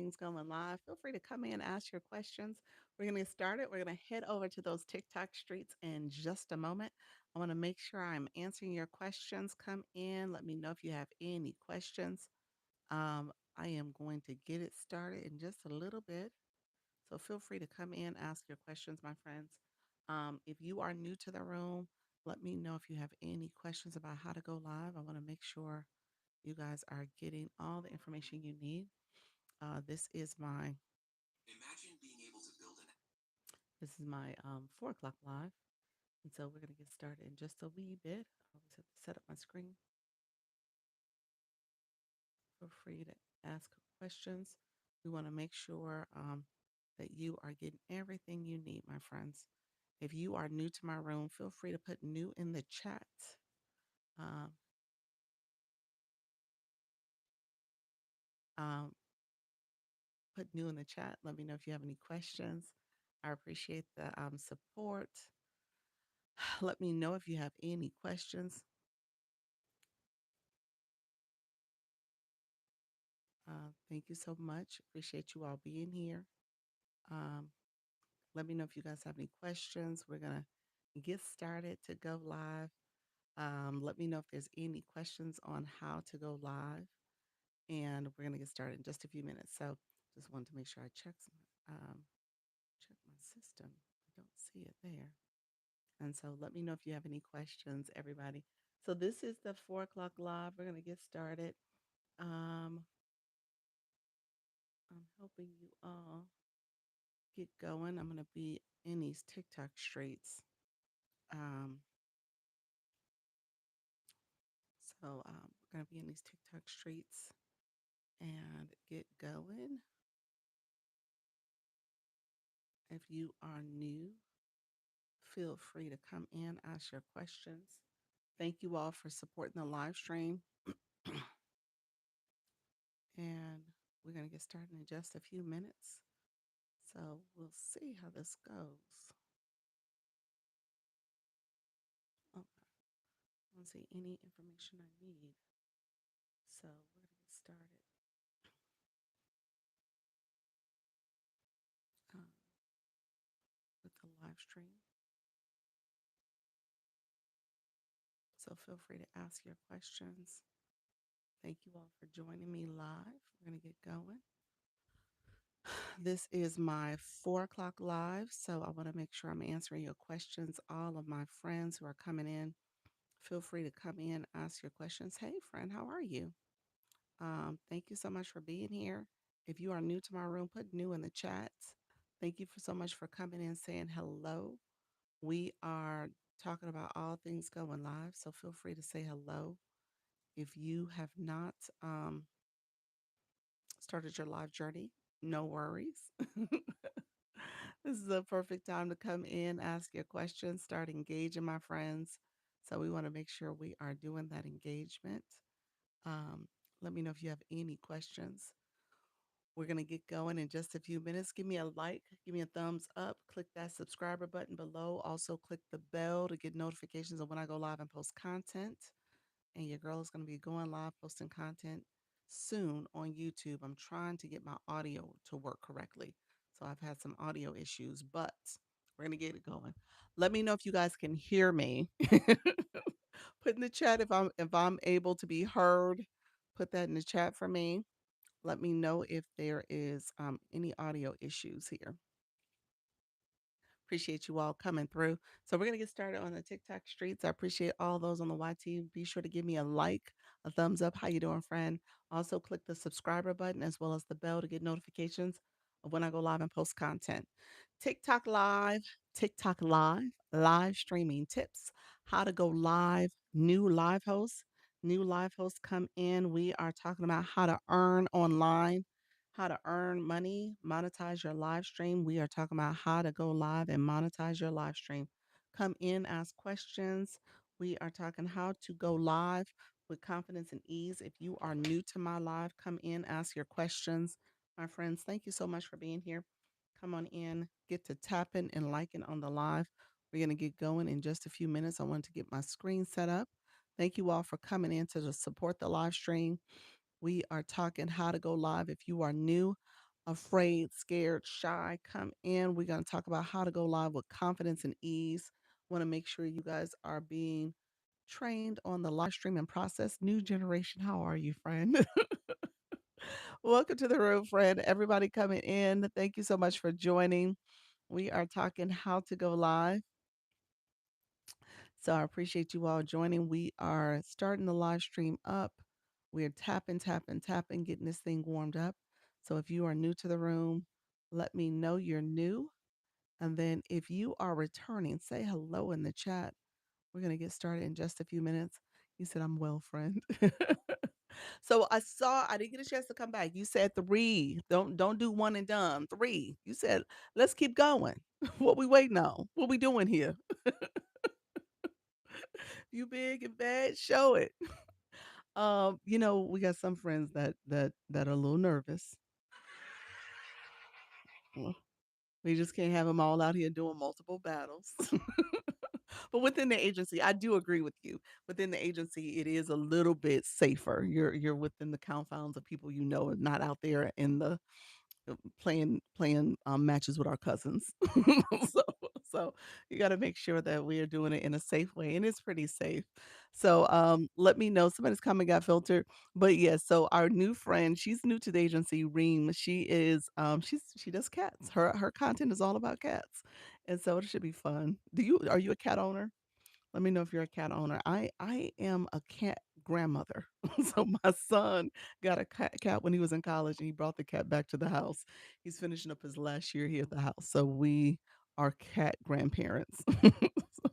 things going live. Feel free to come in and ask your questions. We're going to get started. We're going to head over to those TikTok streets in just a moment. I want to make sure I'm answering your questions. Come in. Let me know if you have any questions. I am going to get it started in just a little bit. So feel free to come in, ask your questions, my friends. If you are new to the room, let me know if you have any questions about how to go live. I want to make sure you guys are getting all the information you need. This is my this is my 4 o'clock live, and so we're gonna get started in just a wee bit. I always have to set up my screen. Feel free to ask questions. We want to make sure that you are getting everything you need, my friends. If you are new to my room, feel free to put new in the chat. Um, um, put new in the chat. Let me know if you have any questions. I appreciate the support. Let me know if you have any questions. Thank you so much. Appreciate you all being here. Um, let me know if you guys have any questions. We're going to get started to go live. Let me know if there's any questions on how to go live. And we're going to get started in just a few minutes. So just wanted to make sure I check my system. I don't see it there. And so let me know if you have any questions, everybody. So this is the 4 o'clock live. We're going to get started. Um, I'm helping you all get going. I'm going to be in these TikTok streets. Um, we're going to be in these TikTok streets and get going. If you are new, feel free to come in, ask your questions. Thank you all for supporting the live stream. And we're going to get started in just a few minutes. So we'll see how this goes. Okay. I don't see any information I need. So we're going to get started. Um, with the live stream. So feel free to ask your questions. Thank you all for joining me live. We're going to get going. This is my 4 o'clock live, so I want to make sure I'm answering your questions. All of my friends who are coming in, feel free to come in, ask your questions. Hey, friend, how are you? Thank you so much for being here. If you are new to my room, put new in the chat. Thank you for so much for coming in, saying hello. We are talking about all things going live, so feel free to say hello. If you have not started your live journey, no worries. This is a perfect time to come in, ask your questions, start engaging, my friends. So we want to make sure we are doing that engagement. Um, Let me know if you have any questions. We're going to get going in just a few minutes. Give me a like, give me a thumbs up, click that subscriber button below. Also, click the bell to get notifications of when I go live and post content. And your girl is going to be going live posting content soon on YouTube. I'm trying to get my audio to work correctly. So I've had some audio issues, but we're going to get it going. Let me know if you guys can hear me. Put in the chat if I'm able to be heard. Put that in the chat for me. Let me know if there is any audio issues here. Appreciate you all coming through. So we're going to get started on the TikTok streets. I appreciate all those on the YT. Be sure to give me a like, a thumbs up. How you doing, friend? Also click the subscriber button as well as the bell to get notifications of when I go live and post content. TikTok live, live streaming tips, how to go live, new live hosts come in. We are talking about how to earn online, how to earn money, monetize your live stream. We are talking about how to go live and monetize your live stream. Come in, ask questions. We are talking how to go live with confidence and ease. If you are new to my live, come in, ask your questions. My friends, thank you so much for being here. Come on in, get to tapping and liking on the live. We're going to get going in just a few minutes. I want to get my screen set up. Thank you all for coming in to support the live stream. We are talking how to go live. If you are new, afraid, scared, shy, come in. We're going to talk about how to go live with confidence and ease. Want to make sure you guys are being trained on the live streaming process. New generation, how are you, friend? Welcome to the room, friend. Everybody coming in. Thank you so much for joining. We are talking how to go live. So I appreciate you all joining. We are starting the live stream up. We're tapping, tapping, tapping, getting this thing warmed up. So if you are new to the room, let me know you're new. And then if you are returning, say hello in the chat. We're going to get started in just a few minutes. You said, I'm well, friend. So I didn't get a chance to come back. You said three. Don't do one and done. Three. You said, let's keep going. What we waiting on? What we doing here? You big and bad, show it. We got some friends that are a little nervous. Well, we just can't have them all out here doing multiple battles. But within the agency, I do agree with you. Within the agency, it is a little bit safer. You're within the confines of people you know, and not out there in the playing matches with our cousins. so so you got to make sure that we are doing it in a safe way, and it's pretty safe. So let me know. Somebody's coming got filtered, but yes. So our new friend, she's new to the agency. Reem, she does cats. Her content is all about cats, and so it should be fun. Are you a cat owner? Let me know if you're a cat owner. I am a cat grandmother. So my son got a cat when he was in college, and he brought the cat back to the house. He's finishing up his last year here at the house. So we are cat grandparents. So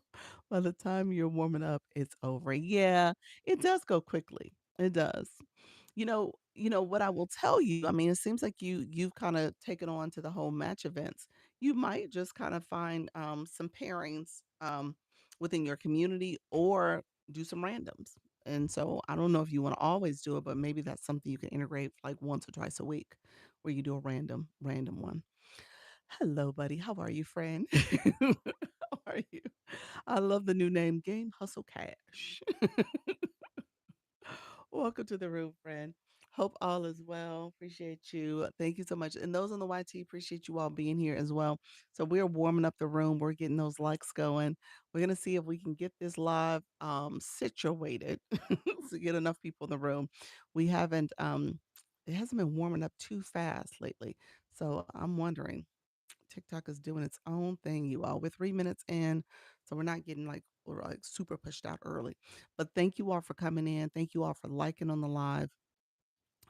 by the time you're warming up, it's over. Yeah, it does go quickly. It does. You know what I will tell you. I mean, it seems like you've kind of taken on to the whole match events. You might just kind of find some pairings within your community or do some randoms. And so I don't know if you want to always do it, but maybe that's something you can integrate like once or twice a week where you do a random one. Hello, buddy. How are you, friend? How are you? I love the new name, Game Hustle Cash. Welcome to the room, friend. Hope all is well. Appreciate you. Thank you so much. And those on the YT, appreciate you all being here as well. So we're warming up the room. We're getting those likes going. We're gonna see if we can get this live situated to get enough people in the room. We haven't it hasn't been warming up too fast lately. So I'm wondering, TikTok is doing its own thing, you all. We're 3 minutes in, so we're not getting like we're like super pushed out early. But thank you all for coming in. Thank you all for liking on the live.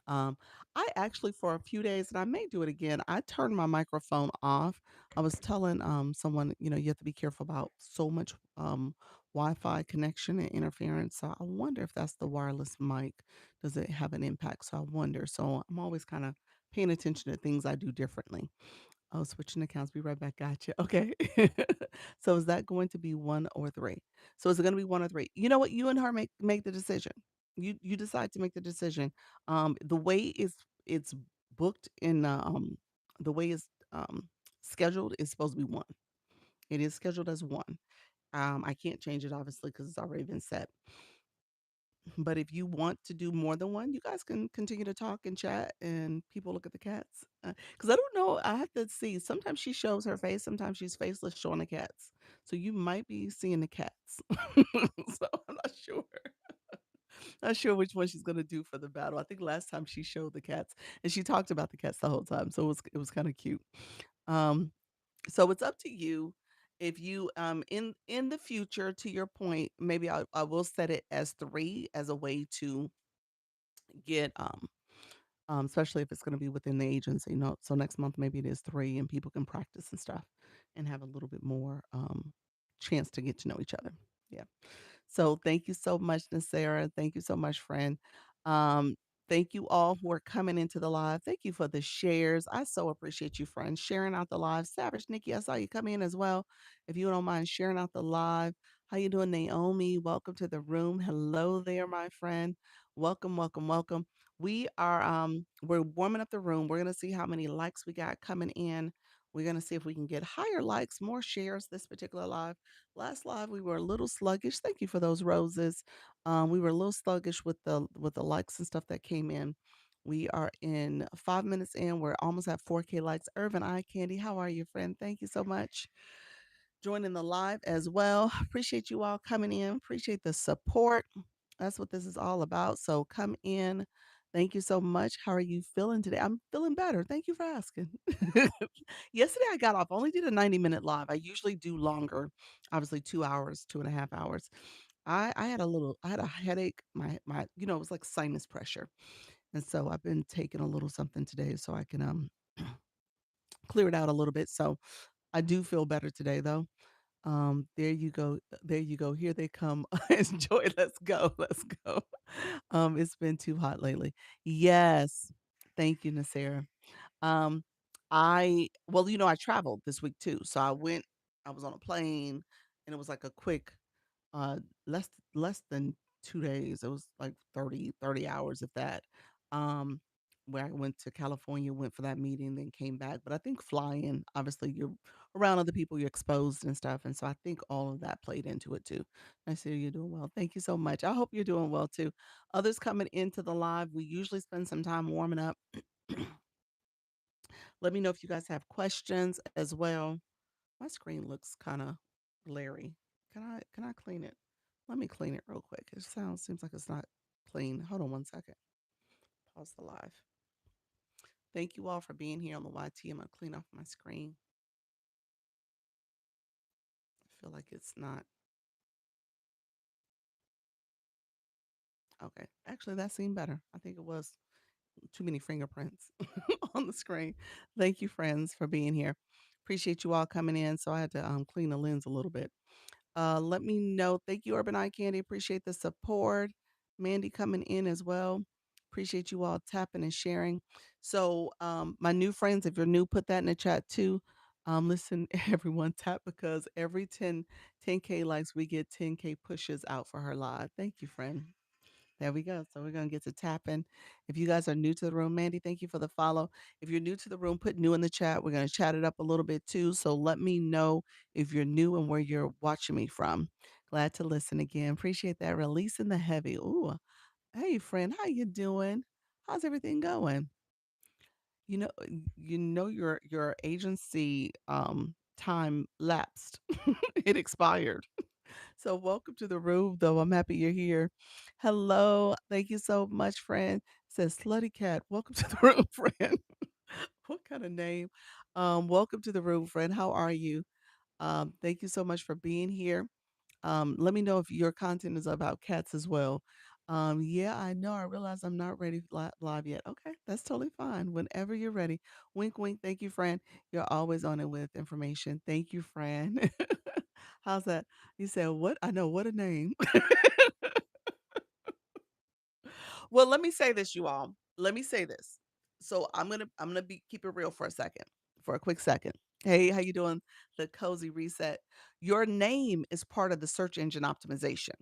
Um, I actually for a few days, and I may do it again. I turned my microphone off. I was telling someone, you have to be careful about so much Wi-Fi connection and interference. So I wonder if that's the wireless mic. Does it have an impact? So I wonder. So I'm always kind of paying attention to things I do differently. Oh, switching accounts. Be right back. Gotcha. Okay. So is that going to be one or three? So is it going to be one or three? You know what? You and her make the decision. You decide to make the decision. The way it's booked in the way it's scheduled is supposed to be one. It is scheduled as one. I can't change it obviously because it's already been set. But if you want to do more than one, you guys can continue to talk and chat and people look at the cats. Because I don't know, I have to see. Sometimes she shows her face, sometimes she's faceless showing the cats. So you might be seeing the cats. So I'm not sure. Not sure which one she's gonna do for the battle. I think last time she showed the cats and she talked about the cats the whole time. So it was kind of cute. Um, so it's up to you. If you in the future, to your point, maybe I will set it as three as a way to get especially if it's going to be within the agency. So next month maybe it is three, and people can practice and stuff, and have a little bit more chance to get to know each other. Yeah. So thank you so much, Nasara. Thank you so much, friend. Um, thank you all who are coming into the live. Thank you for the shares. I so appreciate you, friends, sharing out the live. Savage Nikki, I saw you come in as well. If you don't mind sharing out the live. How you doing, Naomi? Welcome to the room. Hello there, my friend. Welcome, welcome, welcome. We're warming up the room. We're gonna see how many likes we got coming in. We're gonna see if we can get higher likes, more shares this particular live. Last live, we were a little sluggish. Thank you for those roses. We were a little sluggish with the likes and stuff that came in. We are in 5 minutes in. We're almost at 4K likes. Urban Eye Candy, how are you, friend? Thank you so much. Joining the live as well. Appreciate you all coming in. Appreciate the support. That's what this is all about. So come in. Thank you so much. How are you feeling today? I'm feeling better. Thank you for asking. Yesterday I got off, only did a 90-minute live. I usually do longer, obviously 2 hours, 2.5 hours. I had a headache. It was like sinus pressure. And so I've been taking a little something today so I can clear it out a little bit. So I do feel better today though. There you go. There you go. Here they come. Enjoy. Let's go. Let's go. It's been too hot lately. Yes. Thank you, Nasera. Um, I traveled this week too. So I was on a plane and it was like a quick uh less than 2 days. It was like 30 hours if that. Um where I went to California, went for that meeting, then came back. But I think flying, obviously you're around other people, you're exposed and stuff. And so I think all of that played into it too. I see you're doing well. Thank you so much. I hope you're doing well too. Others coming into the live, we usually spend some time warming up. Let me know if you guys have questions as well. My screen looks kind of glary. Can I clean it? Let me clean it real quick. It seems like it's not clean. Hold on one second. Pause the live. Thank you all for being here on the YT. I'm gonna clean off my screen. I feel like it's not okay. Actually, that seemed better. I think it was too many fingerprints on the screen. Thank you, friends, for being here. Appreciate you all coming in. So I had to clean the lens a little bit. Let me know. Thank you, Urban Eye Candy. Appreciate the support. Mandy coming in as well. Appreciate you all tapping and sharing. So, my new friends, if you're new, put that in the chat too. Listen, everyone, tap because every 10K likes, we get 10K pushes out for her live. Thank you, friend. There we go. So we're going to get to tapping. If you guys are new to the room, Mandy, thank you for the follow. If you're new to the room, put new in the chat. We're going to chat it up a little bit too. So let me know if you're new and where you're watching me from. Glad to listen again. Appreciate that. Releasing the heavy. Ooh, hey friend, how you doing? How's everything going? Your agency time lapsed. It expired. So welcome to the room, though. I'm happy you're here. Hello. Thank you so much, friend. Says Slutty Cat. Welcome to the room, friend. What kind of name? Welcome to the room, friend. How are you? Thank you so much for being here. Let me know if your content is about cats as well. Yeah, I know. I realize I'm not ready live yet. Okay, that's totally fine. Whenever you're ready. Wink, wink. Thank you, friend. You're always on it with information. Thank you, friend. How's that? You said, what? I know. What a name. Well, let me say this, you all. Let me say this. So I'm gonna be keep it real for a second, for a quick second. Hey, how you doing? The cozy reset. Your name is part of the search engine optimization.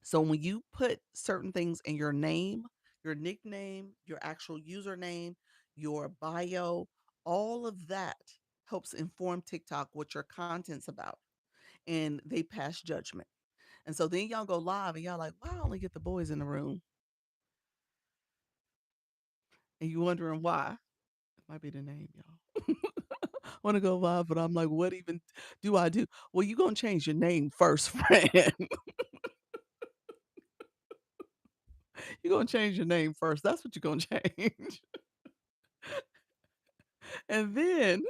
So when you put certain things in your name, your nickname, your actual username, your bio, all of that helps inform TikTok what your content's about. And they pass judgment. And so then y'all go live and y'all like, wow, I only get the boys in the room. And you wondering why. It might be the name, y'all. Want to go live, but I'm like, what even do I do? Well, you gonna change your name first, friend. You're gonna change your name first. That's what you're gonna change. And then,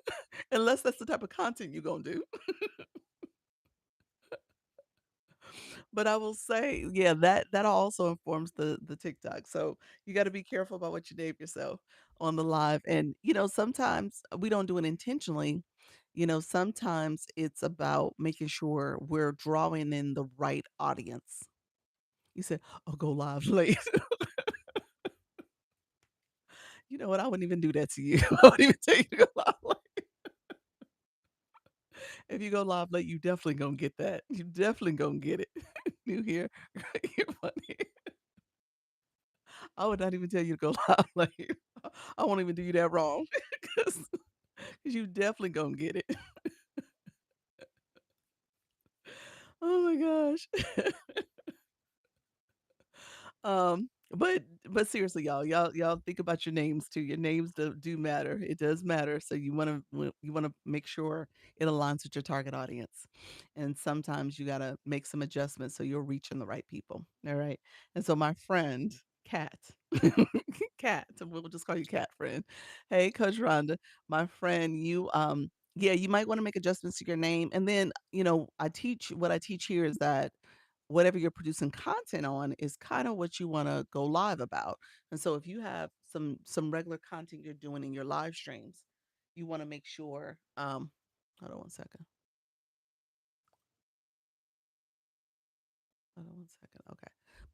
unless that's the type of content you're gonna do. But I will say, yeah, that also informs the TikTok. So you got to be careful about what you name yourself on the live. And sometimes we don't do it intentionally. Sometimes it's about making sure we're drawing in the right audience. You said, "Oh, go live late." You know what? I wouldn't even do that to you. I wouldn't even tell you to go live late. If you go live late, you definitely gonna get that. You definitely gonna get it. New here, you're funny. I would not even tell you to go live late. I won't even do you that wrong because you definitely gonna get it. Oh my gosh. But seriously, y'all think about your names too. Your names do matter. It does matter. So you wanna make sure it aligns with your target audience. And sometimes you gotta make some adjustments so you're reaching the right people. All right. And so my friend, Kat, Kat, we'll just call you Kat friend. Hey, Coach Rhonda, my friend, yeah, you might want to make adjustments to your name. And then, what I teach here is that whatever you're producing content on is kind of what you want to go live about. And so if you have some regular content you're doing in your live streams, you want to make sure hold on one second. Hold on one second. Okay.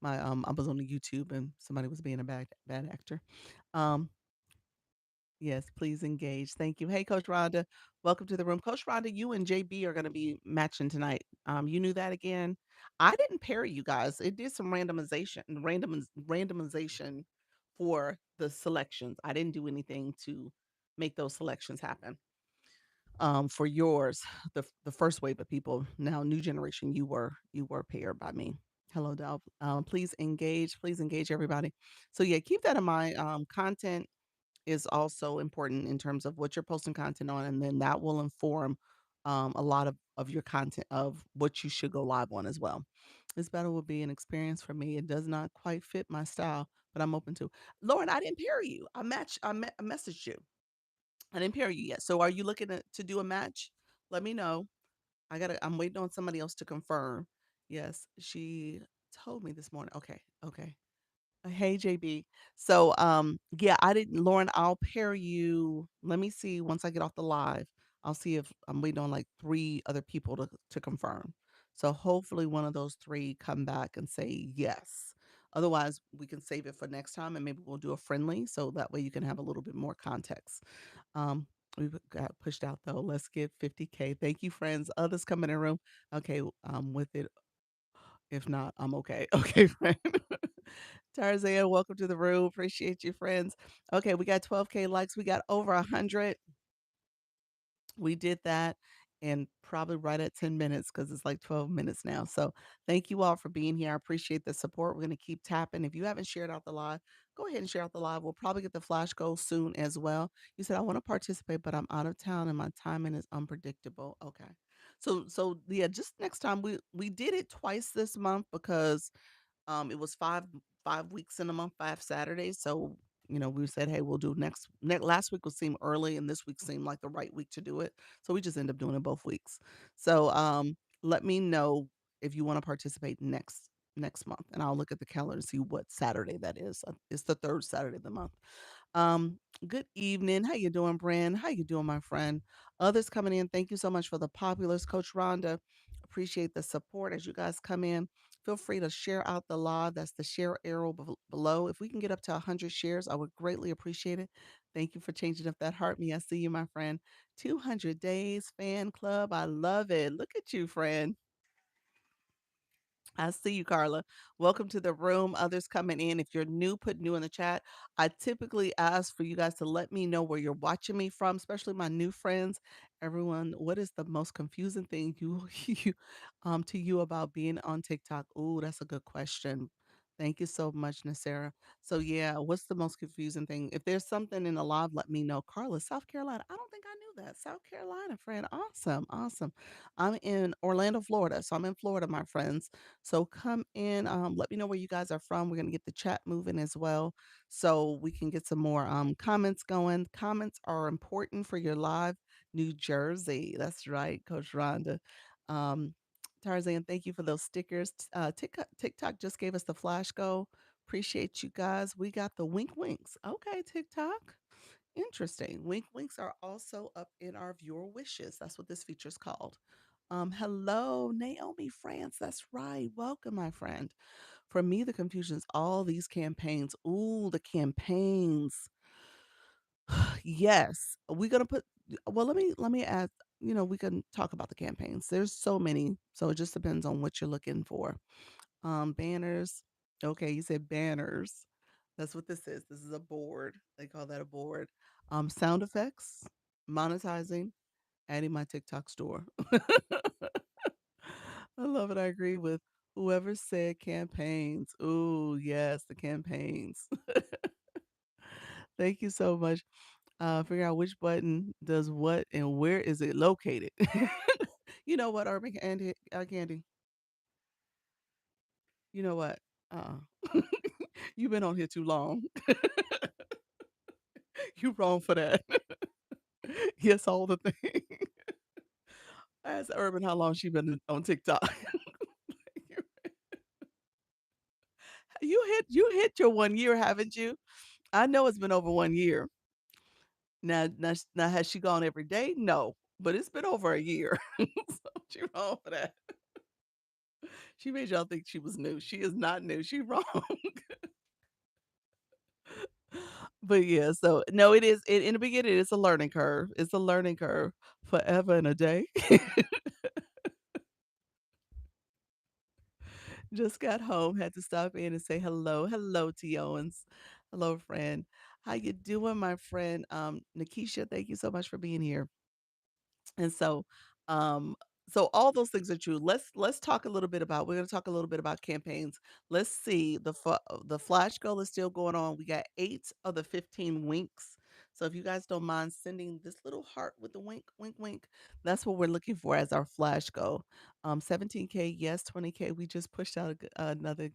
I was on the YouTube and somebody was being a bad actor. Um Yes, please engage. Thank you. Hey, Coach Rhonda, welcome to the room. Coach Rhonda, you and JB are going to be matching tonight. You knew that again. I didn't pair you guys. It did some randomization for the selections. I didn't do anything to make those selections happen. For yours, the first wave of people, now new generation, you were paired by me. Hello, Dal. Please engage everybody. So yeah, keep that in mind. Content is also important in terms of what you're posting content on, and then that will inform a lot of your content of what you should go live on as well. This battle will be an experience for me. It does not quite fit my style, but I'm open to. Lauren, I didn't pair you. I messaged you. I didn't pair you yet. So are you looking to do a match? Let me know. I'm waiting on somebody else to confirm. Yes, she told me this morning. Okay, okay. Hey JB. So yeah, I didn't Lauren, I'll pair you. Let me see once I get off the live. I'll see if I'm waiting on like three other people to confirm. So hopefully one of those three come back and say yes. Otherwise, we can save it for next time and maybe we'll do a friendly so that way you can have a little bit more context. Um we got pushed out though. Let's get 50K. Thank you, friends. Others coming in the room. Okay, with it. If not, I'm okay. Okay, friend. Tarzan, welcome to the room. Appreciate you, friends. Okay, we got 12K likes. We got over 100. We did that and probably right at 10 minutes because it's like 12 minutes now. So thank you all for being here. I appreciate the support. We're going to keep tapping. If you haven't shared out the live, go ahead and share out the live. We'll probably get the flash goal soon as well. You said, I want to participate, but I'm out of town and my timing is unpredictable. Okay. So yeah, just next time we did it twice this month because it was 5 weeks in a month, 5 Saturdays. So, we said, hey, we'll do last week will seem early and this week seemed like the right week to do it. So we just end up doing it both weeks. So let me know if you want to participate next month and I'll look at the calendar and see what Saturday that is. It's the third Saturday of the month. Um, Good evening. How you doing, Brand? How you doing, my friend? Others coming in. Thank you so much for the populars, Coach Rhonda. Appreciate the support as you guys come in. Feel free to share out the live. That's the share arrow below. If we can get up to 100 shares, I would greatly appreciate it. Thank you for changing up that heart me. I see you, my friend. 200 days fan club. I love it. Look at you, friend. I see you, Carla. Welcome to the room. Others coming in. If you're new, put new in the chat. I typically ask for you guys to let me know where you're watching me from, especially my new friends. Everyone, what is the most confusing thing to you about being on TikTok? Oh, that's a good question. Thank you so much, Nasera. So yeah, what's the most confusing thing? If there's something in the live, let me know. Carla, South Carolina. I don't think I knew that. South Carolina, friend. Awesome. Awesome. I'm in Orlando, Florida. So I'm in Florida, my friends. So come in, let me know where you guys are from. We're gonna get the chat moving as well, so we can get some more comments going. Comments are important for your live. New Jersey, that's right, Coach Rhonda. Um, Tarzan, thank you for those stickers. TikTok just gave us the flash go. Appreciate you guys. We got the wink winks. Okay, TikTok. Interesting. Wink winks are also up in our viewer wishes. That's what this feature is called. Hello, Naomi France. That's right. Welcome, my friend. For me, the confusion is all these campaigns. Ooh, the campaigns. Yes, we're gonna put. Well, let me add. We can talk about the campaigns. There's so many, so it just depends on what you're looking for. Banners. Okay, you said banners. That's what this is. This is a board. They call that a board. Sound effects, monetizing, adding my TikTok store. I love it. I agree with. Whoever said campaigns. Ooh, yes, the campaigns. Thank you so much. Figure out which button does what and where is it located. You know what, Urban Candy? You know what? Uh-uh. You've been on here too long. You wrong for that. Yes, all the thing. I asked Urban how long she been on TikTok. You hit your 1 year, haven't you? I know it's been over 1 year. Now, has she gone every day? No, but it's been over a year. So she wrong for that. She made y'all think she was new. She is not new. She wrong. But yeah, so no, it is in the beginning, it's a learning curve. It's a learning curve forever and a day. Just got home, had to stop in and say hello. Hello to Owens. Hello, friend. How you doing, my friend? Nikisha, thank you so much for being here. And um, so all those things are true. Let's talk a little bit about. We're going to talk a little bit about campaigns. Let's see. The flash goal is still going on. We got 8 of the 15 winks. So if you guys don't mind sending this little heart with the wink, wink, wink, that's what we're looking for as our flash goal. 17K, yes, 20K. We just pushed out another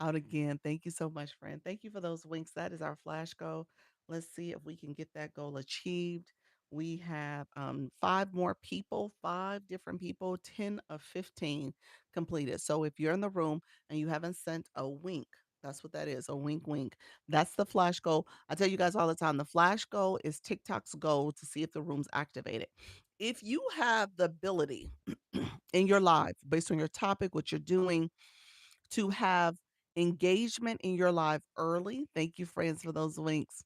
out again. Thank you so much, friend. Thank you for those winks. That is our flash goal. Let's see if we can get that goal achieved. We have 5 more people, 5 different people, 10 of 15 completed. So if you're in the room and you haven't sent a wink, that's what that is, a wink, wink. That's the flash goal. I tell you guys all the time, the flash goal is TikTok's goal to see if the room's activated. If you have the ability in your life, based on your topic, what you're doing, to have engagement in your life early. Thank you, friends, for those links.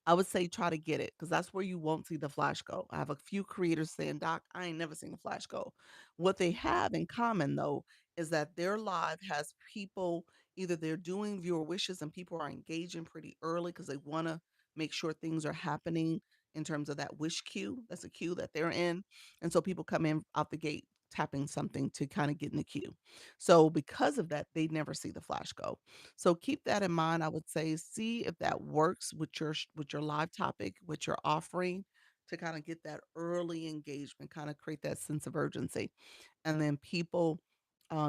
I would say try to get it because that's where you won't see the flash go. I have a few creators saying, Doc, I ain't never seen the flash go. What they have in common, though, is that their live has people, either they're doing viewer wishes and people are engaging pretty early because they want to make sure things are happening in terms of that wish queue. That's a queue that they're in. And so people come in out the gate tapping something to kind of get in the queue. So because of that, they never see the flash go. So keep that in mind. I would say see if that works with your live topic, with your offering to kind of get that early engagement, kind of create that sense of urgency. And then people,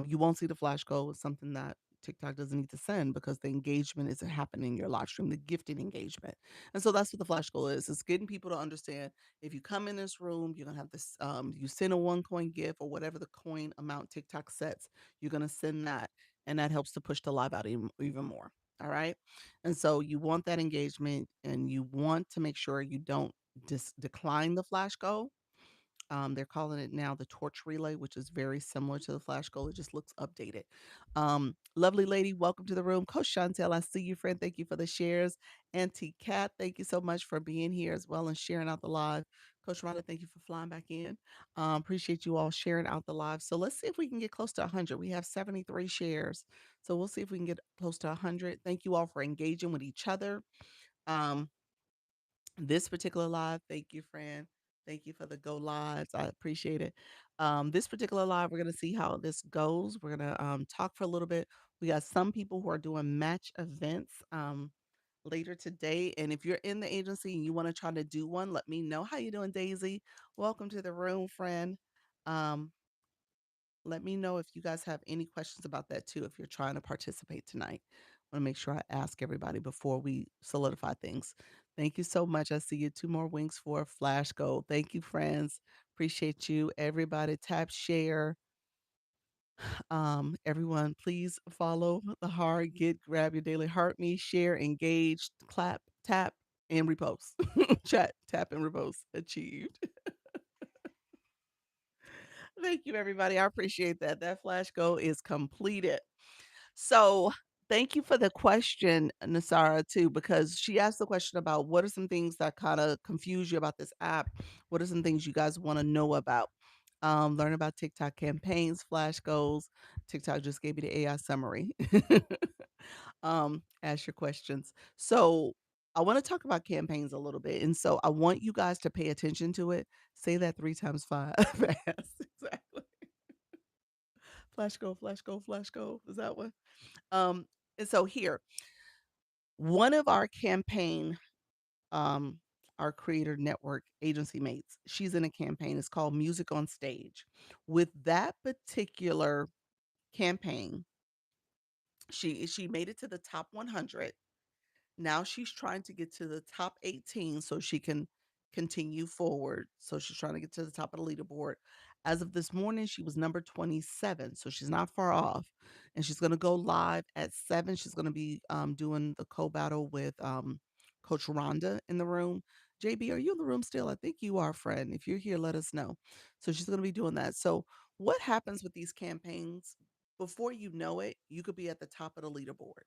you won't see the flash go with something that TikTok doesn't need to send because the engagement isn't happening in your live stream, the gifted engagement. And so that's what the flash goal is. It's getting people to understand if you come in this room, you're gonna have this, you send a 1 coin gift or whatever the coin amount TikTok sets, you're gonna send that. And that helps to push the live out even more. All right. And so you want that engagement and you want to make sure you don't decline the flash goal. They're calling it now the torch relay, which is very similar to the flash goal. It just looks updated. Lovely lady, welcome to the room. Coach Chantel, I see you, friend. Thank you for the shares. Auntie Kat, thank you so much for being here as well and sharing out the live. Coach Rhonda, thank you for flying back in. Appreciate you all sharing out the live. So let's see if we can get close to 100. We have 73 shares. So we'll see if we can get close to 100. Thank you all for engaging with each other. Um, this particular live, thank you, friend. Thank you for the go lives. I appreciate it. This particular live, we're gonna see how this goes. We're gonna talk for a little bit. We got some people who are doing match events later today. And if you're in the agency and you want to try to do one, let me know. How you doing, Daisy? Welcome to the room, friend. Um, let me know if you guys have any questions about that too, if you're trying to participate tonight. I want to make sure I ask everybody before we solidify things. Thank you so much. I see you 2 more wings for a flash goal. Thank you, friends. Appreciate you. Everybody tap share. Everyone, please follow the heart, grab your daily heart me, share, engage, clap, tap, and repost. Chat, tap, and repost. Achieved. Thank you, everybody. I appreciate that. That flash goal is completed. So thank you for the question, Nasara, too, because she asked the question about what are some things that kind of confuse you about this app? What are some things you guys want to know about? Learn about TikTok campaigns, flash goals. TikTok just gave me the AI summary. Ask your questions. So I want to talk about campaigns a little bit. And so I want you guys to pay attention to it. Say that 3 times 5 fast. Exactly. Flash go, flash go, flash go. Is that one? Um, and so here, one of our campaign, um, our creator network agency mates, she's in a campaign. It's called Music on Stage. With that particular campaign, she made it to the top 100. Now she's trying to get to the top 18 so she can continue forward. So she's trying to get to the top of the leaderboard. As of this morning, she was number 27. So she's not far off. And she's going to go live at 7. She's going to be doing the co battle with Coach Rhonda in the room. JB, are you in the room still? I think you are, friend. If you're here, let us know. So she's going to be doing that. So, what happens with these campaigns? Before you know it, you could be at the top of the leaderboard.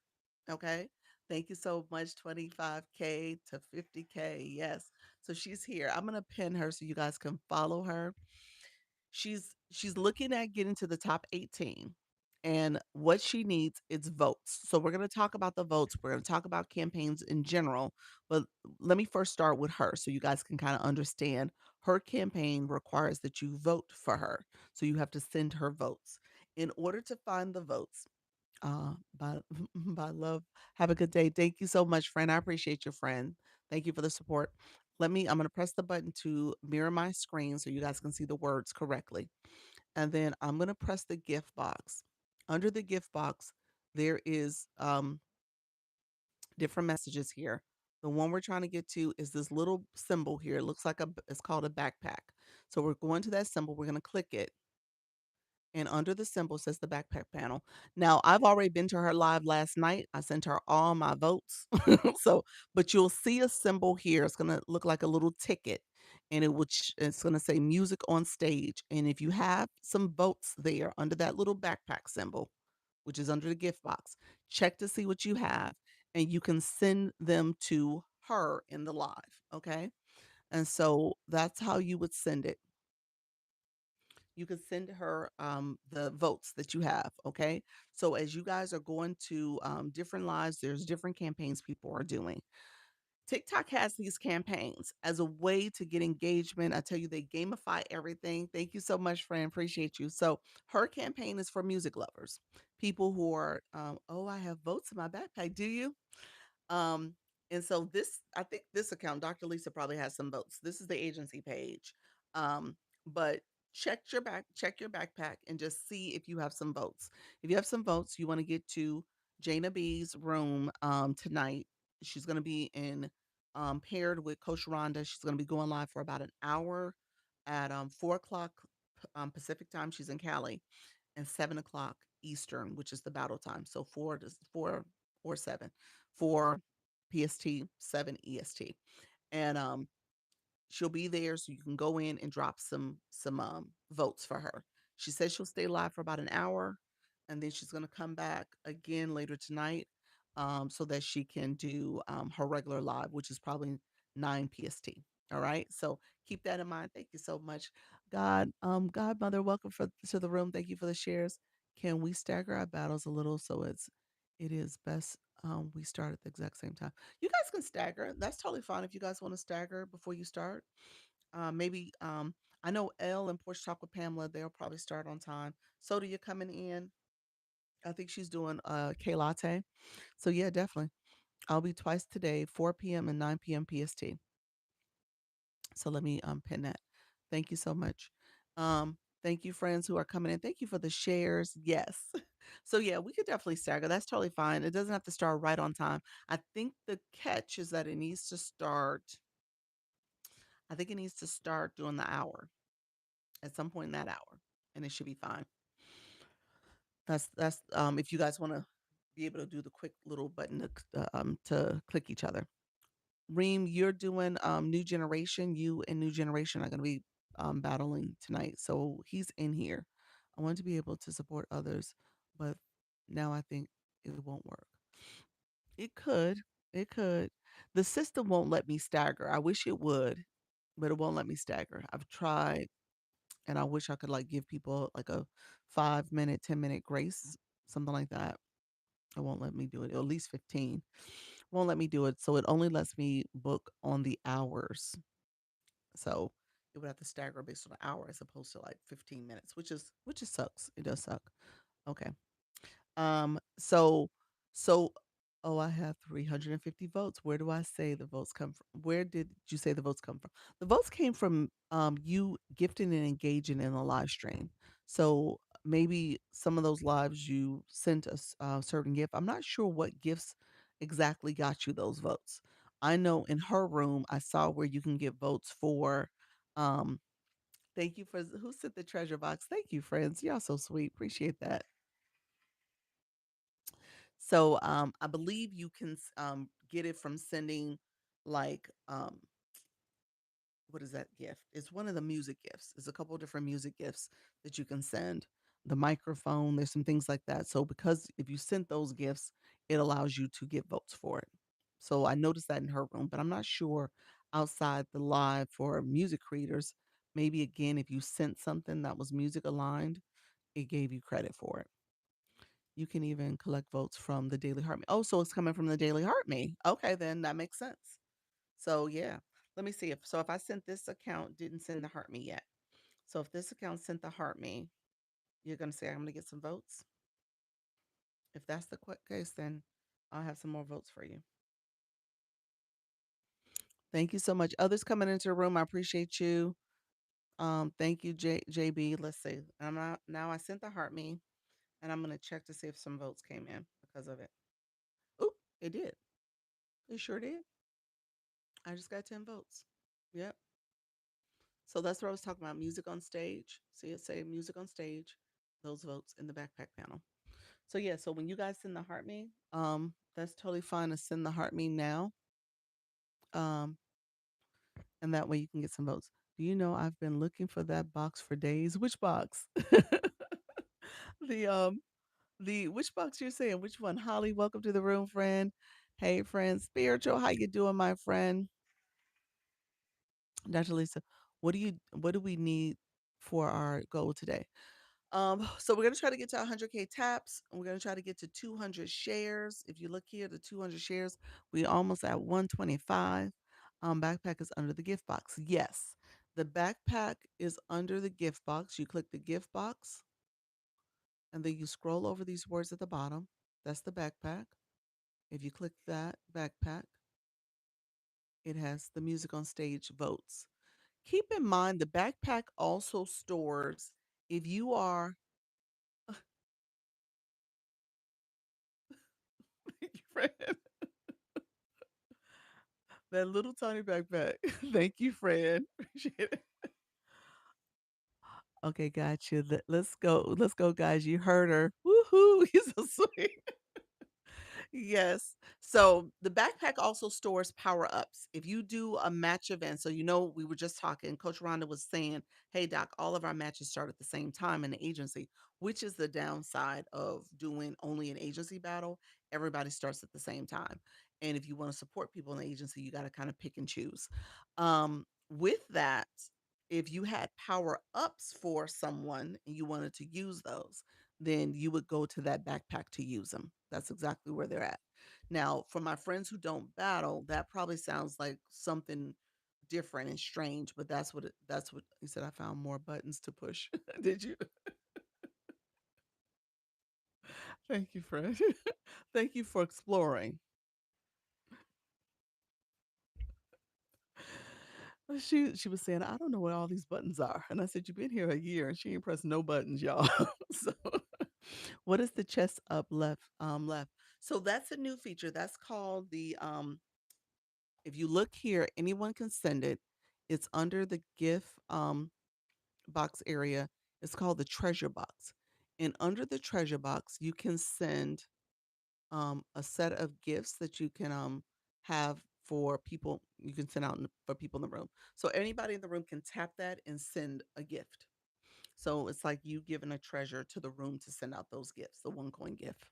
Okay. Thank you so much. 25K to 50K. Yes. So she's here. I'm gonna pin her so you guys can follow her. She's looking at getting to the top 18. And what she needs is votes. So we're going to talk about the votes. We're going to talk about campaigns in general. But let me first start with her so you guys can kind of understand. Her campaign requires that you vote for her. So you have to send her votes. In order to find the votes, by by love. Have a good day. Thank you so much, friend. I appreciate your friend. Thank you for the support. I'm gonna press the button to mirror my screen so you guys can see the words correctly. And then I'm gonna press the gift box. Under the gift box, there is different messages here. The one we're trying to get to is this little symbol here. It looks like it's called a backpack. So we're going to that symbol. We're gonna click it, and under the symbol says the backpack panel. Now, I've already been to her live last night. I sent her all my votes. So, but you'll see a symbol here. It's going to look like a little ticket, and it's going to say music on stage. And if you have some votes there under that little backpack symbol, which is under the gift box, check to see what you have, and you can send them to her in the live. Okay. And so that's how you would send it. You can send her the votes that you have. Okay. So as you guys are going to different lives, there's different campaigns people are doing. TikTok has these campaigns as a way to get engagement. I tell you, they gamify everything. Thank you so much, friend. Appreciate you. So her campaign is for music lovers, people who are, oh, I have votes in my backpack. Do you? Um, and so I think this account, Dr. Lisa probably has some votes. This is the agency page. But check your backpack and just see if you have some votes. If you have some votes, you want to get to Jana B's room tonight. She's gonna be in paired with Coach Rhonda. She's gonna be going live for about an hour at 4 o'clock Pacific time. She's in Cali, and 7 o'clock Eastern, which is the battle time. So 4 or 7, 4 PST, 7 EST. And she'll be there so you can go in and drop some votes for her. She says she'll stay live for about an hour, and then she's going to come back again later tonight, so that she can do her regular live, which is probably 9 PST. All right, so keep that in mind. Thank you so much. Godmother, welcome to the room. Thank you for the shares. Can we stagger our battles a little so it is best we start at the exact same time? You guys can stagger. That's totally fine if you guys want to stagger before you start. Maybe I know Elle and Porch Talk with Pamela, they'll probably start on time. Soda, you're coming in. I think she's doing K latte. So yeah, definitely. I'll be twice today, 4 p.m. and 9 p.m. PST. So let me pin that. Thank you so much. Thank you, friends who are coming in. Thank you for the shares. Yes. So yeah, we could definitely stagger. That's totally fine. It doesn't have to start right on time. I think the catch is that it needs to start. I think it needs to start during the hour at some point in that hour, and it should be fine. That's if you guys want to be able to do the quick little button to click each other. Reem, you're doing New Generation. You and New Generation are going to be battling tonight. So he's in here. I want to be able to support others, but now I think it won't work. It could. It could. The system won't let me stagger. I wish it would, but it won't let me stagger. I've tried, and I wish I could like give people like a 5 minute, 10 minute grace, something like that. It won't let me do it. At least 15. Won't let me do it. So it only lets me book on the hours. So it would have to stagger based on an hour as opposed to like 15 minutes, which is sucks. It does suck. Okay. So so oh, I have 350 votes. Where do I say the votes come from? Where did you say the votes come from? The votes came from you gifting and engaging in a live stream. So maybe some of those lives you sent a certain gift. I'm not sure what gifts exactly got you those votes. I know in her room I saw where you can get votes for um thank you for who sent the treasure box. Thank you, friends. Y'all so sweet. Appreciate that. So, I believe you can get it from sending like what is that gift? It's one of the music gifts. There's a couple different music gifts that you can send. The microphone, there's some things like that. So because if you sent those gifts, it allows you to get votes for it. So I noticed that in her room, but I'm not sure outside the live for music creators. Maybe again, if you sent something that was music aligned, it gave you credit for it. You can even collect votes from the Daily Heart Me. Oh, so it's coming from the Daily Heart Me. Okay, then that makes sense. So yeah, let me see if I sent this account didn't send the Heart Me yet. So if this account sent the Heart Me, you're gonna say I'm gonna get some votes. If that's the case, then I'll have some more votes for you. Thank you so much. Others coming into the room, I appreciate you. Thank you, JB. Let's see. Now I sent the Heart Me, and I'm gonna check to see if some votes came in because of it. Oop, it did. It sure did. I just got 10 votes. Yep. So that's what I was talking about. Music on stage. See it say music on stage. Those votes in the backpack panel. So yeah, so when you guys send the heart me, that's totally fine to send the heart me now. Um, and that way you can get some votes. Do you know I've been looking for that box for days? Which box? the which box you're saying? Which one? Holly, welcome to the room, friend. Hey friend, spiritual, how you doing, my friend? Dr. Lisa, what do we need for our goal today? So we're gonna try to get to 100K taps, and we're gonna try to get to 200 shares. If you look here, the 200 shares, we almost at 125. Backpack is under the gift box. Yes, the backpack is under the gift box. You click the gift box, and then you scroll over these words at the bottom. That's the backpack. If you click that backpack, it has the music on stage votes. Keep in mind the backpack also stores if you are friend. That little tiny backpack. Thank you, friend. Appreciate it. Okay, got you. Let's go. Let's go, guys. You heard her. Woohoo! He's so sweet. Yes. So the backpack also stores power ups. If you do a match event, so we were just talking, Coach Rhonda was saying, hey, Doc, all of our matches start at the same time in the agency, which is the downside of doing only an agency battle. Everybody starts at the same time. And if you want to support people in the agency, you got to kind of pick and choose. With that, if you had power ups for someone and you wanted to use those, then you would go to that backpack to use them. That's exactly where they're at. Now, for my friends who don't battle, that probably sounds like something different and strange, but that's what he said. I found more buttons to push. Did you? Thank you, friend. Thank you for exploring. She was saying, I don't know what all these buttons are. And I said, you've been here a year and she ain't pressed no buttons, y'all. So what is the chest up left? So that's a new feature. That's called the if you look here, anyone can send it. It's under the GIF box area. It's called the treasure box. And under the treasure box, you can send a set of gifts that you can have for people. You can send out for people in the room. So anybody in the room can tap that and send a gift. So it's like you giving a treasure to the room to send out those gifts, the one coin gift.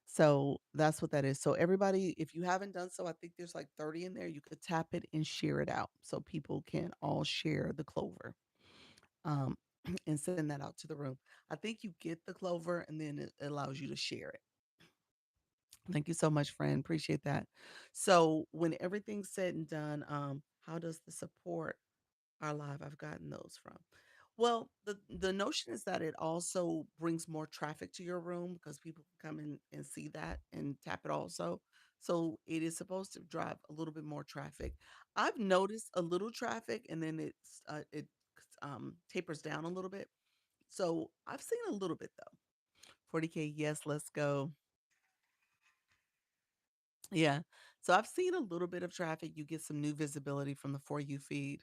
So that's what that is. So everybody, if you haven't done so, I think there's like 30 in there. You could tap it and share it out so people can all share the clover um, and send that out to the room. I think you get the clover and then it allows you to share it. Thank you so much, friend. Appreciate that. So when everything's said and done, how does the support our live? I've gotten those from. Well, the notion is that it also brings more traffic to your room because people can come in and see that and tap it also. So it is supposed to drive a little bit more traffic. I've noticed a little traffic and then it tapers down a little bit. So I've seen a little bit though. 40K, yes, let's go. Yeah. So I've seen a little bit of traffic. You get some new visibility from the For You feed.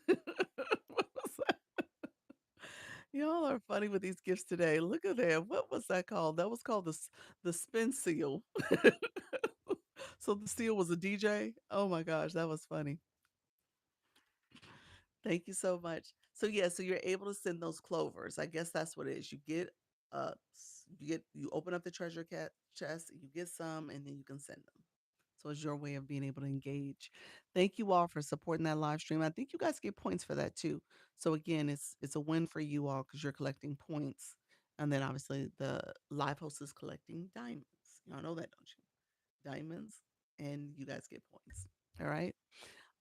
What was that? Y'all are funny with these gifts today. Look at that. What was that called? That was called the spin seal. So the seal was a DJ. Oh my gosh, that was funny. Thank you so much. So yeah, so you're able to send those clovers. I guess that's what it is. You open up the treasure cat chest, you get some, and then you can send them. So it's your way of being able to engage. Thank you all for supporting that live stream. I think you guys get points for that too. So again, it's a win for you all because you're collecting points. And then obviously the live host is collecting diamonds. Y'all know that, don't you? Diamonds, and you guys get points. All right.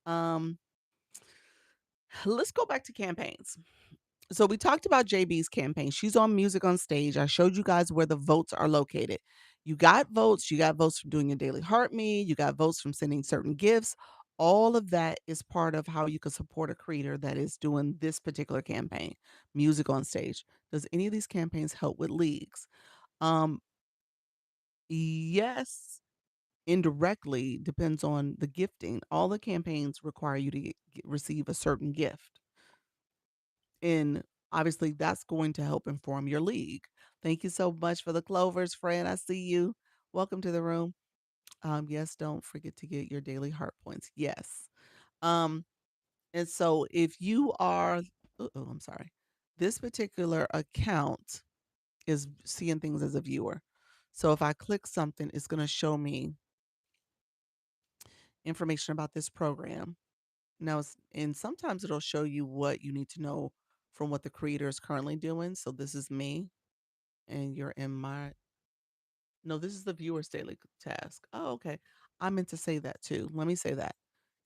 Um, let's go back to campaigns. So we talked about JB's campaign. She's on Music on Stage. I showed you guys where the votes are located. You got votes. You got votes from doing your daily heart me. You got votes from sending certain gifts. All of that is part of how you can support a creator that is doing this particular campaign, Music on Stage. Does any of these campaigns help with leagues? Um, yes, indirectly depends on the gifting. All the campaigns require you to receive a certain gift. And obviously, that's going to help inform your league. Thank you so much for the clovers, friend. I see you. Welcome to the room. Yes, don't forget to get your daily heart points. Yes. Um, and so if you are, I'm sorry, this particular account is seeing things as a viewer. So if I click something, it's going to show me information about this program. Now, and sometimes it'll show you what you need to know from what the creator is currently doing. So this is me and you're in my no, this is the viewer's daily task. Oh, okay. I meant to say that too. Let me say that.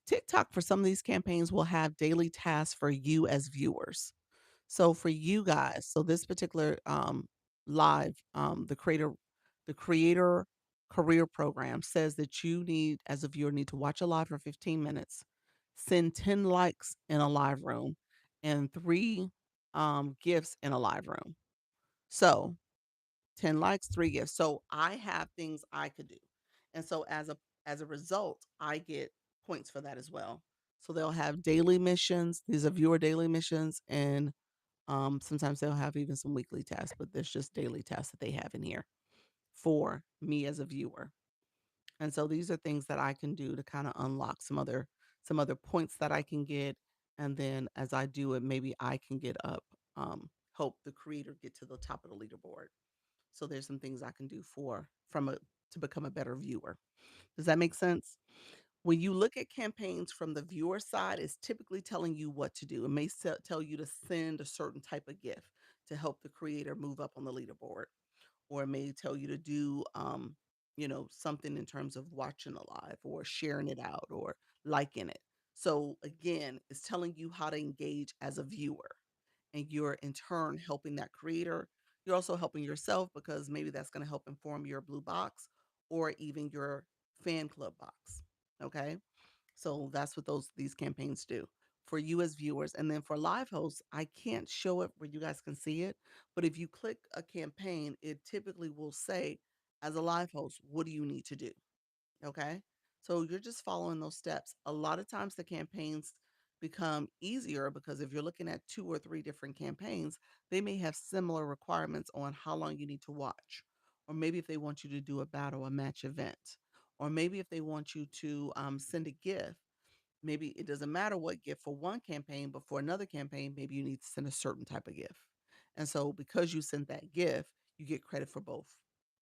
TikTok for some of these campaigns will have daily tasks for you as viewers. So for you guys, so this particular live, the creator career program says that you need, as a viewer, need to watch a live for 15 minutes, send 10 likes in a live room, and three gifts in a live room. So 10 likes, 3 gifts. So I have things I could do. And so as a result, I get points for that as well. So they'll have daily missions. These are viewer daily missions, and sometimes they'll have even some weekly tasks, but there's just daily tasks that they have in here for me as a viewer. And so these are things that I can do to kind of unlock some other points that I can get. And then as I do it, maybe I can get up, help the creator get to the top of the leaderboard. So there's some things I can do for from a to become a better viewer. Does that make sense? When you look at campaigns from the viewer side, it's typically telling you what to do. It may tell you to send a certain type of gift to help the creator move up on the leaderboard, or it may tell you to do something in terms of watching a live or sharing it out or liking it. So again, it's telling you how to engage as a viewer, and you're in turn helping that creator. You're also helping yourself because maybe that's going to help inform your blue box or even your fan club box. Okay, so that's what these campaigns do for you as viewers. And then for live hosts, I can't show it where you guys can see it, but if you click a campaign, it typically will say, as a live host, what do you need to do? Okay. So you're just following those steps. A lot of times the campaigns become easier because if you're looking at two or three different campaigns, they may have similar requirements on how long you need to watch. Or maybe if they want you to do a battle, a match event, or maybe if they want you to send a gift, maybe it doesn't matter what gift for one campaign, but for another campaign, maybe you need to send a certain type of gift. And so because you sent that gift, you get credit for both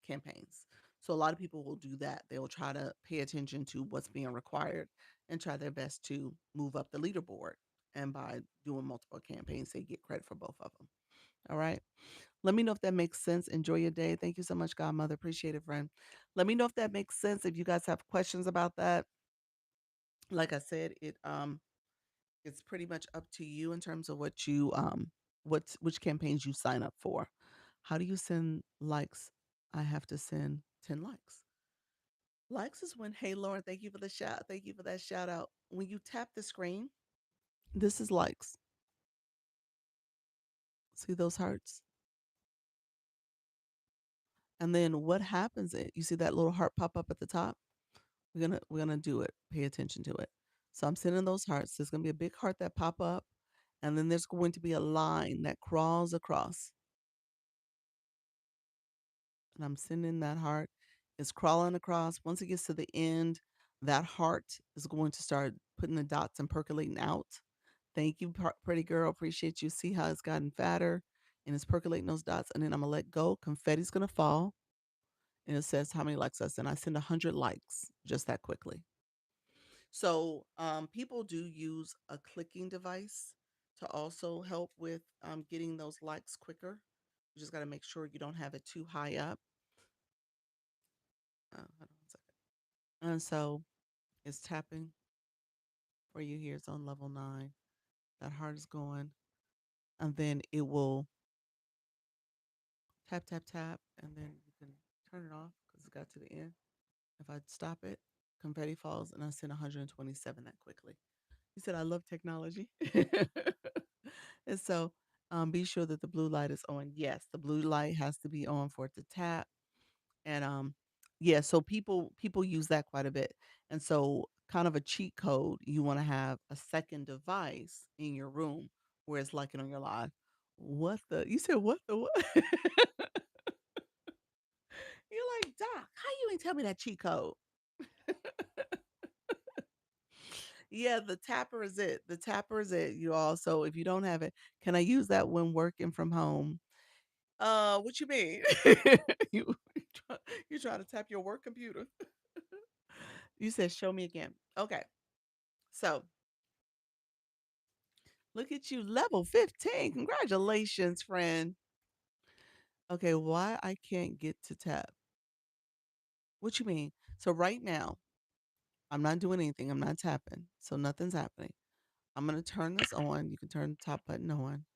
campaigns. So a lot of people will do that. They will try to pay attention to what's being required and try their best to move up the leaderboard. And by doing multiple campaigns, they get credit for both of them. All right. Let me know if that makes sense. Enjoy your day. Thank you so much, Godmother. Appreciate it, friend. Let me know if that makes sense. If you guys have questions about that, like I said, It's pretty much up to you in terms of what you which campaigns you sign up for. How do you send likes? I have to send 10 likes. Likes is when, hey Lauren, thank you for the shout. Thank you for that shout out. When you tap the screen, this is likes. See those hearts? And then what happens you see that little heart pop up at the top? We're gonna do it. Pay attention to it. So I'm sending those hearts. There's gonna be a big heart that pop up, and then there's going to be a line that crawls across. And I'm sending that heart. It's crawling across. Once it gets to the end, that heart is going to start putting the dots and percolating out. Thank you, pretty girl. Appreciate you. See how it's gotten fatter and it's percolating those dots. And then I'm gonna let go. Confetti's gonna fall, and it says how many likes I send. I send 100 likes just that quickly. So people do use a clicking device to also help with getting those likes quicker. You just got to make sure you don't have it too high up. Hold on a second. And so it's tapping for you here. It's on level 9. That heart is going. And then it will tap, tap, tap. And then you can turn it off because it got to the end. If I stop it, confetti falls and I send 127 that quickly. He said, I love technology. And so be sure that the blue light is on. Yes, the blue light has to be on for it to tap. And yeah, so people use that quite a bit. And so kind of a cheat code, you want to have a second device in your room where it's like it on your live. What the you said what the what? You're like, Doc, how you ain't tell me that cheat code? Yeah, the tapper is it. The tapper is it, you all. So if you don't have it, can I use that when working from home? What you mean? you try, you trying to tap your work computer? You said show me again. Okay, so look at you, level 15. Congratulations, friend. Okay, why I can't get to tap? What you mean? So right now, I'm not doing anything. I'm not tapping. So nothing's happening. I'm gonna turn this on. You can turn the top button on.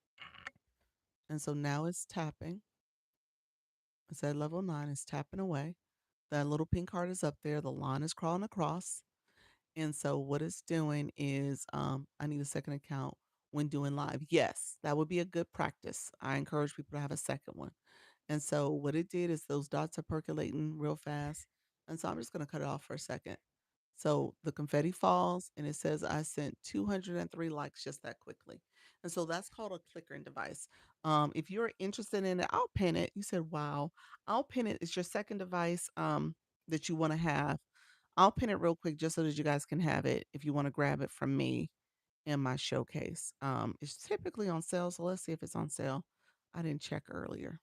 And so now it's tapping. It's at level 9. It's tapping away. That little pink heart is up there. The line is crawling across. And so what it's doing is I need a second account when doing live. Yes, that would be a good practice. I encourage people to have a second one. And so what it did is those dots are percolating real fast. And so I'm just going to cut it off for a second. So the confetti falls and it says I sent 203 likes just that quickly. And so that's called a clickering device. If you're interested in it, I'll pin it. You said, wow, I'll pin it. It's your second device that you want to have. I'll pin it real quick just so that you guys can have it if you want to grab it from me in my showcase. It's typically on sale. So let's see if it's on sale. I didn't check earlier.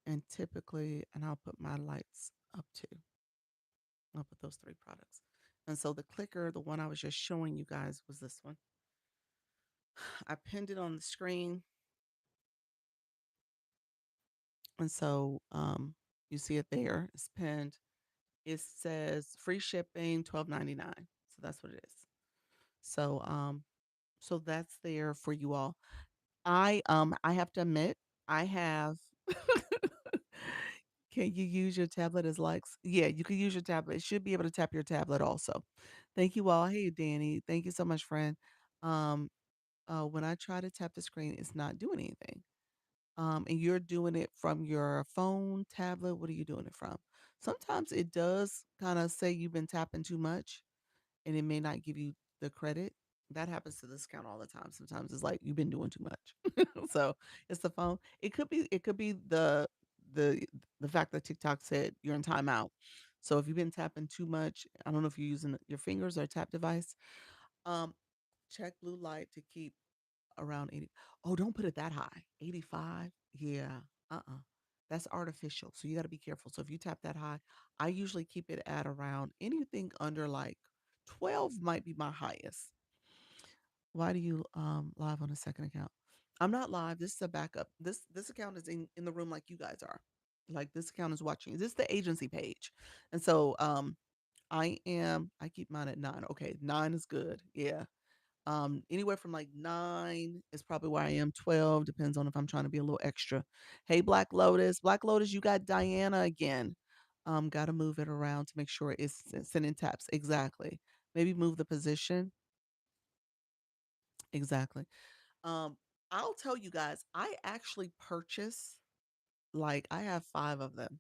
And typically, and I'll put my lights up too. I'll put those 3 products. And so the clicker, the one I was just showing you guys, was this one. I pinned it on the screen. And so you see it there. It's pinned. It says free shipping, $12.99. So that's what it is. So that's there for you all. I have to admit, I have can you use your tablet as likes? Yeah, you can use your tablet. It should be able to tap your tablet also. Thank you all. Hey, Danny. Thank you so much, friend. Um, when I try to tap the screen, it's not doing anything. And you're doing it from your phone, tablet. What are you doing it from? Sometimes it does kind of say you've been tapping too much and it may not give you the credit. That happens to this account all the time. Sometimes it's like you've been doing too much. So it's the phone. It could be the the fact that TikTok said you're in timeout. So if you've been tapping too much, I don't know if you're using your fingers or a tap device. Um, check blue light to keep around 80. Oh, don't put it that high. 85. Yeah. Uh-uh. That's artificial. So you got to be careful. So if you tap that high, I usually keep it at around anything under like 12 might be my highest. Why do you live on a second account? I'm not live. This is a backup. This account is in the room like you guys are. Like this account is watching. This is the agency page. And so I keep mine at 9. Okay, 9 is good. Yeah. Anywhere from like 9 is probably where I am. 12 depends on if I'm trying to be a little extra. Hey, Black Lotus. Black Lotus, you got Diana again. Got to move it around to make sure it's sending taps. Exactly. Maybe move the position. Exactly. Um, I'll tell you guys, I actually purchase like I have 5 of them.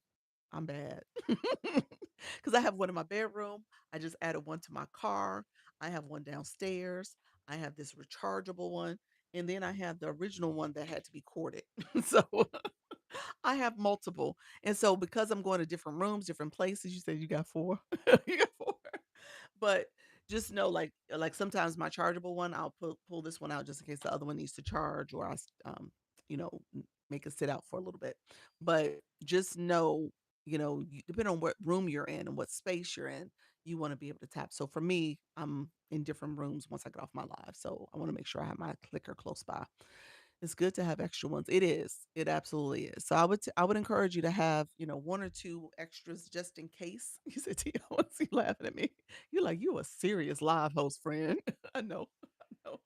I'm bad. Because I have one in my bedroom. I just added one to my car. I have one downstairs. I have this rechargeable one. And then I have the original one that had to be corded. So I have multiple. And so because I'm going to different rooms, different places, you said you got 4. You got 4. But just know, like sometimes my chargeable one, I'll pull this one out just in case the other one needs to charge, or you know, make it sit out for a little bit. But just know, depending on what room you're in and what space you're in, you want to be able to tap. So for me, I'm in different rooms once I get off my live, so I want to make sure I have my clicker close by. It's good to have extra ones. It is. It absolutely is. So I would encourage you to have, 1 or 2 extras just in case. You said, "Tia, I want you laughing at me." You're like, "You a serious live host, friend." I know. I know.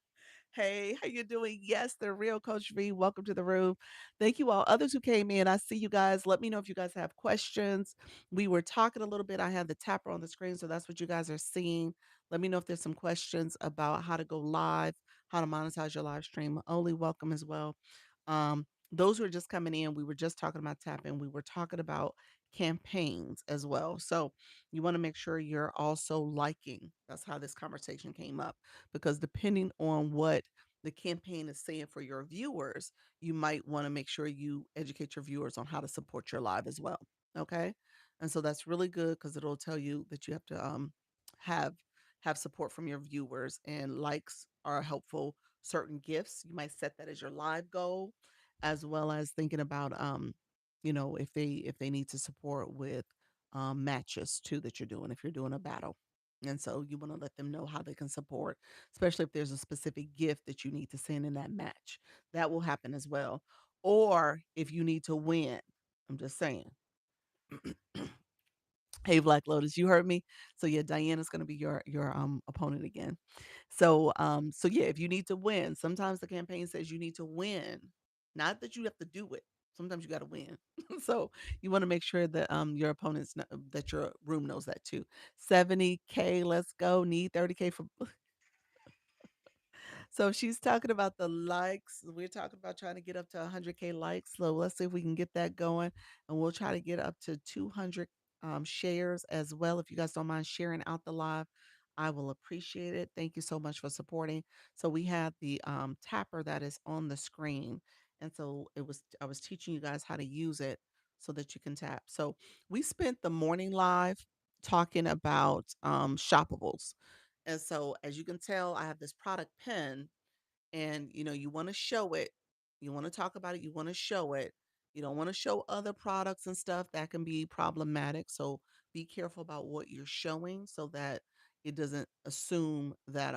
Hey, how you doing? Yes, the real Coach V. Welcome to the room. Thank you all. Others who came in, I see you guys. Let me know if you guys have questions. We were talking a little bit. I had the tapper on the screen, so that's what you guys are seeing. Let me know if there's some questions about how to go live, how to monetize your live stream. Only welcome as well. Those who are just coming in, we were just talking about tapping. We were talking about campaigns as well. So you want to make sure you're also liking. That's how this conversation came up, because depending on what the campaign is saying for your viewers, you might want to make sure you educate your viewers on how to support your live as well. Okay. And so that's really good because it'll tell you that you have to have have support from your viewers, and likes are helpful. Certain gifts, you might set that as your live goal, as well as thinking about if they need to support with matches too that you're doing if you're doing a battle. And so you want to let them know how they can support, especially if there's a specific gift that you need to send in that match. That will happen as well. Or if you need to win, I'm just saying. Hey, Black Lotus, you heard me. So yeah, Diana's gonna be your opponent again. So yeah, if you need to win, sometimes the campaign says you need to win, not that you have to do it. Sometimes you got to win. So you want to make sure that your that your room knows that too. 70K, let's go. Need 30K for. So she's talking about the likes. We're talking about trying to get up to 100K likes. So let's see if we can get that going. And we'll try to get up to 200 shares as well. If you guys don't mind sharing out the live, I will appreciate it. Thank you so much for supporting. So we have the tapper that is on the screen. And so I was teaching you guys how to use it so that you can tap. So we spent the morning live talking about shoppables. And so as you can tell, I have this product pen, and you want to show it. You want to talk about it, you want to show it. You don't want to show other products and stuff that can be problematic. So be careful about what you're showing so that it doesn't assume that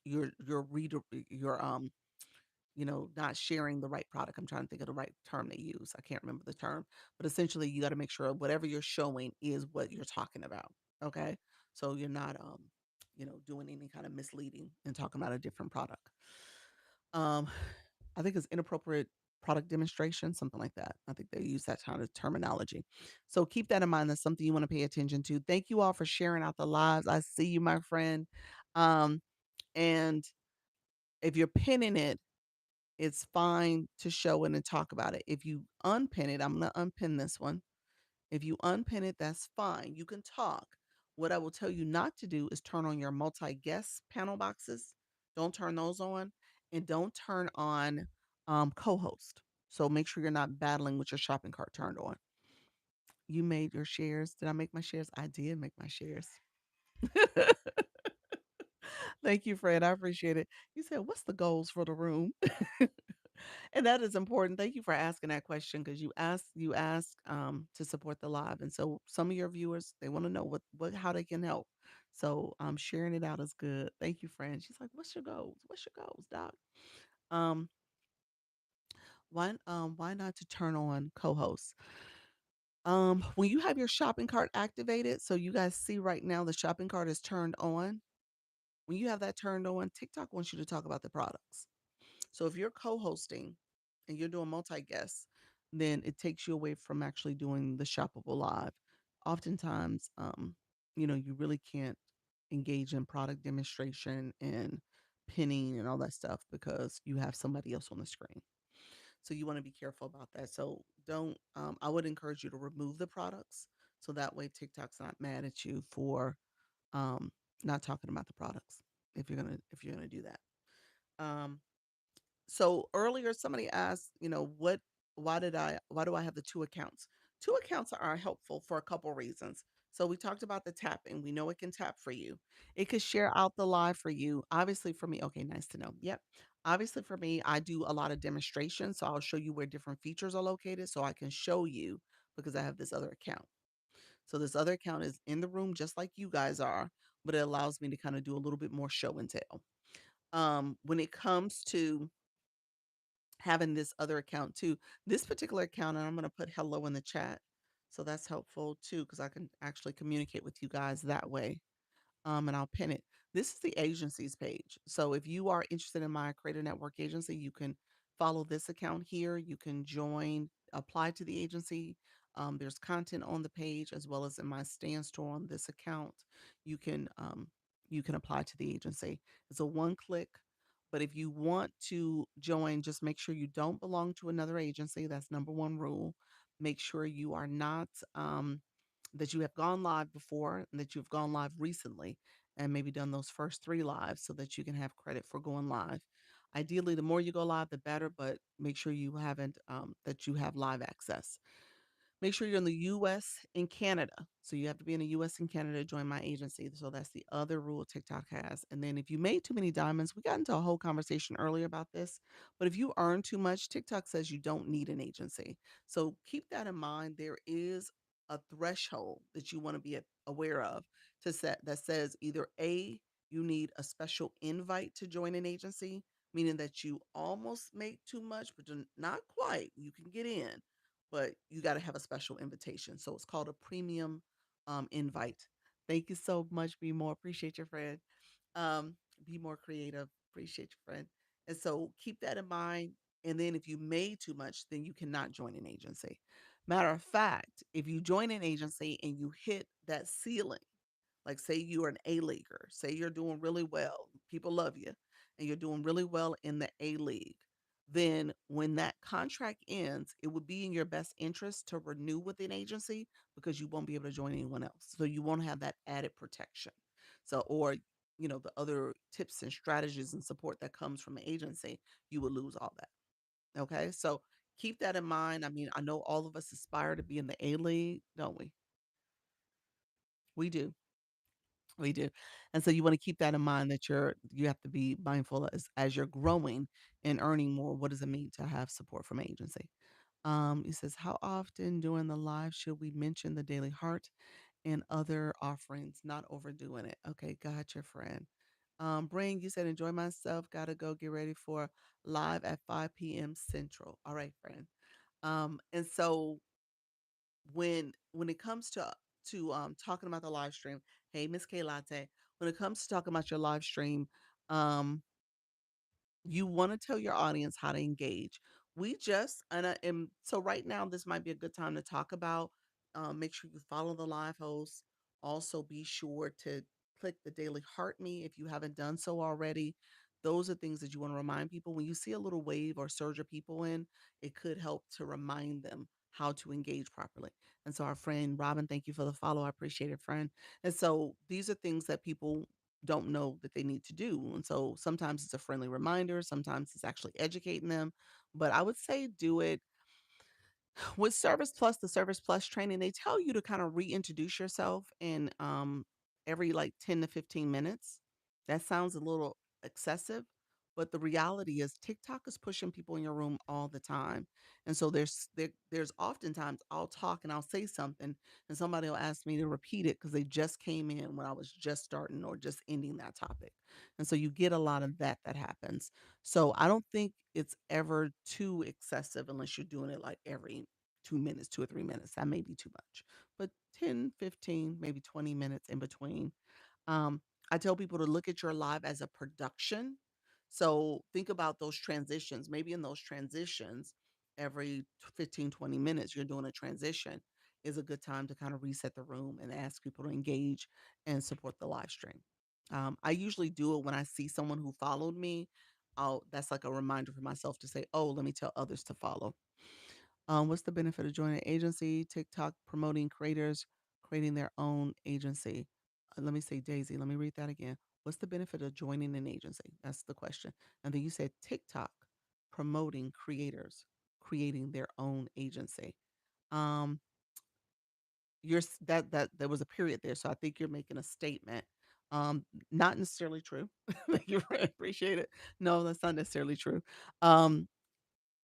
your reader your not sharing the right product. I'm trying to think of the right term they use. I can't remember the term, but essentially you got to make sure whatever you're showing is what you're talking about. Okay. So you're not, doing any kind of misleading and talking about a different product. Um, I think it's inappropriate product demonstration, something like that. I think they use that kind of terminology. So keep that in mind. That's something you want to pay attention to. Thank you all for sharing out the lives. I see you, my friend. Um, and if you're pinning it, it's fine to show it and talk about it. If you unpin it, I'm going to unpin this one. If you unpin it, that's fine. You can talk. What I will tell you not to do is turn on your multi guest panel boxes. Don't turn those on, and don't turn on co host. So make sure you're not battling with your shopping cart turned on. You made your shares. Did I make my shares? I did make my shares. Thank you, Fred. I appreciate it. You said, "What's the goals for the room?" And that is important. Thank you for asking that question, because you ask to support the live, and so some of your viewers, they want to know what how they can help. So sharing it out is good. Thank you, friend. She's like, "What's your goals? What's your goals, doc?" Um, why not to turn on co-hosts? When you have your shopping cart activated, so you guys see right now the shopping cart is turned on. When you have that turned on, TikTok wants you to talk about the products. So if you're co-hosting and you're doing multi-guests, then it takes you away from actually doing the shoppable live. Oftentimes, you really can't engage in product demonstration and pinning and all that stuff because you have somebody else on the screen. So you want to be careful about that. So don't. I would encourage you to remove the products so that way TikTok's not mad at you for um, not talking about the products if you're gonna do that. Um, so earlier somebody asked, why do I have the two accounts? Two accounts are helpful for a couple reasons. So we talked about the tapping. We know it can tap for you. It could share out the live for you. Obviously for me, okay, nice to know. Yep. Obviously for me, I do a lot of demonstrations. So I'll show you where different features are located so I can show you because I have this other account. So this other account is in the room just like you guys are, but it allows me to kind of do a little bit more show and tell. When it comes to having this other account too. This particular account, and I'm going to put hello in the chat. So that's helpful too, because I can actually communicate with you guys that way. And I'll pin it. This is the agencies page. So if you are interested in my Creator Network agency, you can follow this account here. You can join, apply to the agency. There's content on the page as well as in my stand store on this account. You can um, you can apply to the agency. It's a one click. But if you want to join, just make sure you don't belong to another agency. That's number one rule. Make sure you are not that you have gone live before and that you've gone live recently and maybe done those first three lives so that you can have credit for going live. Ideally, the more you go live, the better, but make sure you haven't, that you have live access. Make sure you're in the US and Canada. So you have to be in the US and Canada to join my agency. So that's the other rule TikTok has. And then if you made too many diamonds, we got into a whole conversation earlier about this. But if you earn too much, TikTok says you don't need an agency. So keep that in mind. There is a threshold that you want to be aware of to set that says either A, you need a special invite to join an agency, meaning that you almost make too much, but not quite. You can get in, but you got to have a special invitation. So it's called a premium invite. Thank you so much, Be More. Appreciate your friend. Um, be more creative. Appreciate your friend. And so keep that in mind. And then if you made too much, then you cannot join an agency. Matter of fact, if you join an agency and you hit that ceiling, like, say you're an A leaguer, say you're doing really well, people love you, and you're doing really well in the A league. Then, when that contract ends, it would be in your best interest to renew with an agency because you won't be able to join anyone else. So, you won't have that added protection. So, or, the other tips and strategies and support that comes from an agency, you would lose all that. Okay. So, keep that in mind. I mean, I know all of us aspire to be in the A league, don't we? We do. We do. And so you want to keep that in mind that you have to be mindful as you're growing and earning more. What does it mean to have support from an agency? He says, how often during the live should we mention the daily heart and other offerings, not overdoing it? Okay, gotcha, friend. Brain, you said enjoy myself, gotta go get ready for live at 5 p.m. Central. All right, friend. And so when it comes to talking about the live stream, hey Miss K Latte, when it comes to talking about your live stream, um you want to tell your audience how to engage. We just and so right now this might be a good time to talk about. Make sure you follow the live host. Also, be sure to click the daily heart me if you haven't done so already. Those are things that you want to remind people. When you see a little wave or surge of people in, it could help to remind them how to engage properly. And so, our friend Robin, thank you for the follow. I appreciate it, friend. And so, these are things that people don't know that they need to do. And so sometimes it's a friendly reminder, sometimes it's actually educating them. But I would say do it with Service Plus, the Service Plus training, they tell you to kind of reintroduce yourself in every like 10 to 15 minutes. That sounds a little excessive, but the reality is TikTok is pushing people in your room all the time. And so there's oftentimes I'll talk and I'll say something and somebody will ask me to repeat it because they just came in when I was just starting or just ending that topic. And so you get a lot of that happens. So I don't think it's ever too excessive unless you're doing it like every 2 minutes, 2 or 3 minutes. That may be too much. But 10, 15, maybe 20 minutes in between. I tell people to look at your live as a production. So think about those transitions. Maybe in those transitions, every 15, 20 minutes, you're doing a transition is a good time to kind of reset the room and ask people to engage and support the live stream. I usually do it when I see someone who followed me. That's like a reminder for myself to say, oh, let me tell others to follow. What's the benefit of joining an agency? TikTok promoting creators creating their own agency. Let me say, Daisy, let me read that again. What's the benefit of joining an agency? That's the question. And then you said TikTok promoting creators creating their own agency. Um, that there was a period there, so I think you're making a statement. Not necessarily true. Thank you, appreciate it. No, that's not necessarily true. Um,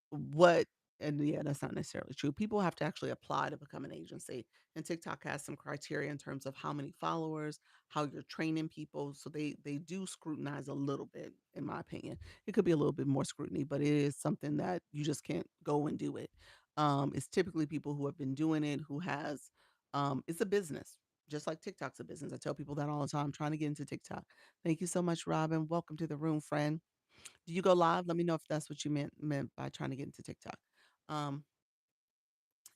what and yeah, that's not necessarily true. People have to actually apply to become an agency. And TikTok has some criteria in terms of how many followers, how you're training people. So they do scrutinize a little bit, in my opinion. It could be a little bit more scrutiny, but it is something that you just can't go and do it. It's typically people who have been doing it, who has it's a business. Just like TikTok's a business. I tell people that all the time, trying to get into TikTok. Thank you so much, Robin. Welcome to the room, friend. Do you go live? Let me know if that's what you meant by trying to get into TikTok. Um,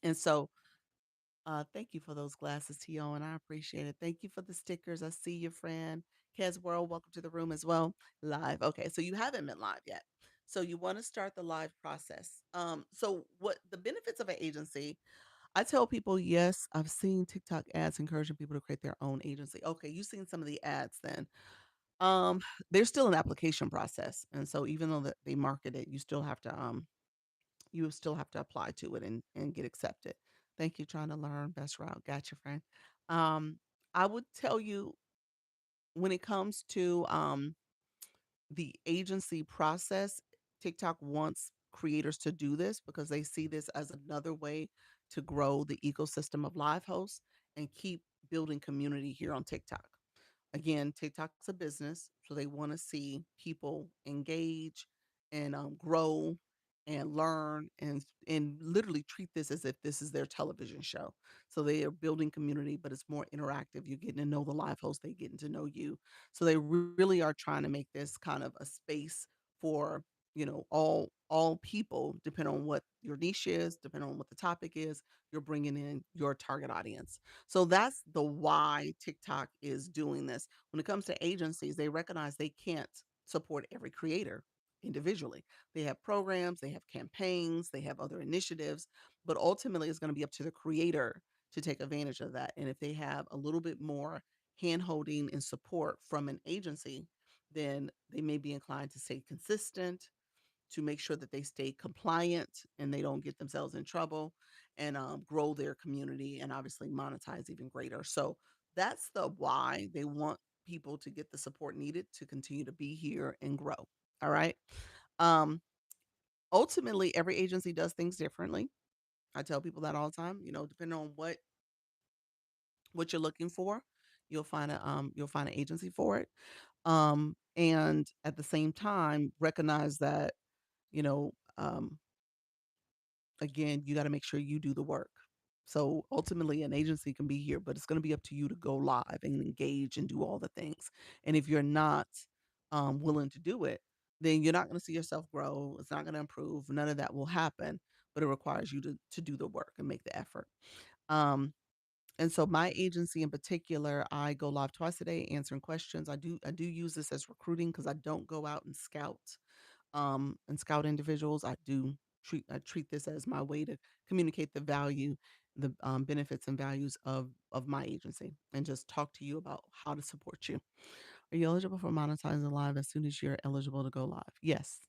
and so thank you for those glasses, Tio, and I appreciate it. Thank you for the stickers. I see you, friend. Kez World, welcome to the room as well. Live. Okay, so you haven't been live yet. So you want to start the live process. So what the benefits of an agency, I tell people, yes, I've seen TikTok ads encouraging people to create their own agency. Okay, you've seen some of the ads then. Um, there's still an application process. And so even though that they market it, you still have to apply to it and get accepted. Thank you. Trying to learn best route. Gotcha, friend. Um, I would tell you when it comes to the agency process, TikTok wants creators to do this because they see this as another way to grow the ecosystem of live hosts and keep building community here on TikTok. Again, TikTok's a business, so they want to see people engage and grow and learn and literally treat this as if this is their television show. So they are building community, but it's more interactive. You're getting to know the live host, they getting to know you. So they really are trying to make this kind of a space for all people, depending on what your niche is, depending on what the topic is. You're bringing in your target audience. So that's the why TikTok is doing this. When it comes to agencies, they recognize they can't support every creator individually. They have programs, they have campaigns, they have other initiatives, but ultimately it's going to be up to the creator to take advantage of that. And if they have a little bit more hand holding and support from an agency, then they may be inclined to stay consistent, to make sure that they stay compliant and they don't get themselves in trouble and grow their community and obviously monetize even greater. So that's the why they want people to get the support needed to continue to be here and grow. All right. Um, ultimately, every agency does things differently. I tell people that all the time. Depending on what you're looking for, you'll find an agency for it. And at the same time, recognize that you know um, again, you gotta make sure you do the work. So, ultimately, an agency can be here, but it's gonna be up to you to go live and engage and do all the things. And if you're not, willing to do it, then you're not gonna see yourself grow, it's not gonna improve, none of that will happen, but it requires you to do the work and make the effort. Um, and so my agency in particular, I go live twice a day answering questions. I do use this as recruiting because I don't go out and scout individuals. I treat this as my way to communicate the value, the benefits and values of my agency, and just talk to you about how to support you. Are you eligible for monetizing live as soon as you're eligible to go live? Yes,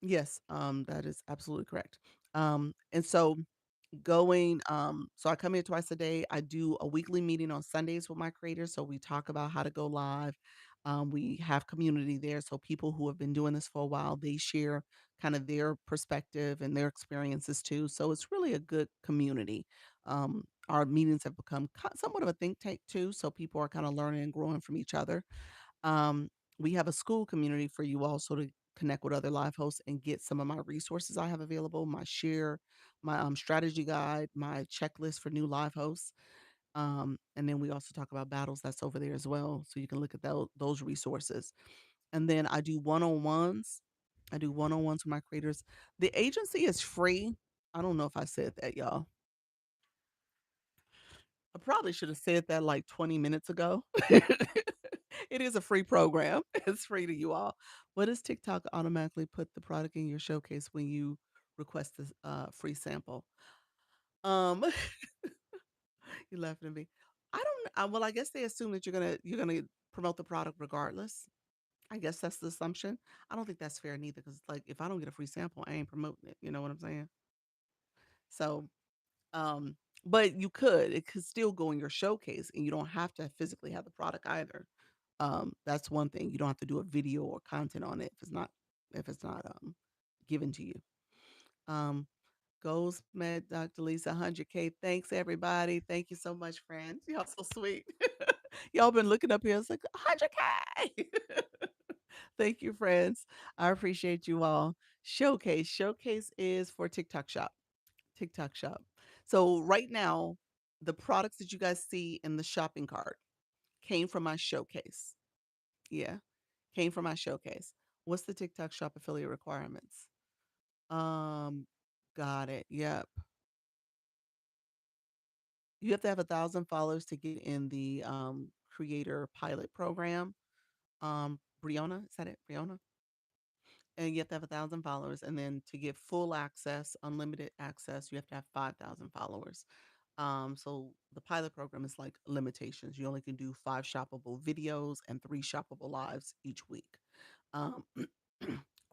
yes, that is absolutely correct. And so so I come here twice a day. I do a weekly meeting on Sundays with my creators. So we talk about how to go live. We have community there. So people who have been doing this for a while, they share kind of their perspective and their experiences too. So it's really a good community. Our meetings have become somewhat of a think tank too. So people are kind of learning and growing from each other. Um, we have a school community for you also to connect with other live hosts and get some of my resources I have available, my strategy guide, my checklist for new live hosts. And then we also talk about battles that's over there as well. So you can look at those resources. And then I do one-on-ones. I do one-on-ones with my creators. The agency is free. I don't know if I said that, y'all. I probably should have said that like 20 minutes ago. It is a free program. It's free to you all. What does TikTok automatically put the product in your showcase when you request a free sample? Um, you laughing at me. I don't. Well, I guess they assume that you're gonna promote the product regardless. I guess that's the assumption. I don't think that's fair neither, because like if I don't get a free sample, I ain't promoting it. You know what I'm saying? So, um, but it could still go in your showcase, and you don't have to physically have the product either. That's one thing. You don't have to do a video or content on it if it's not given to you. Um, Goals met Dr. Lisa 100K. Thanks everybody. Thank you so much, friends. Y'all so sweet. Y'all been looking up here. It's like 100K. Thank you, friends. I appreciate you all. Showcase. Showcase is for TikTok Shop. TikTok Shop. So right now, the products that you guys see in the shopping cart came from my showcase. Yeah, came from my showcase. What's the TikTok Shop affiliate requirements? Um, got it. Yep. You have to have 1,000 followers to get in the creator pilot program. Briona, is that it? Briona? And you have to have 1,000 followers, and then to get full access, unlimited access, you have to have 5,000 followers. So the pilot program is like limitations. You only can do 5 shoppable videos and 3 shoppable lives each week. Um,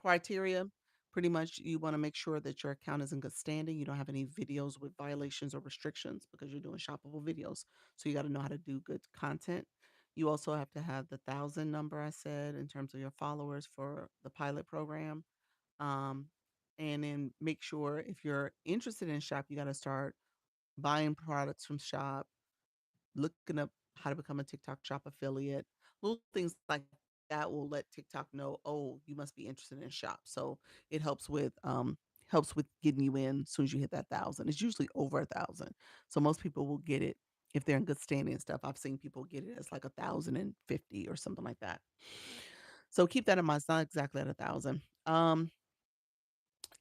criteria, pretty much you want to make sure that your account is in good standing. You don't have any videos with violations or restrictions because you're doing shoppable videos. So you got to know how to do good content. You also have to have the 1,000 number I said in terms of your followers for the pilot program. Um, and then make sure if you're interested in shop, you got to start buying products from shop, looking up how to become a TikTok shop affiliate, little things like that will let TikTok know, oh, you must be interested in shop. So it helps with getting you in as soon as you hit that 1,000. It's usually over 1,000. So most people will get it if they're in good standing and stuff. I've seen people get it as like 1,050 or something like that. So keep that in mind. It's not exactly at 1,000.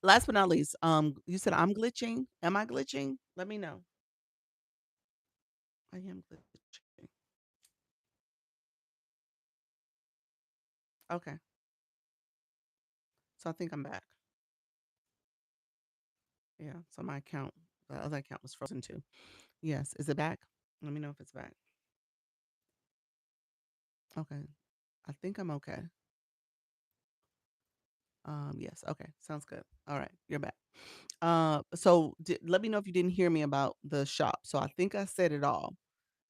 Last but not least, you said I'm glitching. Am I glitching? Let me know. I am glitching. Okay. So I think I'm back. Yeah. So the other account was frozen too. Yes. Is it back? Let me know if it's back. Okay. I think I'm okay. Yes. Okay. Sounds good. All right. You're back. Let me know if you didn't hear me about the shop. So I think I said it all.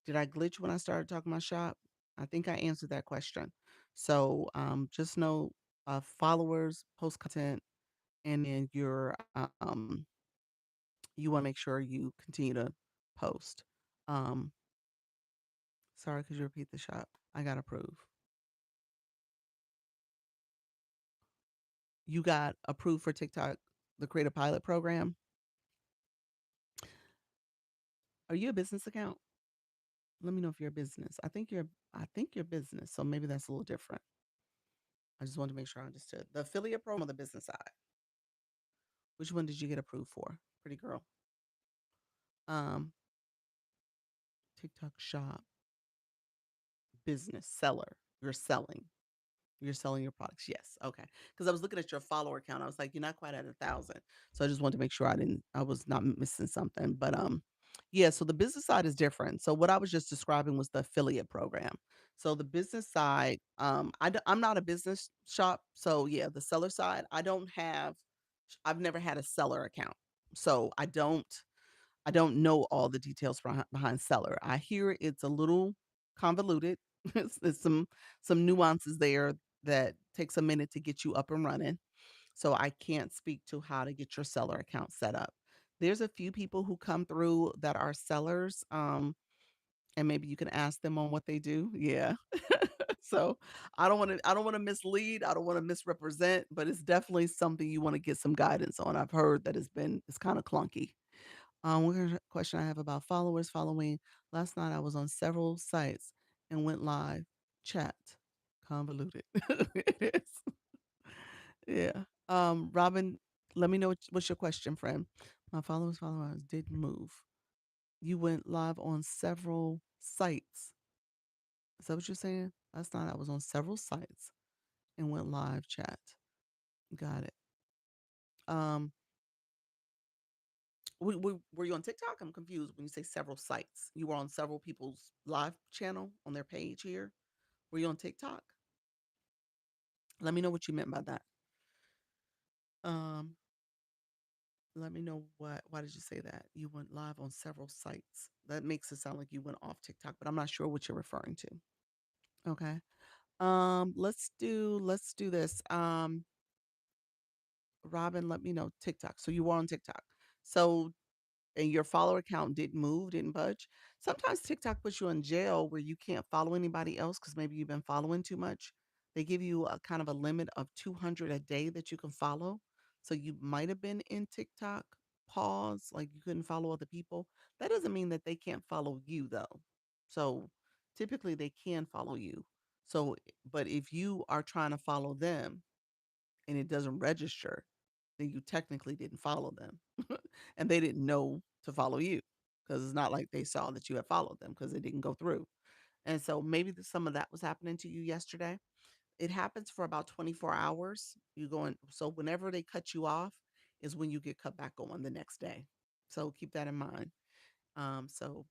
Did I glitch when I started talking about shop? I think I answered that question. So just know followers, post content, and then you want to make sure you continue to post. Um, Sorry, could you repeat the shop? I got approved. You got approved for TikTok, the Creative Pilot program. Are you a business account? Let me know if you're a business. I think you're business, so maybe that's a little different. I just wanted to make sure I understood. The affiliate program or the business side? Which one did you get approved for? Pretty girl. Um, TikTok shop, business, seller. You're selling. You're selling your products. Yes. Okay. Because I was looking at your follower count. I was like, you're not quite at 1,000. So I just wanted to make sure I was not missing something. But yeah, so the business side is different. So what I was just describing was the affiliate program. So the business side, I'm not a business shop. So yeah, the seller side, I've never had a seller account. So I don't know all the details behind seller. I hear it's a little convoluted. It's some nuances there that takes a minute to get you up and running. So I can't speak to how to get your seller account set up. There's a few people who come through that are sellers, and maybe you can ask them on what they do. Yeah. So I don't want to mislead. I don't want to misrepresent, but it's definitely something you want to get some guidance on. I've heard that it's kind of clunky. Question I have about followers following. Last night I was on several sites and went live. Chat. Convoluted. It is. Yeah. Robin, let me know what's your question, friend. My followers didn't move. You went live on several sites. Is that what you're saying? Last night I was on several sites and went live chat. Got it. Um, were you on TikTok? I'm confused when you say several sites. You were on several people's live channel on their page here. Were you on TikTok? Let me know what you meant by that. Um, let me know why did you say that? You went live on several sites. That makes it sound like you went off TikTok, but I'm not sure what you're referring to. Okay. Let's do this. Robin, let me know TikTok. So you were on TikTok. So and your follower count didn't move, didn't budge. Sometimes TikTok puts you in jail where you can't follow anybody else because maybe you've been following too much. They give you a kind of a limit of 200 a day that you can follow. So you might have been in TikTok pause, like you couldn't follow other people. That doesn't mean that they can't follow you though. So typically they can follow you. So, but if you are trying to follow them and it doesn't register, then you technically didn't follow them. And they didn't know to follow you because it's not like they saw that you had followed them because it didn't go through. And so maybe some of that was happening to you yesterday. It happens for about 24 hours. You going so whenever they cut you off is when you get cut back on the next day. So keep that in mind. So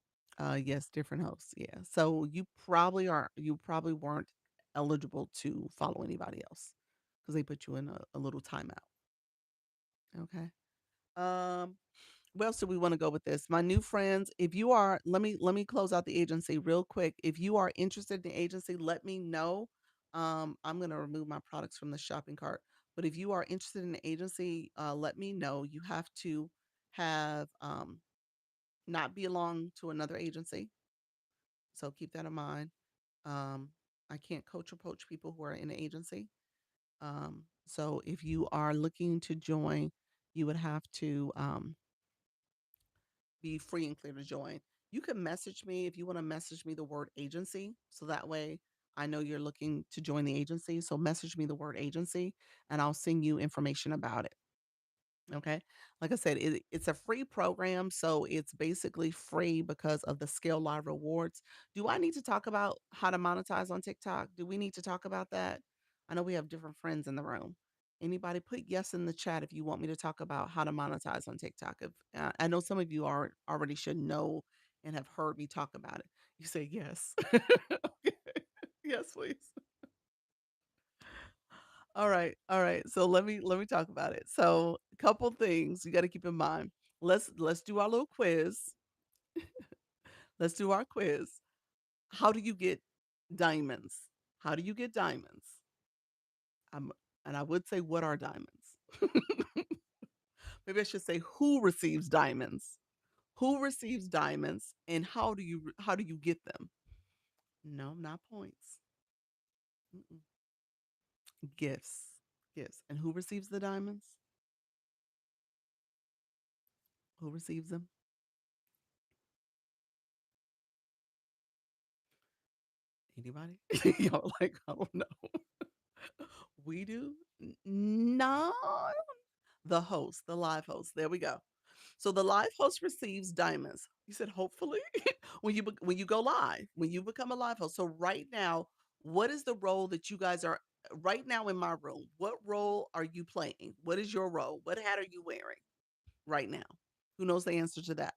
yes, different hosts. Yeah. So you probably weren't eligible to follow anybody else because they put you in a little timeout. Okay. Um, where else do we want to go with this? My new friends, if you are, let me close out the agency real quick. If you are interested in the agency, let me know. I'm gonna remove my products from the shopping cart. But if you are interested in the agency, let me know. You have to have not belong to another agency. So keep that in mind. Um, I can't coach or poach people who are in an agency. So if you are looking to join, you would have to be free and clear to join. You can message me if you want to message me the word agency. So that way I know you're looking to join the agency. So message me the word agency and I'll send you information about it. Okay. Like I said, it's a free program. So it's basically free because of the Scale Live rewards. Do I need to talk about how to monetize on TikTok? Do we need to talk about that? I know we have different friends in the room. Anybody put yes in the chat if you want me to talk about how to monetize on TikTok. If I know some of you are already should know and have heard me talk about it. You say yes. Okay. Yes, please. All right, all right. So let me talk about it. So a couple things you got to keep in mind. Let's do our little quiz. Let's do our quiz. How do you get diamonds? How do you get diamonds? I'm, and I would say what are diamonds? Maybe I should say who receives diamonds? Who receives diamonds and how do you get them? No, not points. Mm-mm. Gifts. Gifts. And who receives the diamonds? Who receives them? Anybody? Y'all like, I don't know. We do? No. The host, the live host. There we go. So the live host receives diamonds. You said hopefully when you go live, when you become a live host. So right now, what is the role that you guys are right now in my room? What role are you playing? What is your role? What hat are you wearing right now? Who knows the answer to that?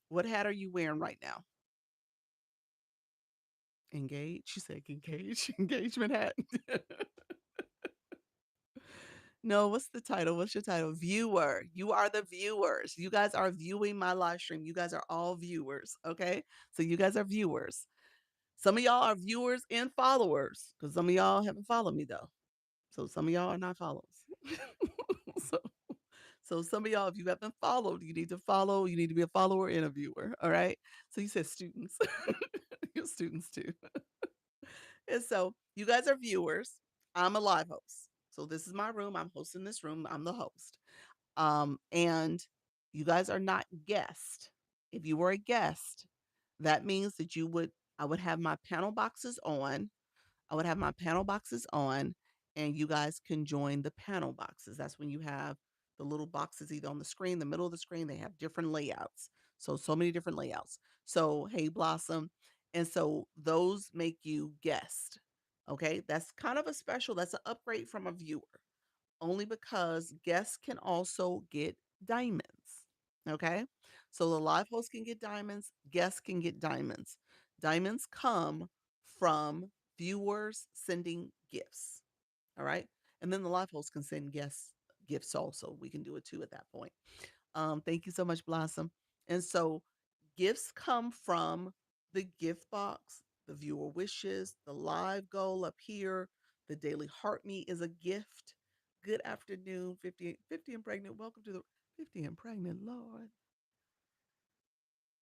What hat are you wearing right now? Engage. She said engage. Engagement hat. No, what's the title? What's your title? Viewer. You are the viewers. You guys are viewing my live stream. You guys are all viewers. Okay. So you guys are viewers. Some of y'all are viewers and followers because some of y'all haven't followed me though. So some of y'all are not followers. so, so some of y'all, if you haven't followed, you need to follow. You need to be a follower and a viewer. All right. So you said students. You're students too. And so you guys are viewers. I'm a live host. So this is my room. I'm hosting this room. I'm the host. And You guys are not guests. If you were a guest, that means that I would have my panel boxes on. I would have my panel boxes on, and you guys can join the panel boxes. That's when you have the little boxes either on the screen, the middle of the screen, they have different layouts. So many different layouts. So, hey, Blossom. And so those make you guest. Okay. That's kind of a special, that's an upgrade from a viewer, only because guests can also get diamonds. Okay. So the live host can get diamonds, guests can get diamonds. Diamonds come from viewers sending gifts. All right. And then the live host can send guests gifts also. We can do it too at that point. Thank you so much, Blossom. And so gifts come from the gift box, the viewer wishes, the live goal up here, the daily heart meet is a gift. Good afternoon, 50 and pregnant. Welcome to the 50 and pregnant. Lord,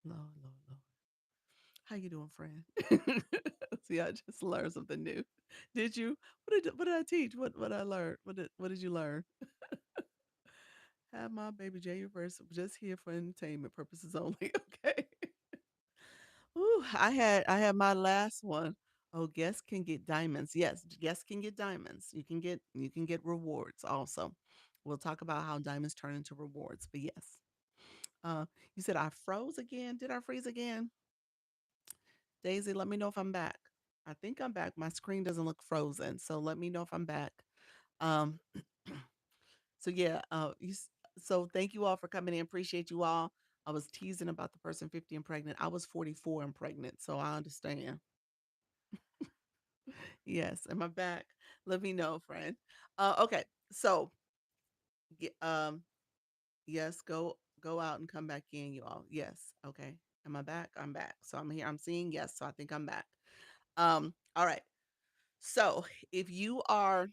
Lord, Lord, Lord. How you doing, friend? See, I just learned something new. Did you? What did I teach? What I learned? What did you learn? Have my baby J verse just here for entertainment purposes only. Okay. Ooh, I had my last one. Oh, guests can get diamonds. Yes, guests can get diamonds. You can get rewards also. We'll talk about how diamonds turn into rewards. But yes. Uh you said I froze again. Did I freeze again? Daisy, let me know if I'm back. I think I'm back. My screen doesn't look frozen. So let me know if I'm back. Um so yeah, so thank you all for coming in. Appreciate you all. I was teasing about the person 50 and pregnant. I was 44 and pregnant, so I understand. Yes, am I back? Let me know, friend. Okay, so ge- um, yes, go out and come back in, you all. Yes, okay. Am I back? I'm back. So I'm here. I'm seeing yes. So I think I'm back. All right. So if you are,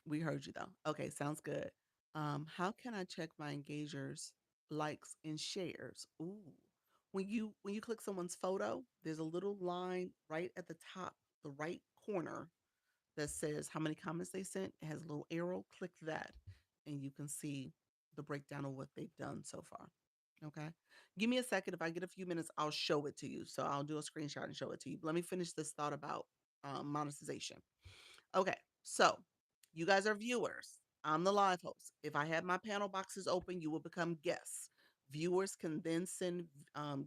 we heard you though. Okay, sounds good. How can I check my engagers, likes, and shares? Ooh, when you click someone's photo, there's a little line right at the top, the right corner that says how many comments they sent. It has a little arrow. Click that, and you can see the breakdown of what they've done so far. Okay. Give me a second. If I get a few minutes, I'll show it to you. So I'll do a screenshot and show it to you. Let me finish this thought about monetization. Okay, so you guys are viewers. I'm the live host. If I have my panel boxes open, you will become guests. Viewers can then send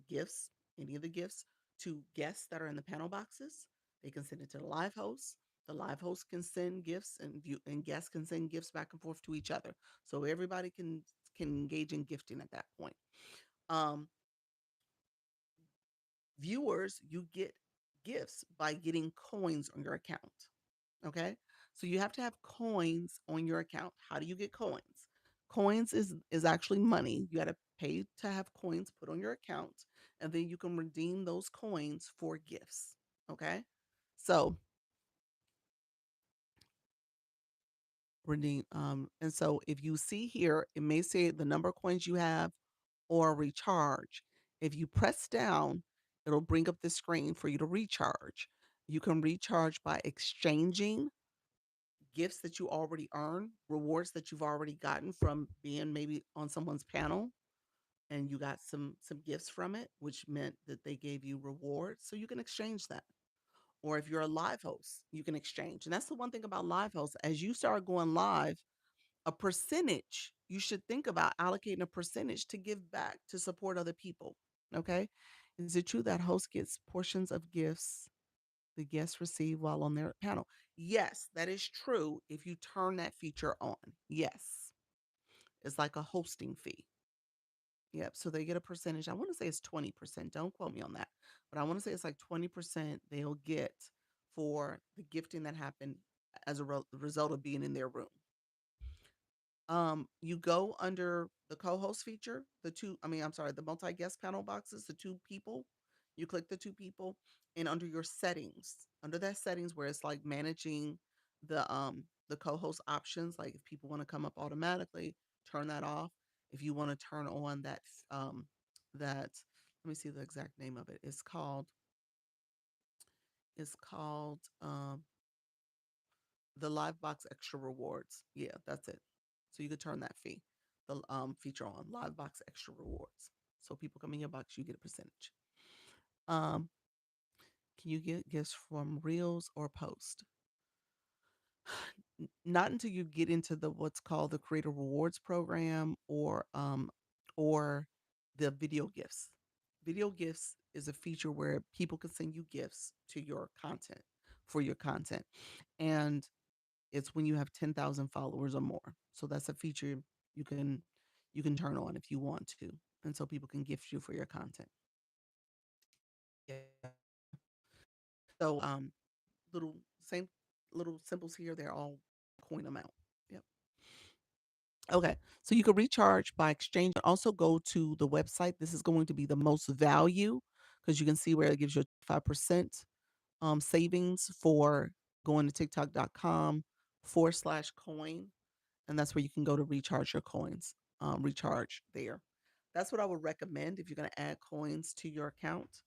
gifts, any of the gifts, to guests that are in the panel boxes. They can send it to the live host. The live host can send gifts, and guests can send gifts back and forth to each other. So everybody can engage in gifting at that point. Um, Viewers, you get gifts by getting coins on your account. Okay. So you have to have coins on your account. How do you get coins? Coins is actually money. You got to pay to have coins put on your account, and then you can redeem those coins for gifts. Okay. So redeem and so if you see here, it may say the number of coins you have or recharge. If you press down, it'll bring up the screen for you to recharge. You can recharge by exchanging gifts that you already earn, rewards that you've already gotten from being maybe on someone's panel, and you got some gifts from it, which meant that they gave you rewards. So you can exchange that. Or if you're a live host, you can exchange. And that's the one thing about live hosts. As you start going live, a percentage, you should think about allocating a percentage to give back to support other people. Okay. Is it true that host gets portions of gifts the guests receive while on their panel? Yes, that is true if you turn that feature on. Yes. It's like a hosting fee. Yep. So they get a percentage. I want to say it's 20%. Don't quote me on that. But I want to say it's like 20% they'll get for the gifting that happened as a result of being in their room. You go under the co-host feature, I'm sorry, the multi-guest panel boxes, the two people. You click the two people, and under your settings, under that settings where it's like managing the co-host options, like if people want to come up automatically, turn that off. If you want to turn on that, let me see the exact name of it. It's called the live box extra rewards. Yeah, that's it. So you could turn that fee. the feature on Live Box Extra Rewards. So people come in your box, you get a percentage. Um, can you get gifts from Reels or Post? Not until you get into the what's called the Creator Rewards program or the video gifts. Video gifts is a feature where people can send you gifts to your content for your content. And it's when you have 10,000 followers or more. So that's a feature you can you can turn on if you want to. And so people can gift you for your content. Yeah. So little same little symbols here, they're all coin amount. Yep. Okay. So you can recharge by exchange. Also go to the website. This is going to be the most value because you can see where it gives you 5% savings for going to tiktok.com/coin. And that's where you can go to recharge your coins, recharge there. That's what I would recommend if you're going to add coins to your account.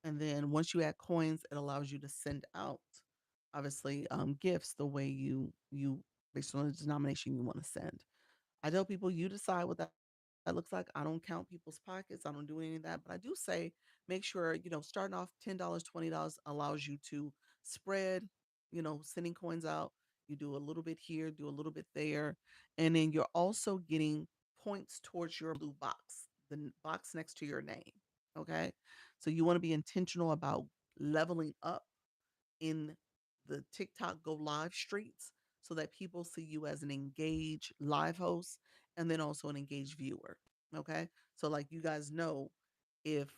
And then once you add coins, it allows you to send out, obviously, gifts the way you based on the denomination you want to send. I tell people you decide what that looks like. I don't count people's pockets. I don't do any of that. But I do say make sure, starting off $10, $20 allows you to spread, sending coins out. You do a little bit here, do a little bit there. And then you're also getting points towards your blue box, the box next to your name. Okay. So you want to be intentional about leveling up in the TikTok Go Live streets so that people see you as an engaged live host and then also an engaged viewer. Okay. So like you guys know, if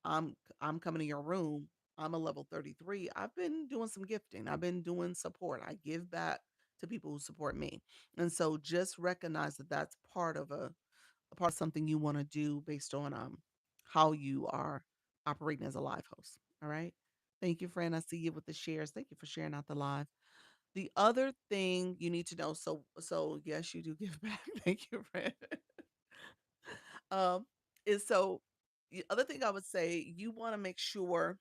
I'm coming in your room, I'm a level 33. I've been doing some gifting. I've been doing support. I give back to people who support me. And so just recognize that that's a part of something you want to do based on how you are operating as a live host. All right. Thank you, friend. I see you with the shares. Thank you for sharing out the live. The other thing you need to know, so yes, you do give back. Thank you, friend. um, is so the other thing I would say, you want to make sure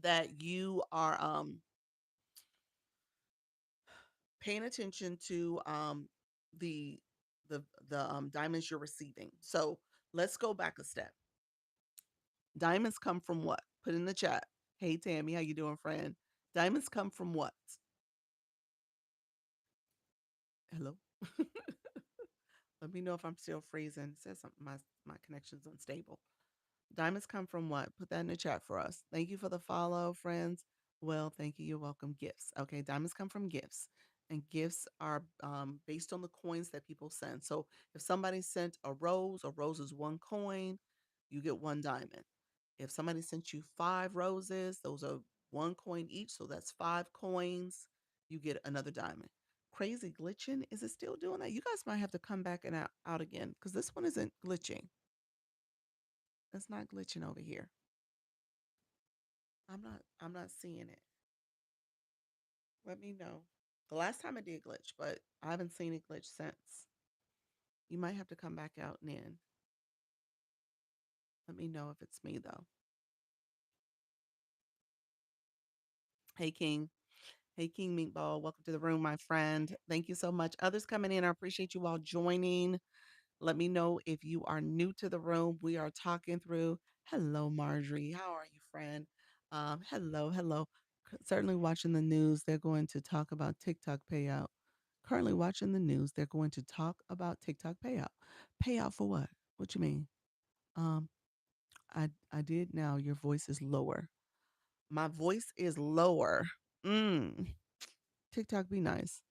that you are paying attention to the the diamonds you're receiving. So let's go back a step. Diamonds come from what? Put in the chat. Hey Tammy, how you doing, friend? Diamonds come from what? Hello. Let me know if I'm still freezing. It says something, my connection's unstable. Diamonds come from what? Put that in the chat for us. Thank you for the follow, friends. Well, thank you. You're welcome. Gifts. Okay, diamonds come from gifts, and gifts are based on the coins that people send. So if somebody sent a rose is one coin, you get one diamond. If somebody sent you five roses, those are one coin each. So that's five coins. You get another diamond. Crazy glitching. Is it still doing that? You guys might have to come back and out again because this one isn't glitching. It's not glitching over here. I'm not seeing it. Let me know. The last time it did glitch, but I haven't seen it glitch since. You might have to come back out and in. Let me know if it's me though. Hey King. Hey King Meatball. Welcome to the room, my friend. Thank you so much. Others coming in. I appreciate you all joining. Let me know if you are new to the room. We are talking through. Hello, Marjorie. How are you, friend? Hello. Certainly watching the news. They're going to talk about TikTok payout. Currently watching the news. They're going to talk about TikTok payout. Payout for what? What you mean? Um, I did now. Your voice is lower. My voice is lower. Mm. TikTok be nice.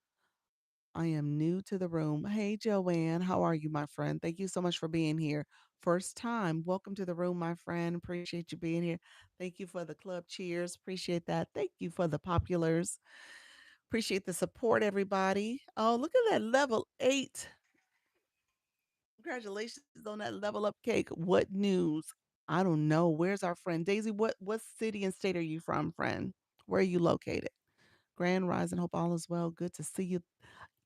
I am new to the room. Hey, Joanne, how are you, my friend? Thank you so much for being here. First time. Welcome to the room, my friend. Appreciate you being here. Thank you for the club cheers. Appreciate that. Thank you for the populars. Appreciate the support, everybody. Oh, look at that level 8. Congratulations on that level up cake. What news? I don't know. Where's our friend Daisy? What city and state are you from, friend? Where are you located? Grand Rising. Hope all is well. Good to see you.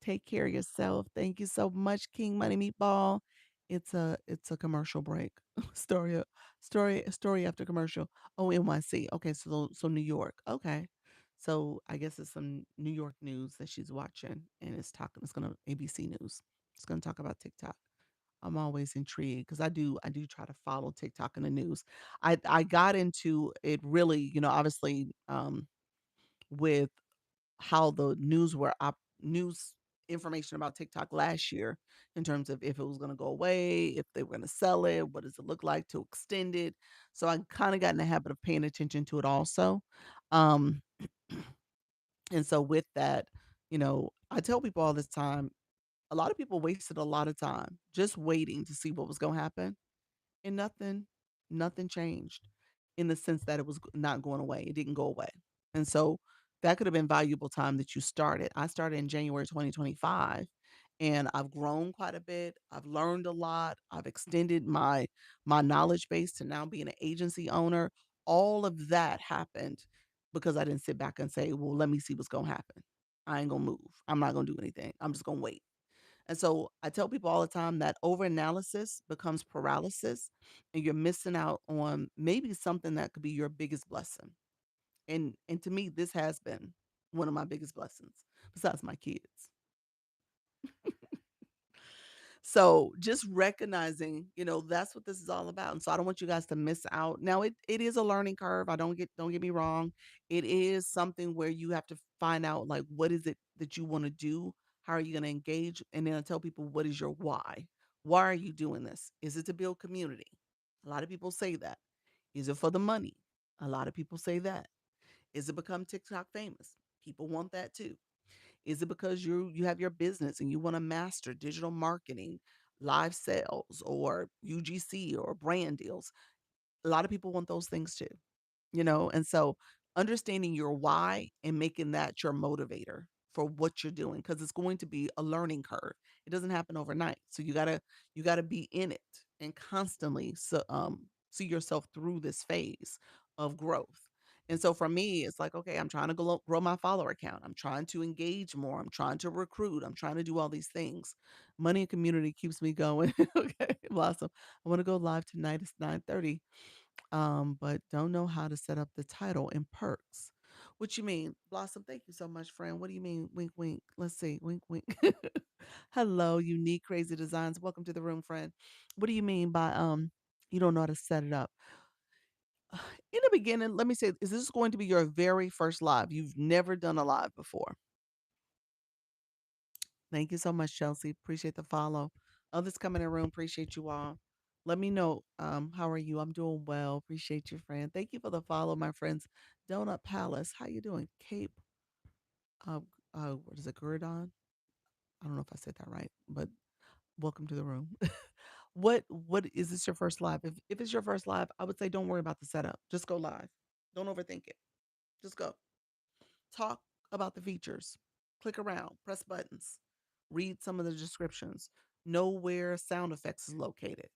Take care of yourself. Thank you so much, King Money Meatball. It's a commercial break. Story after commercial. Oh, NYC. Okay, so New York. Okay. So I guess it's some New York news that she's watching and it's talking. It's gonna ABC News. It's going to talk about TikTok. I'm always intrigued because I do try to follow TikTok in the news. I got into it really, obviously, with how the news information about TikTok last year in terms of if it was going to go away, if they were going to sell it, what does it look like to extend it. So I kind of got in the habit of paying attention to it also. Um, and so with that, I tell people all this time, a lot of people wasted a lot of time just waiting to see what was going to happen, and nothing changed in the sense that it was not going away. It didn't go away. And so that could have been valuable time that you started. I started in January 2025, and I've grown quite a bit. I've learned a lot. I've extended my knowledge base to now being an agency owner. All of that happened because I didn't sit back and say, "Well, let me see what's going to happen. I ain't going to move. I'm not going to do anything. I'm just going to wait." And so I tell people all the time that overanalysis becomes paralysis, and you're missing out on maybe something that could be your biggest blessing. And to me, this has been one of my biggest blessings, besides my kids. So just recognizing, that's what this is all about. And so I don't want you guys to miss out. Now it is a learning curve. I don't get me wrong. It is something where you have to find out like what is it that you want to do? How are you going to engage? And then I tell people what is your why? Why are you doing this? Is it to build community? A lot of people say that. Is it for the money? A lot of people say that. Is it become TikTok famous? People want that too. Is it because you have your business and you want to master digital marketing, live sales, or UGC or brand deals? A lot of people want those things too, and so understanding your why and making that your motivator for what you're doing because it's going to be a learning curve. It doesn't happen overnight. So you got to be in it and constantly see yourself through this phase of growth. And so for me, it's like, okay, I'm trying to grow my follower count. I'm trying to engage more. I'm trying to recruit. I'm trying to do all these things. Money and community keeps me going. Okay, Blossom. I want to go live tonight. It's 9:30, but don't know how to set up the title and perks. What you mean, Blossom? Thank you so much, friend. What do you mean, wink, wink? Let's see, wink, wink. Hello, unique, crazy designs. Welcome to the room, friend. What do you mean by you don't know how to set it up? In the beginning, let me say, is this going to be your very first live? You've never done a live before. Thank you so much, Chelsea. Appreciate the follow. Others coming in the room. Appreciate you all. Let me know. How are you? I'm doing well. Appreciate you, friend. Thank you for the follow, my friends. Donut Palace. How you doing? Cape. Uh, what is it? Gurdon. I don't know if I said that right, but welcome to the room. What is this your first live? If it's your first live, I would say don't worry about the setup. Just go live. Don't overthink it. Just go. Talk about the features. Click around. Press buttons. Read some of the descriptions. Know where sound effects is located.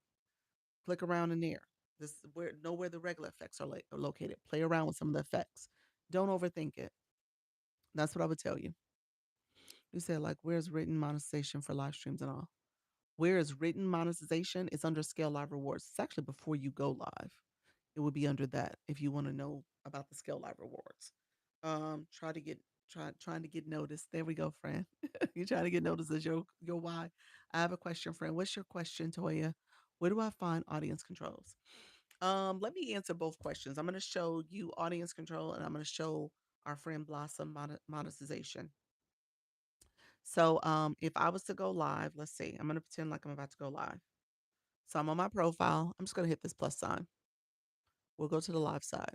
Click around in there. This where know where the regular effects are located. Play around with some of the effects. Don't overthink it. That's what I would tell you. You said like, where's written monetization for live streams and all? Where is written monetization? It's under Scale Live Rewards. It's actually before you go live. It would be under that if you want to know about the Scale Live Rewards. Try to get trying to get noticed. There we go, friend. You're trying to get noticed as your why. I have a question, friend. What's your question, Toya? Where do I find audience controls? Let me answer both questions. I'm going to show you audience control, and I'm going to show our friend Blossom monetization. So, if I was to go live, let's see. I'm going to pretend like I'm about to go live. So I'm on my profile. I'm just going to hit this plus sign. We'll go to the live side.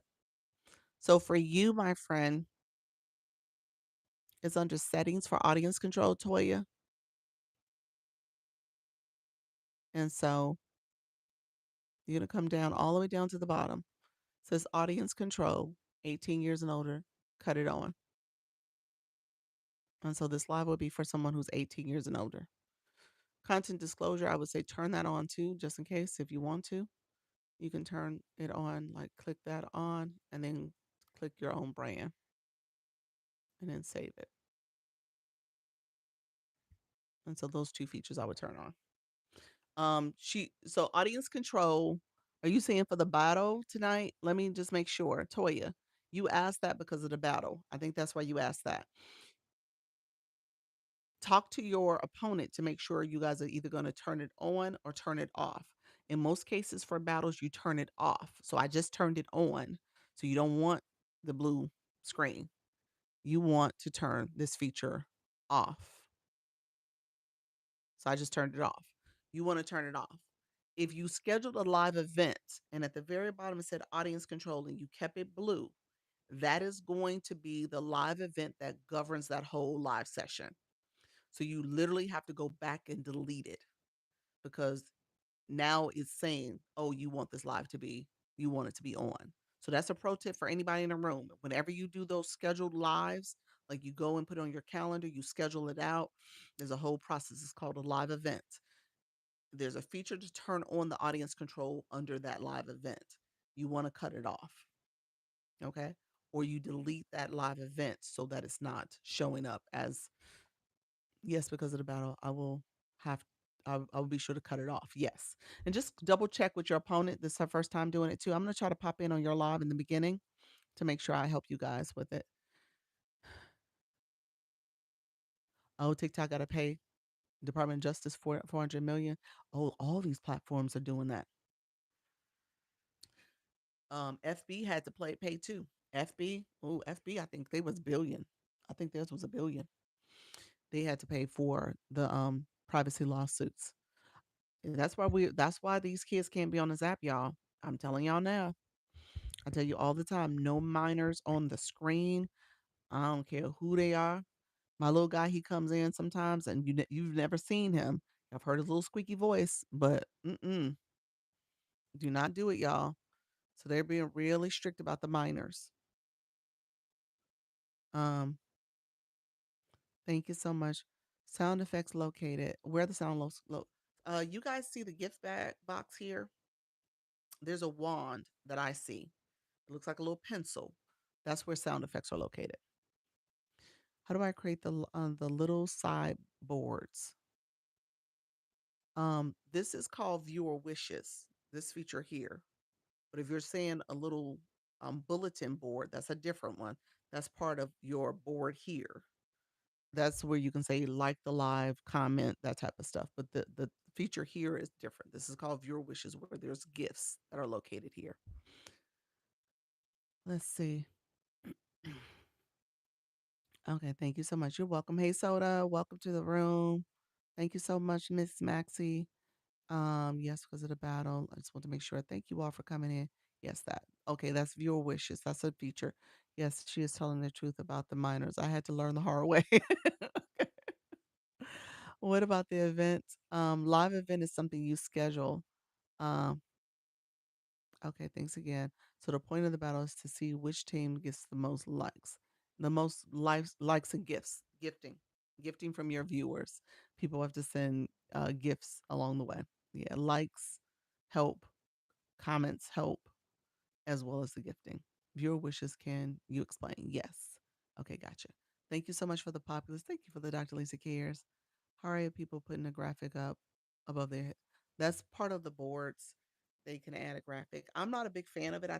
So for you, my friend, it's under settings for audience control, Toya. And so you're going to come down all the way down to the bottom. It says audience control, 18 years and older. Cut it on. And so this live will be for someone who's 18 years and older. Content disclosure, I would say turn that on too, just in case if you want to. You can turn it on, like click that on, and then click your own brand and then save it. And so those two features I would turn on. So audience control. Are you saying for the battle tonight? Let me just make sure. Toya, you asked that because of the battle. I think that's why you asked that. talk to your opponent to make sure you guys are either going to turn it on or turn it off. In most cases for battles, you turn it off. So I just turned it on. So you don't want the blue screen. You want to turn this feature off. So I just turned it off. You want to turn it off. If you scheduled a live event and at the very bottom it said audience control and you kept it blue, that is going to be the live event that governs that whole live session. So you literally have to go back and delete it because now it's saying, oh, you want it to be on. So that's a pro tip for anybody in the room. Whenever you do those scheduled lives, like you go and put it on your calendar, you schedule it out. There's a whole process. It's called a live event. There's a feature to turn on the audience control under that live event. You want to cut it off. Okay. Or you delete that live event so that it's not showing up as, yes, because of the battle, have I will be sure to cut it off. Yes. And just double check with your opponent. This is her first time doing it too. I'm going to try to pop in on your live in the beginning to make sure I help you guys with it. Oh, TikTok got to pay Department of Justice for 400 million. Oh, all these platforms are doing that. FB had to pay too. FB, I think they was billion. I think theirs was a billion. They had to pay for the privacy lawsuits. And that's why these kids can't be on this app, y'all. I'm telling y'all now. I tell you all the time, no minors on the screen. I don't care who they are. My little guy, he comes in sometimes, and you've never seen him. I've heard his little squeaky voice, but do not do it, y'all. So they're being really strict about the minors. Um, Thank you so much. Sound effects located. Where the sound you guys see the gift bag box here? There's a wand that I see. It looks like a little pencil. That's where sound effects are located. How do I create the little side boards? This is called viewer wishes. This feature here. But if you're saying a little bulletin board, that's a different one. That's part of your board here. That's where you can say like the live, comment, that type of stuff. But the feature here is different. This is called viewer wishes, where there's gifts that are located here. Let's see. Okay, thank you so much. You're welcome. Hey, Soda, welcome to the room. Thank you so much, Miss Maxie. Yes, because of the battle. I just want to make sure. Thank you all for coming in. Yes, that. Okay, that's viewer wishes. That's a feature. Yes, she is telling the truth about the minors. I had to learn the hard way. What about the event? Live event is something you schedule. Um, okay, thanks again. So the point of the battle is to see which team gets the most likes. The most likes and gifting from your viewers. People have to send gifts along the way. Yeah, likes help, comments help, as well as the gifting. Viewer wishes, can you explain? Yes. Okay, gotcha. Thank you so much for the populace. Thank you for the Dr. Lisa Cares. How are people putting a graphic up above their head? That's part of the boards. They can add a graphic. I'm not a big fan of it.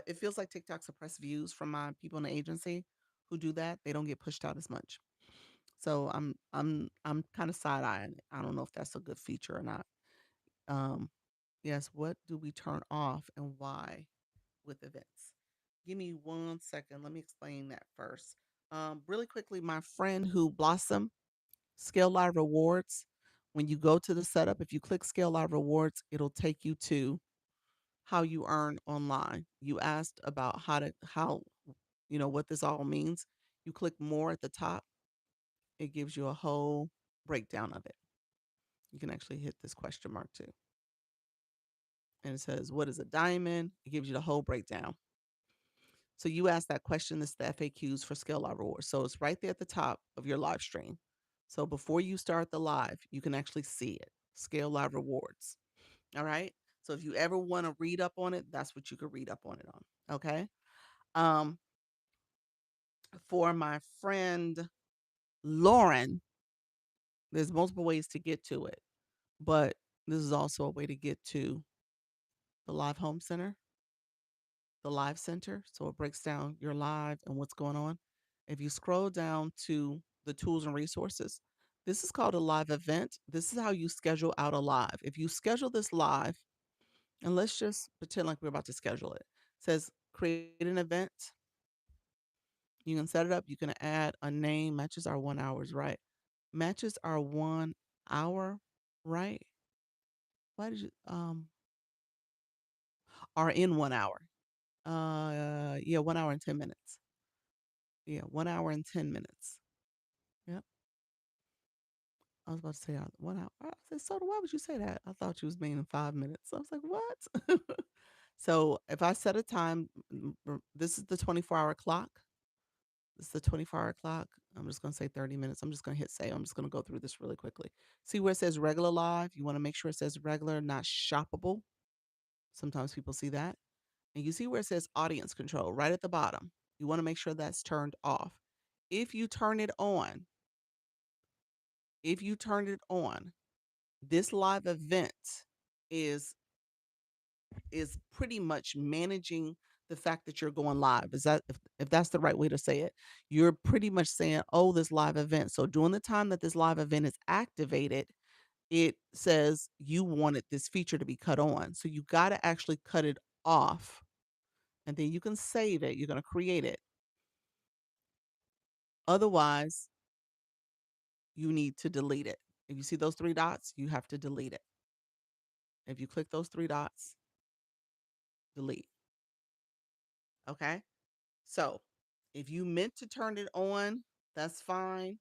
It feels like TikTok suppress views from my people in the agency who do that. They don't get pushed out as much. So I'm kind of side eyeing it. I don't know if that's a good feature or not. Um, yes. What do we turn off and why with events? Give me 1 second. Let me explain that first. Really quickly, my friend who Blossom Scale Live Rewards. When you go to the setup, if you click Scale Live Rewards, it'll take you to how you earn online. You asked about what this all means. You click more at the top, it gives you a whole breakdown of it. You can actually hit this question mark too. And it says, what is a diamond? It gives you the whole breakdown. So you ask that question, this is the FAQs for Scale Live Rewards. So it's right there at the top of your live stream. So before you start the live, you can actually see it. Scale Live Rewards. All right. So if you ever want to read up on it, that's what you could read up on it on. Okay. Um, for my friend Lauren, there's multiple ways to get to it, but this is also a way to get to the Live Home Center, the Live Center. So it breaks down your live and what's going on. If you scroll down to the tools and resources, This is called a live event. This is how you schedule out a live. If you schedule this live, and let's just pretend like we're about to schedule it. Says create an event. You can set it up. You can add a name. Matches our 1 hours, right? Matches our 1 hour, right? Why did you are in 1 hour? Yeah, 1 hour and 10 minutes. Yeah, 1 hour and 10 minutes. Yep. I was about to say 1 hour. I said, so why would you say that? I thought you was meaning 5 minutes. I was like, what? So if I set a time, this is the 24-hour clock. This is the 24-hour clock. I'm just going to say 30 minutes. I'm just going to hit save. I'm just going to go through this really quickly. See where it says regular live? You want to make sure it says regular, not shoppable. Sometimes people see that. And you see where it says audience control right at the bottom. You want to make sure that's turned off. If you turn it on, if you turn it on, this live event is is pretty much managing the fact that you're going live. Is that if that's the right way to say it? You're pretty much saying, "Oh, this live event." So during the time that this live event is activated, it says you wanted this feature to be cut on. So you got to actually cut it off, and then you can save it. You're going to create it. Otherwise, you need to delete it. If you see those three dots, you have to delete it. If you click those three dots, delete. Okay. So if you meant to turn it on, that's fine.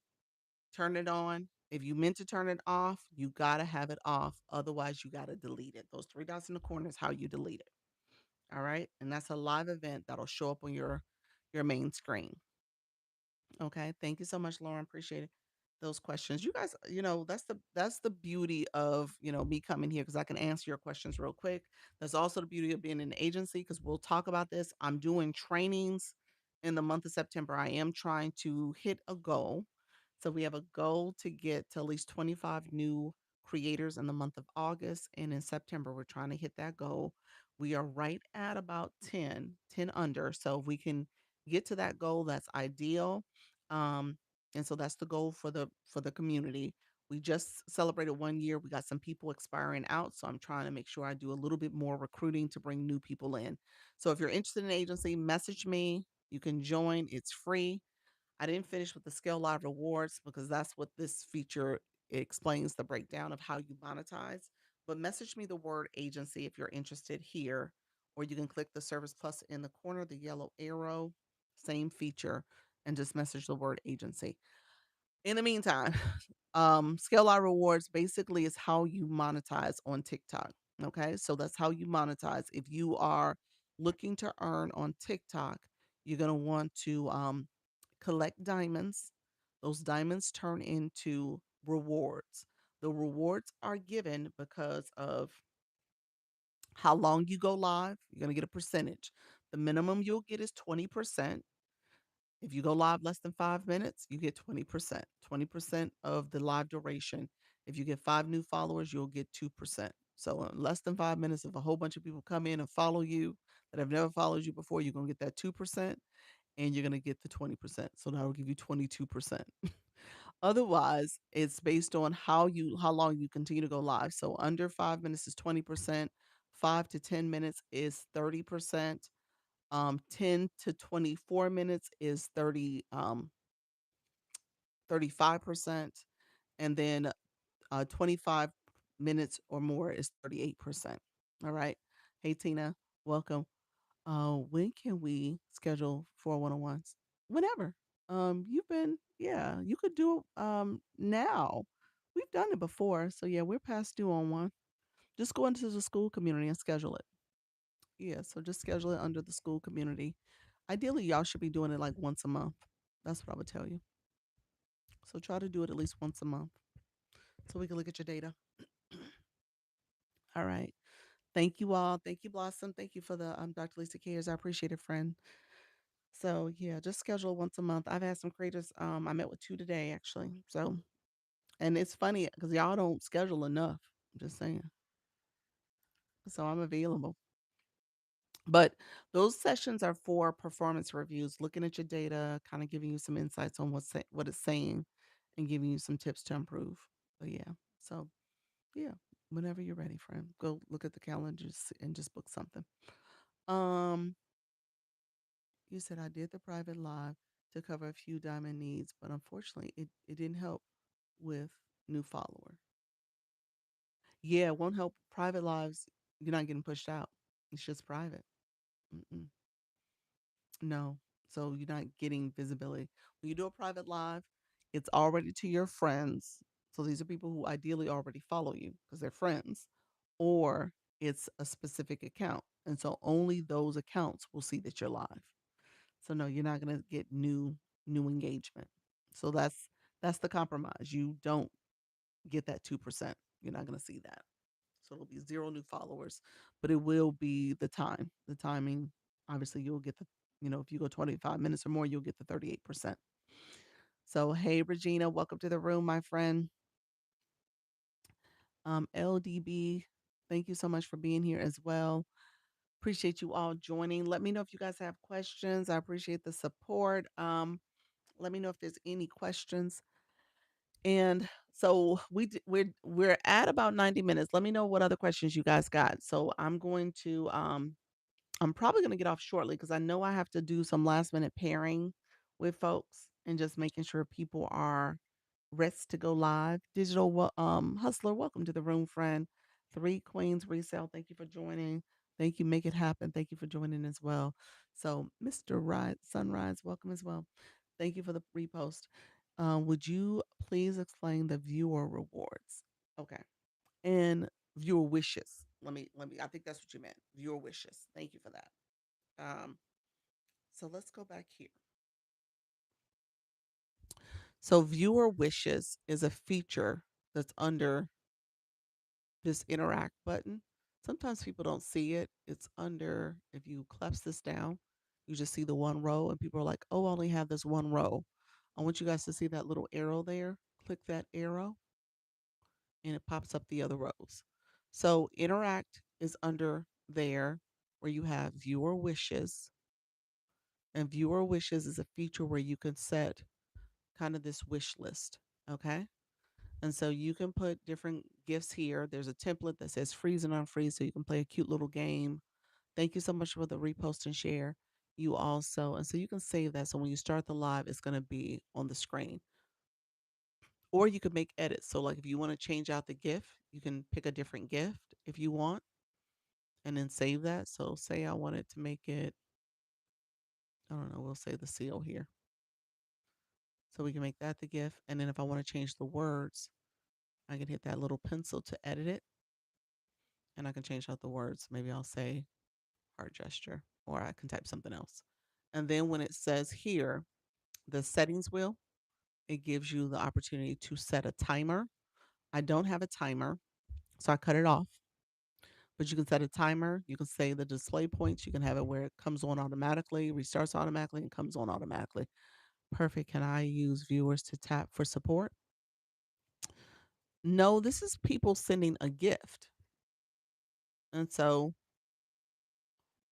Turn it on. If you meant to turn it off, you got to have it off. Otherwise, you got to delete it. Those three dots in the corner is how you delete it. All right. And that's a live event that'll show up on your main screen. Okay. Thank you so much, Lauren. Appreciate it. Those questions. You guys, that's the beauty of, me coming here because I can answer your questions real quick. That's also the beauty of being in an agency because we'll talk about this. I'm doing trainings in the month of September. I am trying to hit a goal. So we have a goal to get to at least 25 new creators in the month of August. And in September, we're trying to hit that goal. We are right at about 10 under. So if we can get to that goal, that's ideal. Um, and so that's the goal for the community. We just celebrated 1 year. We got some people expiring out, so I'm trying to make sure I do a little bit more recruiting to bring new people in. So if you're interested in an agency, message me. You can join. It's free. I didn't finish with the Scale Live rewards because that's what this feature explains the breakdown of how you monetize. But message me the word agency if you're interested here, or you can click the Service Plus in the corner, the yellow arrow, same feature, and just message the word agency. In the meantime, Scale Live Rewards basically is how you monetize on TikTok. Okay. So that's how you monetize. If you are looking to earn on TikTok, you're going to want to collect diamonds. Those diamonds turn into rewards. The rewards are given because of how long you go live. You're going to get a percentage. The minimum you'll get is 20%. If you go live less than 5 minutes, you get 20%, 20% of the live duration. If you get five new followers, you'll get 2%. So, in less than 5 minutes, if a whole bunch of people come in and follow you that have never followed you before, you're going to get that 2% and you're going to get the 20%. So, that'll give you 22%. Otherwise, it's based on how long you continue to go live. So, under 5 minutes is 20%, 5 to 10 minutes is 30%. 10 to 24 minutes is 35%, and then 25 minutes or more is 38%. All right. Hey Tina, welcome. When can we schedule for one-on-ones? Whenever. You've been, yeah, you could do it now. We've done it before. So yeah, we're past due on one. Just go into the school community and schedule it. Yeah, so just schedule it under the school community. Ideally, y'all should be doing it like once a month. That's what I would tell you. So try to do it at least once a month so we can look at your data. All right. Thank you all. Thank you, Blossom. Thank you for the Dr. Lisa Cares. I appreciate it, friend. So yeah, just schedule once a month. I've had some creators. I met with two today actually. So and it's funny because y'all don't schedule enough. I'm just saying. So I'm available. But those sessions are for performance reviews, looking at your data, kind of giving you some insights on what it's saying and giving you some tips to improve. But yeah, so yeah, whenever you're ready, friend, go look at the calendar and just book something. Um, you said I did the private live to cover a few diamond needs, but unfortunately, it didn't help with new follower. Yeah, it won't help private lives. You're not getting pushed out. It's just private. Mm-mm. No. So you're not getting visibility. When you do a private live, it's already to your friends. So these are people who ideally already follow you because they're friends, or it's a specific account. And so only those accounts will see that you're live. So no, you're not going to get new engagement. So that's the compromise. You don't get that 2%. You're not going to see that. So it'll be zero new followers, but it will be the timing. Obviously, you'll get if you go 25 minutes or more, you'll get the 38%. So, hey, Regina, welcome to the room, my friend. LDB, thank you so much for being here as well. Appreciate you all joining. Let me know if you guys have questions. I appreciate the support. Let me know if there's any questions. And so we're at about 90 minutes. Let me know what other questions you guys got. So I'm probably going to get off shortly because I know I have to do some last minute pairing with folks and just making sure people are rest to go live. Hustler, welcome to the room, friend. Three Queens Resale, thank you for joining. Thank you, Make It Happen. Thank you for joining as well. So, Mr. Sunrise, welcome as well. Thank you for the repost. Would you please explain the viewer rewards? Okay. And viewer wishes. I think that's what you meant. Viewer wishes. Thank you for that. Um, so let's go back here. So viewer wishes is a feature that's under this interact button. Sometimes people don't see it. It's under, if you collapse this down, you just see the one row, and people are like, oh, I only have this one row. I want you guys to see that little arrow there. Click that arrow, and it pops up the other rows. So interact is under there where you have viewer wishes. And viewer wishes is a feature where you can set kind of this wish list. Okay. And so you can put different gifts here. There's a template that says freeze and unfreeze, so you can play a cute little game. Thank you so much for the repost and share. You also, and so you can save that. So when you start the live, it's going to be on the screen. Or you could make edits. So, like if you want to change out the gift, you can pick a different gift if you want and then save that. So, say I wanted to make it, I don't know, we'll say the seal here. So, we can make that the gift. And then if I want to change the words, I can hit that little pencil to edit it and I can change out the words. Maybe I'll say heart gesture or I can type something else. And then when it says here, the settings wheel, it gives you the opportunity to set a timer. I don't have a timer, so I cut it off. But you can set a timer. You can say the display points. You can have it where it comes on automatically, restarts automatically, and comes on automatically. Perfect. Can I use viewers to tap for support? No, this is people sending a gift. And so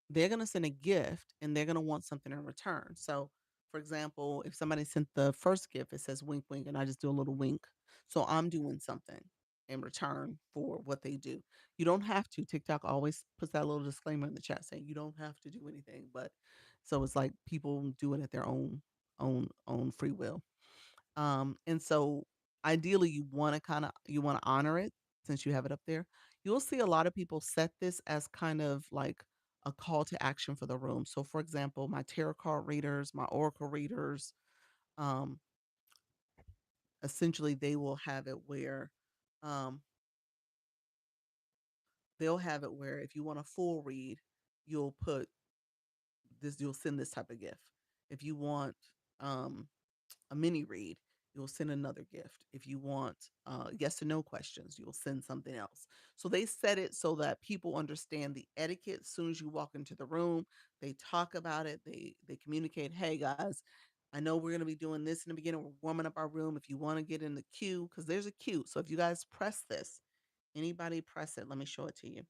they're going to send a gift and they're going to want something in return. So, for example, if somebody sent the first gift, it says wink, wink, and I just do a little wink. So I'm doing something in return for what they do. You don't have to. TikTok always puts that little disclaimer in the chat saying you don't have to do anything. But so it's like people do it at their own free will. And so ideally you want to honor it since you have it up there. You'll see a lot of people set this as kind of like a call to action for the room. So for example, my tarot card readers, my oracle readers, um, essentially they will have it where um they'll have it where if you want a full read, you'll put you'll send this type of gift. If you want um a mini read, you'll send another gift. If you want yes or no questions, you'll send something else. So they set it so that people understand the etiquette as soon as you walk into the room. They talk about it. They communicate, hey guys, I know we're gonna be doing this in the beginning. We're warming up our room. If you want to get in the queue, because there's a queue. So if you guys press this, anybody press it, let me show it to you.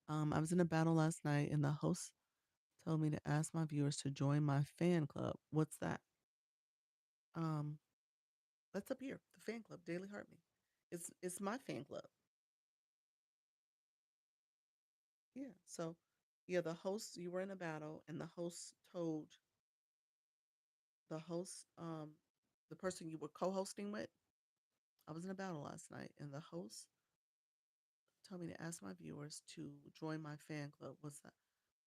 I was in a battle last night and the host told me to ask my viewers to join my fan club. What's that? Um, that's up here, the fan club, Daily Heart Me. It's my fan club. Yeah. So, yeah, the host, you were in a battle, and the host told the host, the person you were co-hosting with, I was in a battle last night, and the host told me to ask my viewers to join my fan club. What's that?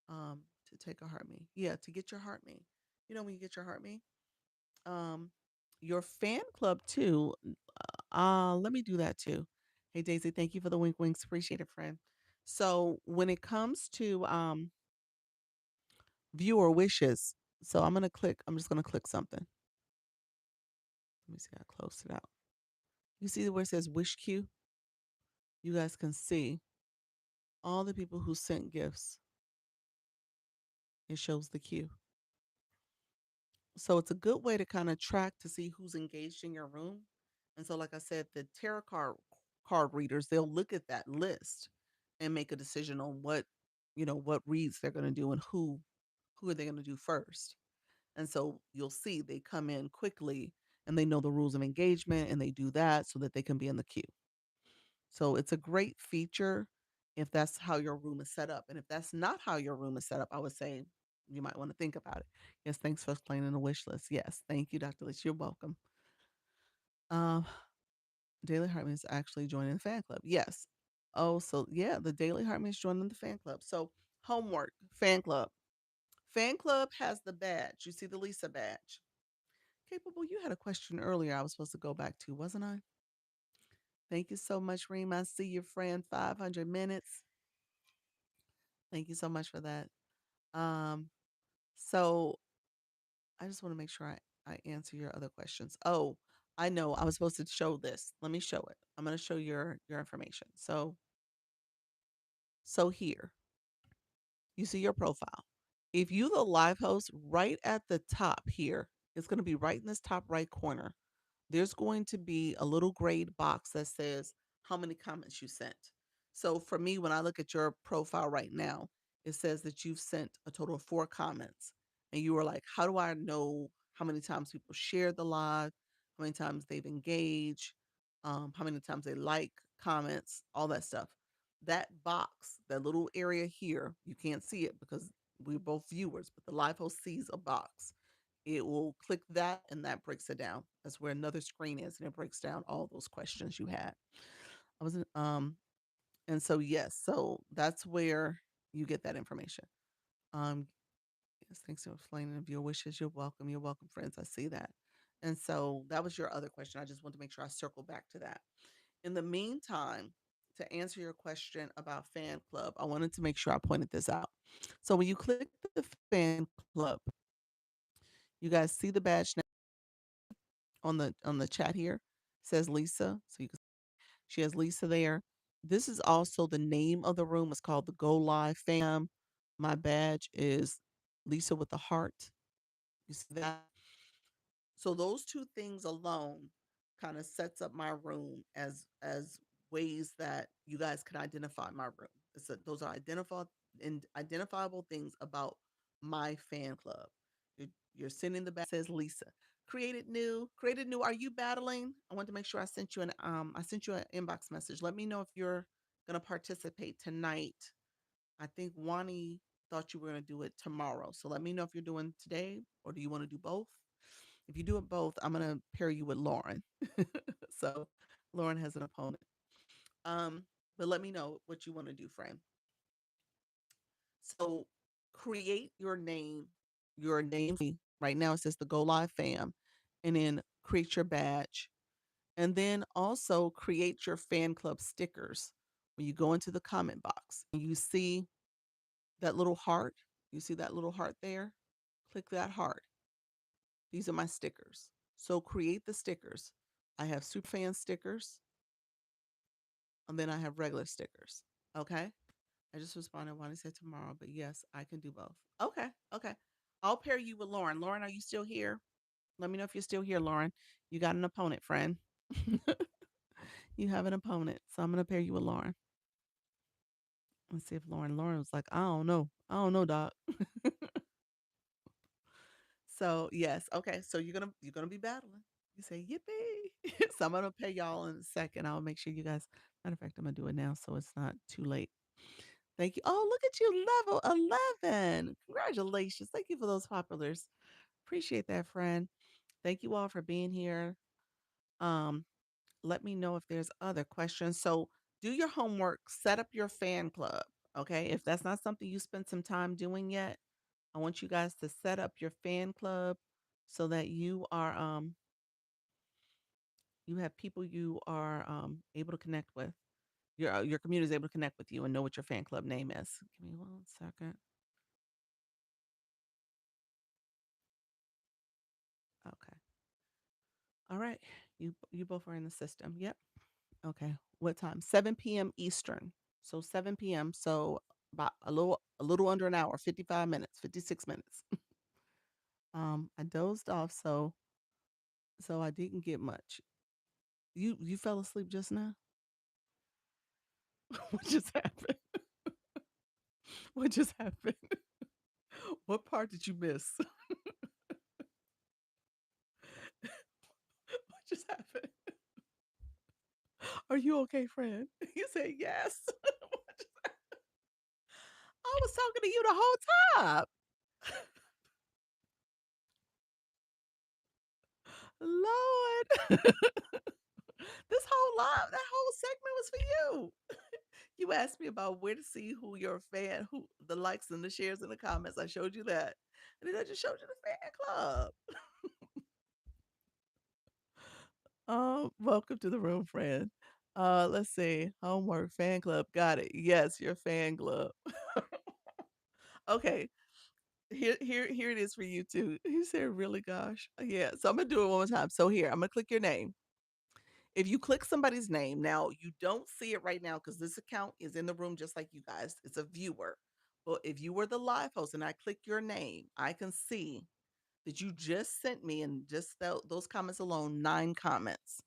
To take a heart me. Yeah, to get your heart me. You know when you get your heart me? Um, your fan club too. Let me do that too. Hey Daisy, thank you for the wink winks. Appreciate it, friend. So when it comes to viewer wishes, so I'm just gonna click something. Let me see how close it out. You see where it says wish queue? You guys can see all the people who sent gifts. It shows the queue. So it's a good way to kind of track to see who's engaged in your room. And so, like I said, the tarot card readers, they'll look at that list and make a decision on what reads they're going to do and who are they going to do first. And so you'll see they come in quickly and they know the rules of engagement and they do that so that they can be in the queue. So it's a great feature if that's how your room is set up. And if that's not how your room is set up, I would say you might want to think about it. Yes, thanks for explaining the wish list. Yes, thank you, Dr. List. You're welcome. Um, Daily Hartman is actually joining the fan club. Yes. Oh, so yeah, the Daily Hartman is joining the fan club. So homework, fan club. Fan club has the badge. You see the Lisa badge. Capable, you had a question earlier I was supposed to go back to, wasn't I? Thank you so much, Reem. I see your friend 500 minutes. Thank you so much for that. Um, so I just want to make sure I answer your other questions. Oh, I know I was supposed to show this. Let me show it. I'm going to show your information. So here, you see your profile. If you the live host, right at the top here, it's going to be right in this top right corner. There's going to be a little grade box that says how many comments you sent. So for me, when I look at your profile right now, it says that you've sent a total of 4 comments. And you were like, how do I know how many times people shared the live, how many times they've engaged, how many times they like comments, all that stuff. That box, that little area here, you can't see it because we're both viewers, but the live host sees a box. It will click that and that breaks it down. That's where another screen is and it breaks down all those questions you had. I was and so yes, so that's where you get that information. Um yes, thanks for explaining of your wishes. You're welcome. You're welcome, friends. I see that. And so that was your other question. I just want to make sure I circle back to that. In the meantime, to answer your question about fan club, I wanted to make sure I pointed this out. So when you click the fan club, you guys see the badge on the chat here. It says Lisa. So you can she has Lisa there. This is also the name of the room. It's called the Go Live Fam. My badge is Lisa with the heart. You see that? So those two things alone kind of sets up my room as ways that you guys can identify my room. Those are identifiable things about my fan club. You're sending the back says Lisa. Created new. Created new. Are you battling? I want to make sure I sent you an inbox message. Let me know if you're gonna participate tonight. I think Wani thought you were gonna do it tomorrow. So let me know if you're doing today or do you want to do both? If you do it both, I'm gonna pair you with Lauren. So Lauren has an opponent. Um, but let me know what you want to do, friend. So create your name. Right now it says the Go Live Fam, and then create your badge. And then also create your fan club stickers. When you go into the comment box and you see that little heart, you see that little heart there? Click that heart. These are my stickers. So create the stickers. I have super fan stickers and then I have regular stickers. Okay. I just responded when I said tomorrow, but yes, I can do both. Okay. Okay. I'll pair you with Lauren. Lauren, are you still here? Let me know if you're still here, Lauren. You got an opponent, friend. You have an opponent. So I'm going to pair you with Lauren. Let's see if Lauren was like, I don't know. I don't know, doc. So yes, okay. So you're gonna be battling. You say yippee. So I'm gonna pay y'all in a second. I'll make sure you guys. Matter of fact, I'm gonna do it now so it's not too late. Thank you. Oh, look at you, level 11. Congratulations. Thank you for those populars. Appreciate that, friend. Thank you all for being here. Um, Let me know if there's other questions. So do your homework, set up your fan club. Okay. If that's not something you spent some time doing yet, I want you guys to set up your fan club so that you have people you are able to connect with. Your community is able to connect with you and know what your fan club name is. Give me 1 second. Okay. All right. You both are in the system. Yep. Okay. What time? 7 p.m. Eastern. So 7 p.m. So about a little under an hour, 55 minutes, 56 minutes. I dozed off, so I didn't get much. You fell asleep just now? What just happened? What just happened? What part did you miss? What just happened? Are you okay, friend? You said yes. I was talking to you the whole time. Lord. This whole live, that whole segment was for you. You asked me about where to see who your fan, who the likes and the shares and the comments. I showed you that. And then I just showed you the fan club. Welcome to the room, friend. Let's see. Homework fan club. Got it. Yes, your fan club. Okay. Here it is for you too. You said, really, gosh. Yeah. So I'm gonna do it one more time. So here, I'm gonna click your name. If you click somebody's name, now you don't see it right now because this account is in the room just like you guys. It's a viewer. Well, if you were the live host and I click your name, I can see that you just sent me in just those comments alone 9 comments.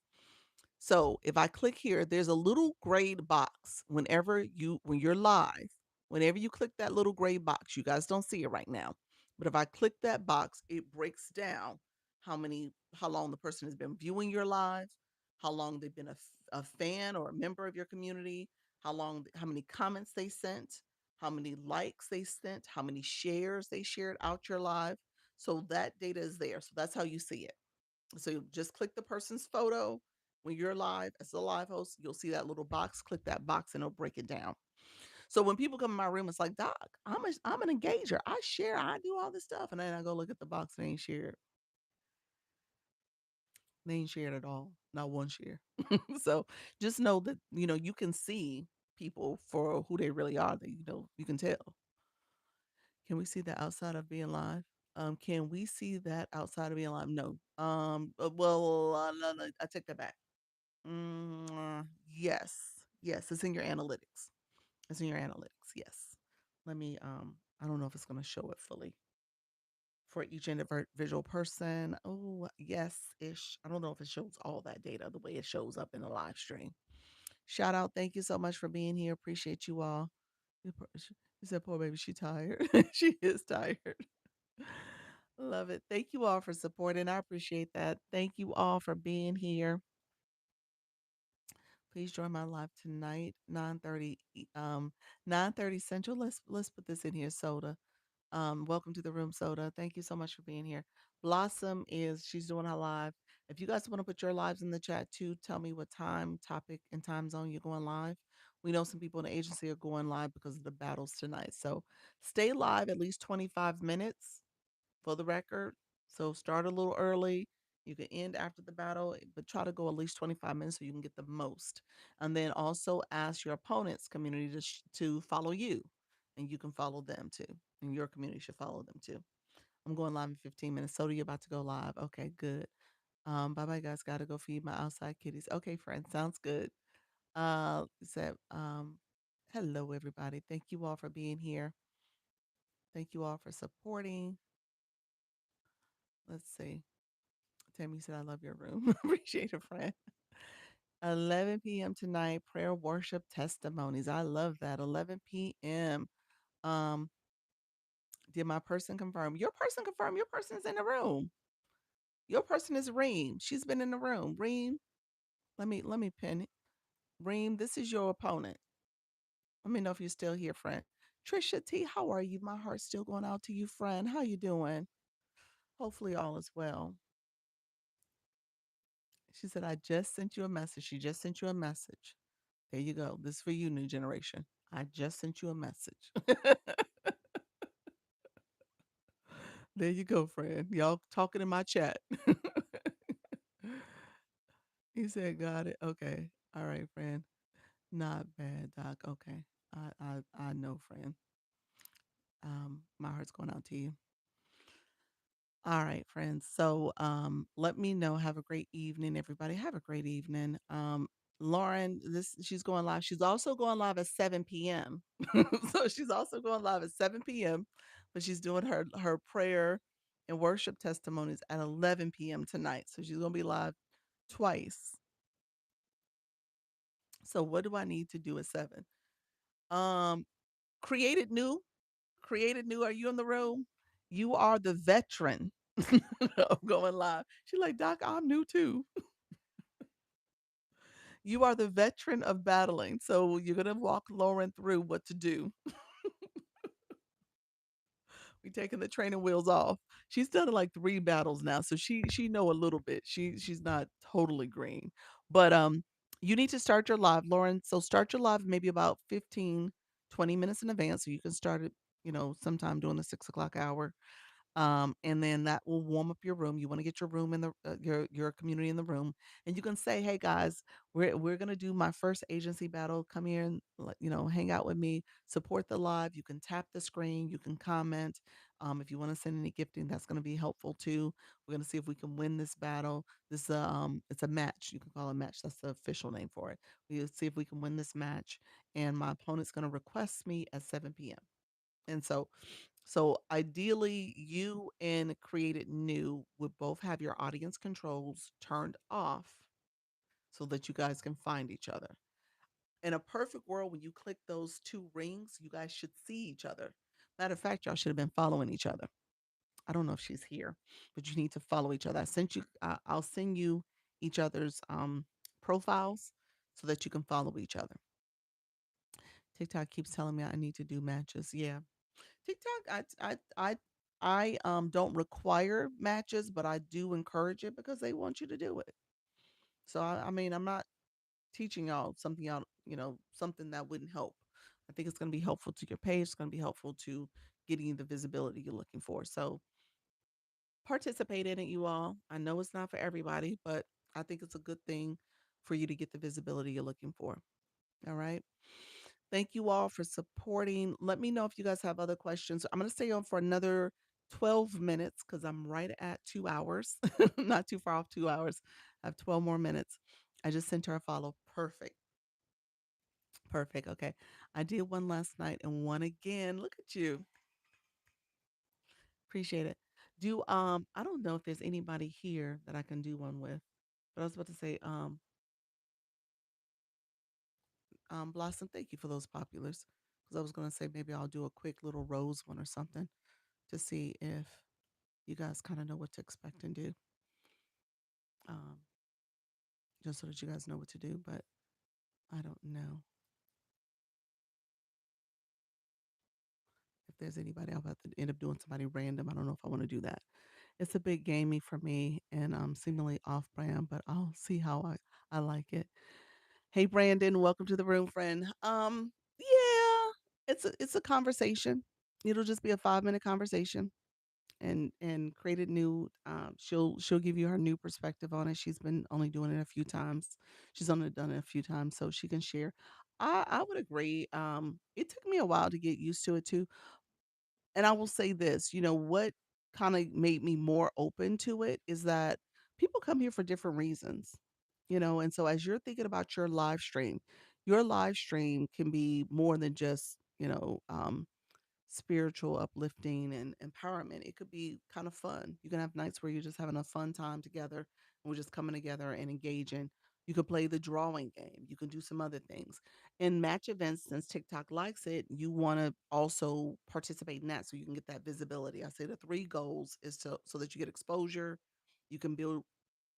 So if I click here, there's a little gray box when you're live, whenever you click that little gray box, you guys don't see it right now. But if I click that box, it breaks down how long the person has been viewing your live, how long they've been a fan or a member of your community, how many comments they sent, how many likes they sent, how many shares they shared out your live. So that data is there. So that's how you see it. So you just click the person's photo when you're live as a live host. You'll see that little box. Click that box and it'll break it down. So when people come in my room, it's like, Doc, I'm an engager. I share. I do all this stuff, and then I go look at the box. They ain't shared. They ain't shared at all. Not one share. So just know that you can see people for who they really are. That you can tell. Can we see that outside of being live? Can we see that outside of being live? No. Well, no, no, I take that back. Yes. Yes, it's in your analytics. It's in your analytics. Yes. Let me I don't know if it's going to show it fully for each individual person. Oh, yes ish. I don't know if it shows all that data the way it shows up in the live stream. Shout out. Thank you so much for being here. Appreciate you all. You said, poor baby, she tired. She is tired. Love it. Thank you all for supporting. I appreciate that. Thank you all for being here. Please join my live tonight, 9:30 9:30 Central. Let's put this in here, Soda. Welcome to the room, Soda. Thank you so much for being here. Blossom she's doing her live. If you guys want to put your lives in the chat too, tell me what time, topic, and time zone you're going live. We know some people in the agency are going live because of the battles tonight. So stay live at least 25 minutes for the record. So start a little early. You can end after the battle, but try to go at least 25 minutes so you can get the most. And then also ask your opponent's community to follow you, and you can follow them too. And your community should follow them too. I'm going live in 15 minutes. So you're about to go live. Okay, good. Bye bye, guys. Got to go feed my outside kitties. Okay, friends. Sounds good. Said, hello, everybody. Thank you all for being here. Thank you all for supporting. Let's see. Tammy said, I love your room. Appreciate it, friend. 11 p.m. tonight, prayer, worship, testimonies. I love that. 11 p.m. Um, Did my person confirm? Your person confirm. Your person is in the room. Your person is Reem. She's been in the room. Reem, let me pin it. Reem, this is your opponent. Let me know if you're still here, friend. Trisha T, how are you? My heart's still going out to you, friend. How you doing? Hopefully all is well. She said, I just sent you a message. She just sent you a message. There you go. This is for you, new generation. I just sent you a message. There you go, friend. Y'all talking in my chat. He said, got it. Okay. All right, friend. Not bad, Doc. Okay. I know, friend. My heart's going out to you. All right, friends. So let me know. Have a great evening, everybody. Have a great evening. Lauren, this she's going live. She's also going live at 7 p.m. So she's also going live at 7 p.m. But she's doing her prayer and worship testimonies at 11 p.m. tonight. So she's gonna be live twice. So what do I need to do at 7? Um, created new, created new. Are you in the room? You are the veteran of going live. She's like, Doc, I'm new too. You are the veteran of battling. So you're gonna walk Lauren through what to do. We taking the training wheels off. She's done like 3 battles now, so she know a little bit. She's not totally green. But you need to start your live, Lauren. So start your live maybe about 15-20 minutes in advance so you can start it, sometime during the 6 o'clock hour. And then that will warm up your room. You want to get your room in the your community in the room, and you can say, "Hey guys, we're gonna do my first agency battle. Come here and hang out with me. Support the live. You can tap the screen. You can comment. If you want to send any gifting, that's going to be helpful too. We're gonna see if we can win this battle. This it's a match. You can call it a match. That's the official name for it. We'll see if we can win this match, and my opponent's going to request me at 7 p.m. And so ideally, you and Created New would both have your audience controls turned off so that you guys can find each other. In a perfect world, when you click those 2 rings, you guys should see each other. Matter of fact, y'all should have been following each other. I don't know if she's here, but you need to follow each other. I'll send you each other's profiles so that you can follow each other. TikTok keeps telling me I need to do matches. Yeah, TikTok, I don't require matches, but I do encourage it because they want you to do it. So I mean, I'm not teaching y'all, something that wouldn't help. I think it's going to be helpful to your page. It's going to be helpful to getting you the visibility you're looking for. So participate in it, you all. I know it's not for everybody, but I think it's a good thing for you to get the visibility you're looking for. All right. Thank you all for supporting. Let me know if you guys have other questions. I'm going to stay on for another 12 minutes because I'm right at 2 hours, not too far off 2 hours. I have 12 more minutes. I just sent her a follow. Perfect. Perfect. Okay. I did one last night and one again. Look at you. Appreciate it. I don't know if there's anybody here that I can do one with, but I was about to say, Blossom, thank you for those populars. Because I was going to say maybe I'll do a quick little rose one or something to see if you guys kind of know what to expect and do, um, just so that you guys know what to do. But I don't know if there's anybody. I'll have to end up doing somebody random. I don't know if I want to do that. It's a bit gamey for me and seemingly off brand, but I'll see how I like it. Hey, Brandon, welcome to the room, friend. Yeah, it's a conversation. It'll just be a 5-minute conversation. And Created New, she'll give you her new perspective on it. She's been only doing it a few times. She's only done it a few times, so she can share. I would agree. It took me a while to get used to it too. And I will say this, what kind of made me more open to it is that people come here for different reasons. And so as you're thinking about your live stream can be more than just, spiritual uplifting and empowerment. It could be kind of fun. You can have nights where you're just having a fun time together and we're just coming together and engaging. You could play the drawing game. You can do some other things. In match events, since TikTok likes it, you want to also participate in that so you can get that visibility. I say the three goals is to so that you get exposure, you can build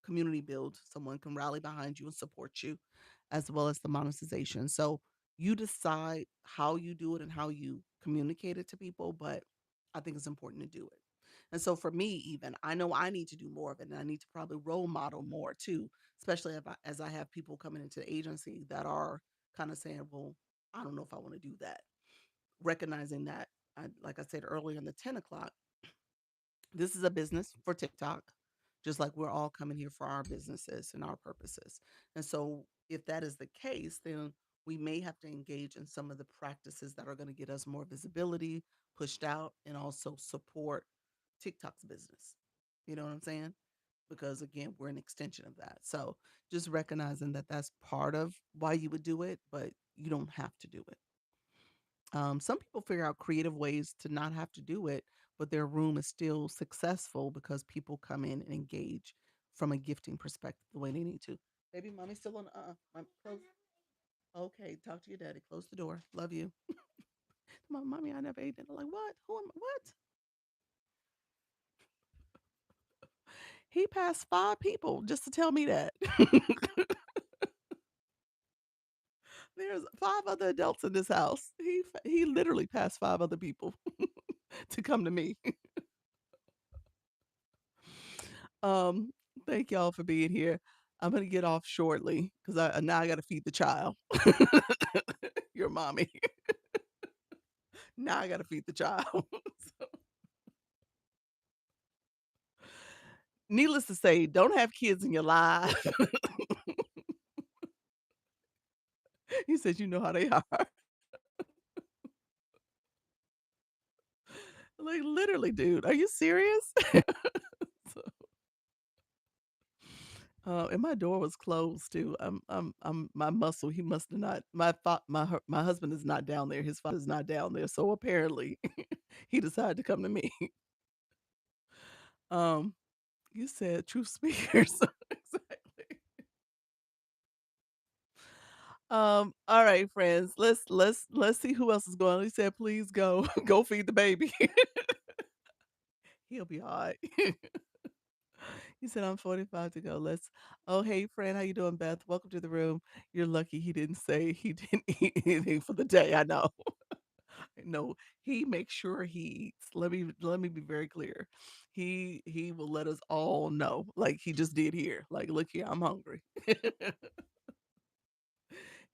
community build, someone can rally behind you and support you, as well as the monetization. So you decide how you do it and how you communicate it to people, but I think it's important to do it. And so for me, even I know I need to do more of it, and I need to probably role model more too, especially if as I have people coming into the agency that are kind of saying, "Well, I don't know if I want to do that." Recognizing that, like I said earlier in the 10 o'clock, this is a business for TikTok, just like we're all coming here for our businesses and our purposes. And so, if that is the case, then we may have to engage in some of the practices that are going to get us more visibility, pushed out, and also support TikTok's business. You know what I'm saying? Because again, we're an extension of that. So, just recognizing that that's part of why you would do it, but you don't have to do it. Some people figure out creative ways to not have to do it, but their room is still successful because people come in and engage from a gifting perspective the way they need to. Baby, mommy's still on. Close. Okay, talk to your daddy. Close the door. Love you. Mommy, I never ate dinner. Like what? Who am? What? He passed 5 people just to tell me that. There's 5 other adults in this house. He literally passed 5 other people to come to me. Um, Thank y'all for being here. I'm gonna get off shortly because I now I gotta feed the child. Your mommy. Now I gotta feed the child. So, needless to say, don't have kids in your life. He says you know how they are. Like literally, dude. Are you serious? So, and my door was closed too. My muscle. He must have not. My husband is not down there. His father is not down there. So apparently, he decided to come to me. Um, You said truth speakers. Exactly. All right, friends. Let's see who else is going. He said, please go. Go feed the baby. He'll be all right. He said, I'm 45 to go. Let's hey friend, how you doing, Beth? Welcome to the room. You're lucky he didn't say he didn't eat anything for the day. I know. No, he makes sure he eats. Let me be very clear. He will let us all know, like he just did here. Like, look here, I'm hungry.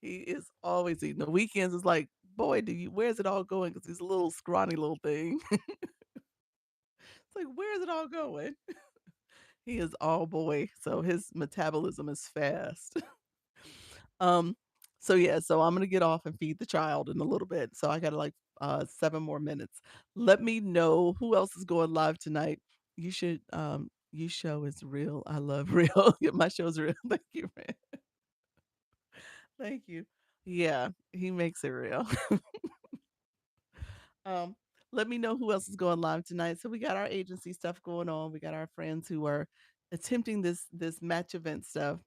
He is always eating. The weekends is like, boy, do you where's it all going? Because he's a little scrawny little thing. It's like, where's it all going? He is all boy, so his metabolism is fast. Um, so yeah, so I'm gonna get off and feed the child in a little bit. So I got like 7 more minutes. Let me know who else is going live tonight. You should your show is real. I love real. Yeah, my show's real. Thank you, man. Thank you. Yeah, he makes it real. Um, Let me know who else is going live tonight. So we got our agency stuff going on. We got our friends who are attempting this match event stuff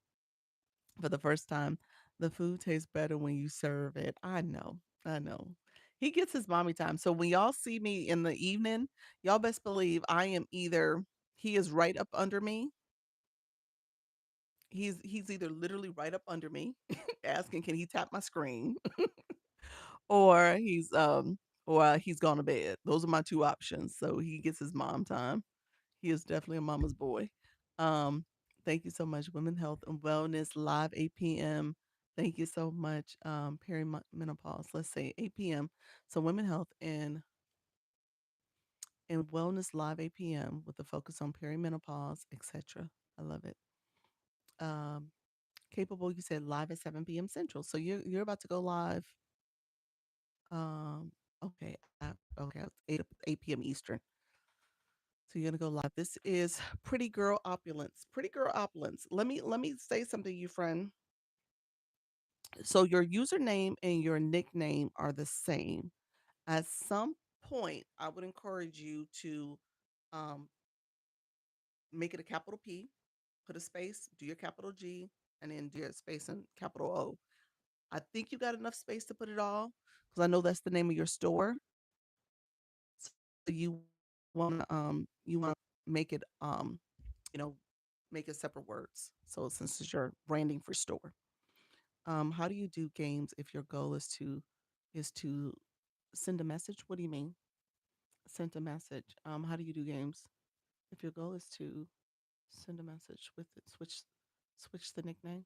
for the first time. The food tastes better when you serve it. I know. I know. He gets his mommy time. So when y'all see me in the evening, y'all best believe I am either he is right up under me. He's either literally right up under me, asking, can he tap my screen? Or he's gone to bed. Those are my 2 options. So he gets his mom time. He is definitely a mama's boy. Um, Thank you so much. Women Health and Wellness live 8 p.m. Thank you so much. Perimenopause. Let's say 8 p.m. So Women Health and Wellness live 8 p.m. with a focus on perimenopause, etc. I love it. Um, Capable, you said live at 7 p.m. Central. So you're about to go live. Um, okay, okay, 8 p.m. Eastern. So you're gonna go live. This is Pretty Girl Opulence. Pretty Girl Opulence. Let me say something, you friend. So your username and your nickname are the same. At some point, I would encourage you to um, make it a capital P, put a space, do your capital G, and then dear space and capital O. I think you got enough space to put it all because I know that's the name of your store. So you wanna make it you know make it separate words. So since it's your branding for store, how do you do games if your goal is to send a message? What do you mean? Send a message. How do you do games if your goal is to send a message with it? Switch the nickname.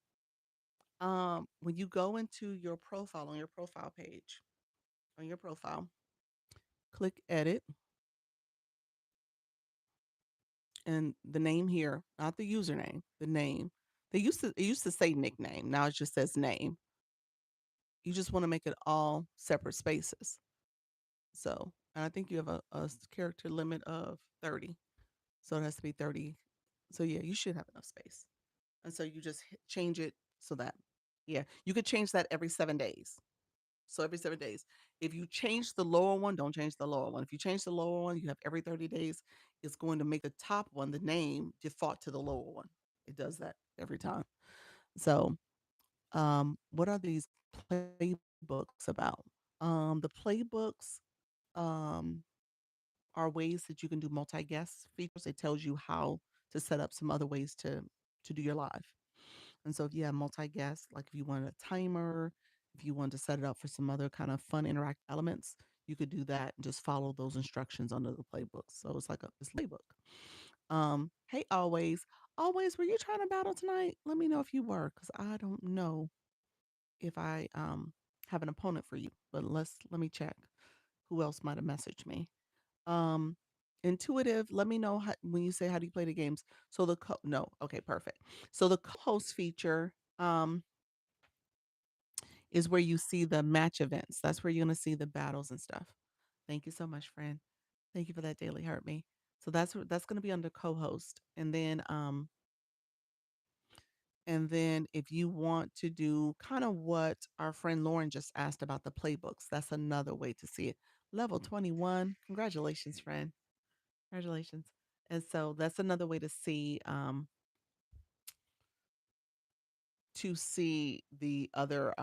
When you go into your profile on your profile page on your profile, click edit and the name here, not the username, the name. It used to say nickname. Now it just says name. You just want to make it all separate spaces. So, and I think you have a character limit of 30. So it has to be 30. So yeah, you should have enough space. And so you just change it so that, yeah, you could change that every 7 days. So every 7 days. If you change the lower one, don't change the lower one. If you change the lower one, you have every 30 days, it's going to make the top one, the name, default to the lower one. It does that every time. So, what are these playbooks about? The playbooks um, are ways that you can do multi-guest features. It tells you how to set up some other ways to do your live. And so if you have multi-guest, like if you wanted a timer, if you wanted to set it up for some other kind of fun interact elements, you could do that and just follow those instructions under the playbook. So it's like it's playbook. Hey, always, were you trying to battle tonight? Let me know if you were, because I don't know if I have an opponent for you. But let me check. Who else might have messaged me? Um, Intuitive, let me know when you say how do you play the games. So no, okay, perfect. So the co-host feature is where you see the match events. That's where you're gonna see the battles and stuff. Thank you so much, friend. Thank you for that daily hurt me. So that's gonna be under co-host. And then if you want to do kind of what our friend Lauren just asked about the playbooks, that's another way to see it. Level 21. Congratulations, friend. Congratulations. And so that's another way to see the other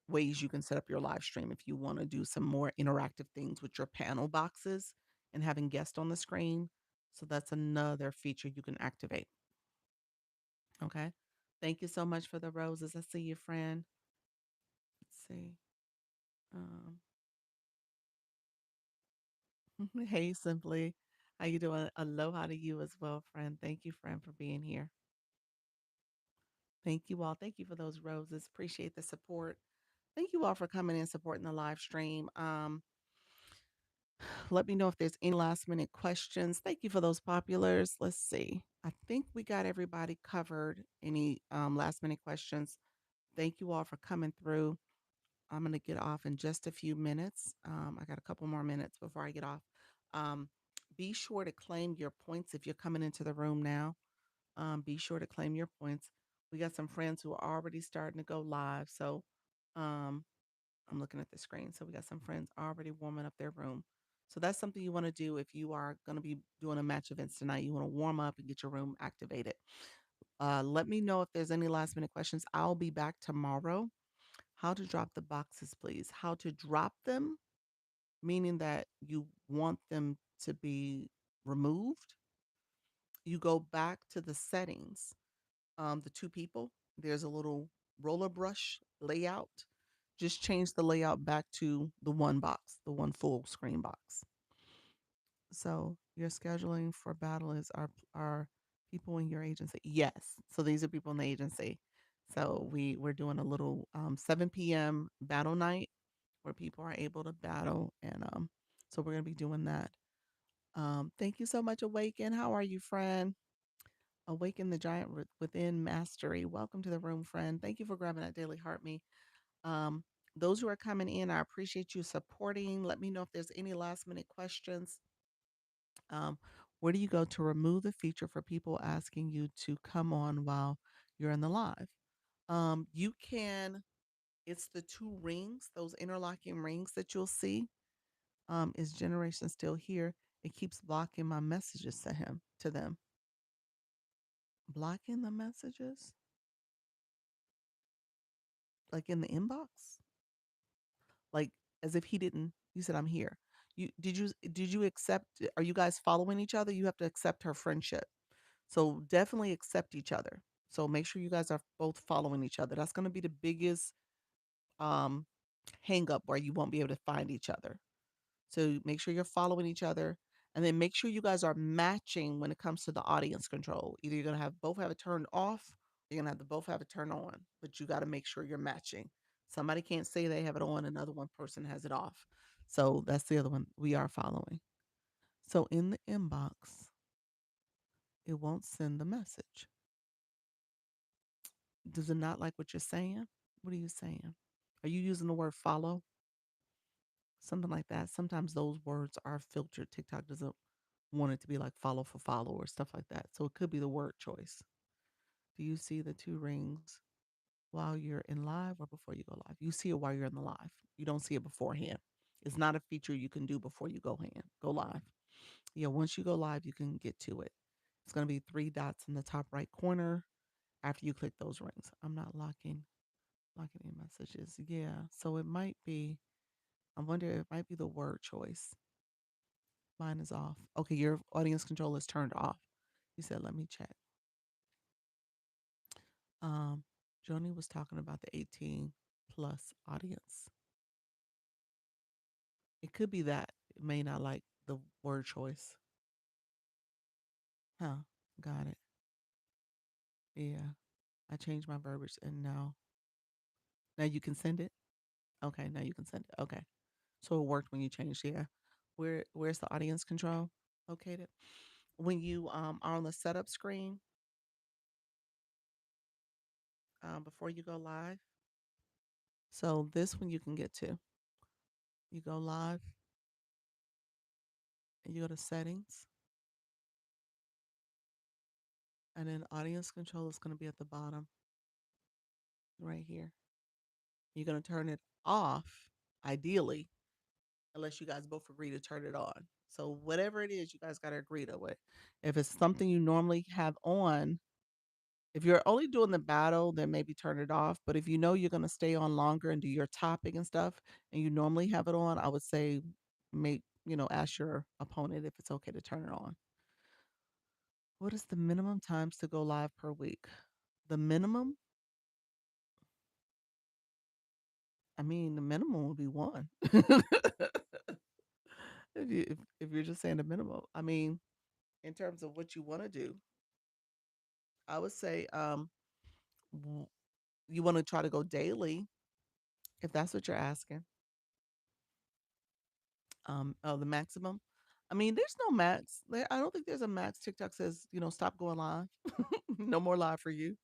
ways you can set up your live stream if you want to do some more interactive things with your panel boxes and having guests on the screen. So that's another feature you can activate. Okay. Thank you so much for the roses. I see you, friend. Let's see. Um, hey, Simply. How you doing? Aloha to you as well, friend. Thank you, friend, for being here. Thank you all. Thank you for those roses. Appreciate the support. Thank you all for coming in supporting the live stream. Let me know if there's any last minute questions. Thank you for those populars. Let's see. I think we got everybody covered. Any last minute questions? Thank you all for coming through. I'm going to get off in just a few minutes. I got a couple more minutes before I get off. Um, be sure to claim your points if you're coming into the room now. Be sure to claim your points. We got some friends who are already starting to go live. So um, I'm looking at the screen. So we got some friends already warming up their room. So that's something you want to do if you are going to be doing a match events tonight. You want to warm up and get your room activated. Let me know if there's any last minute questions. I'll be back tomorrow. How to drop the boxes, please. How to drop them, meaning that you want them to be removed. You go back to the settings, the two people. There's a little roller brush layout. Just change the layout back to the one box, the one full screen box. So your scheduling for battle is our people in your agency. Yes. So these are people in the agency. So we're doing a little 7 p.m. battle night where people are able to battle, and so we're gonna be doing that. Thank you so much, Awaken. How are you, friend? Awaken the giant within mastery. Welcome to the room, friend. Thank you for grabbing that daily heart me. Um, those who are coming in, I appreciate you supporting. Let me know if there's any last minute questions. Um, where do you go to remove the feature for people asking you to come on while you're in the live? You can, it's the two rings, those interlocking rings that you'll see. Is generation still here? It keeps blocking my messages to them. Blocking the messages? like in the inbox, like as if he didn't. You said I'm here. You accept? Are you guys following each other? You have to accept her friendship. So definitely accept each other. So make sure you guys are both following each other. That's going to be the biggest um, hang up where you won't be able to find each other. So make sure you're following each other, and then make sure you guys are matching when it comes to the audience control. Either you're gonna have both have it turned off, or you're gonna have to both have it turned on, but you got to make sure you're matching. Somebody can't say they have it on, another one person has it off. So that's the other one we are following. So in the inbox, it won't send the message. Does it not like what you're saying? What are you saying? Are you using the word follow? Something like that. Sometimes those words are filtered. TikTok doesn't want it to be like follow for follow or stuff like that. So it could be the word choice. Do you see the two rings while you're in live or before you go live? You see it while you're in the live. You don't see it beforehand. It's not a feature you can do before you go live. Yeah, once you go live, you can get to it. It's going to be three dots in the top right corner after you click those rings. I'm not locking any messages. Yeah, so it might be. I wonder. It might be the word choice. Mine is off. Okay, your audience control is turned off. You said, let me check. Um, Joni was talking about the 18 plus audience. It could be that it may not like the word choice. Huh. Got it. Yeah. I changed my verbiage and now you can send it. Okay, now you can send it. Okay. So it worked when you changed, yeah. Where's the audience control located? When you are on the setup screen, before you go live. So this one you can get to. You go live and you go to settings, and then audience control is going to be at the bottom right here. You're going to turn it off, ideally, unless you guys both agree to turn it on. So whatever it is, you guys got to agree to it. If it's something you normally have on, if you're only doing the battle, then maybe turn it off. But if you know you're going to stay on longer and do your topic and stuff, and you normally have it on, I would say make, ask your opponent if it's okay to turn it on. What is the minimum times to go live per week? The minimum, I mean, the minimum would be one. If you're just saying the minimum, I mean, in terms of what you want to do, I would say w- you want to try to go daily if that's what you're asking. Oh, the maximum. I mean, there's no max. I don't think there's a max. TikTok says, stop going live. No more live for you.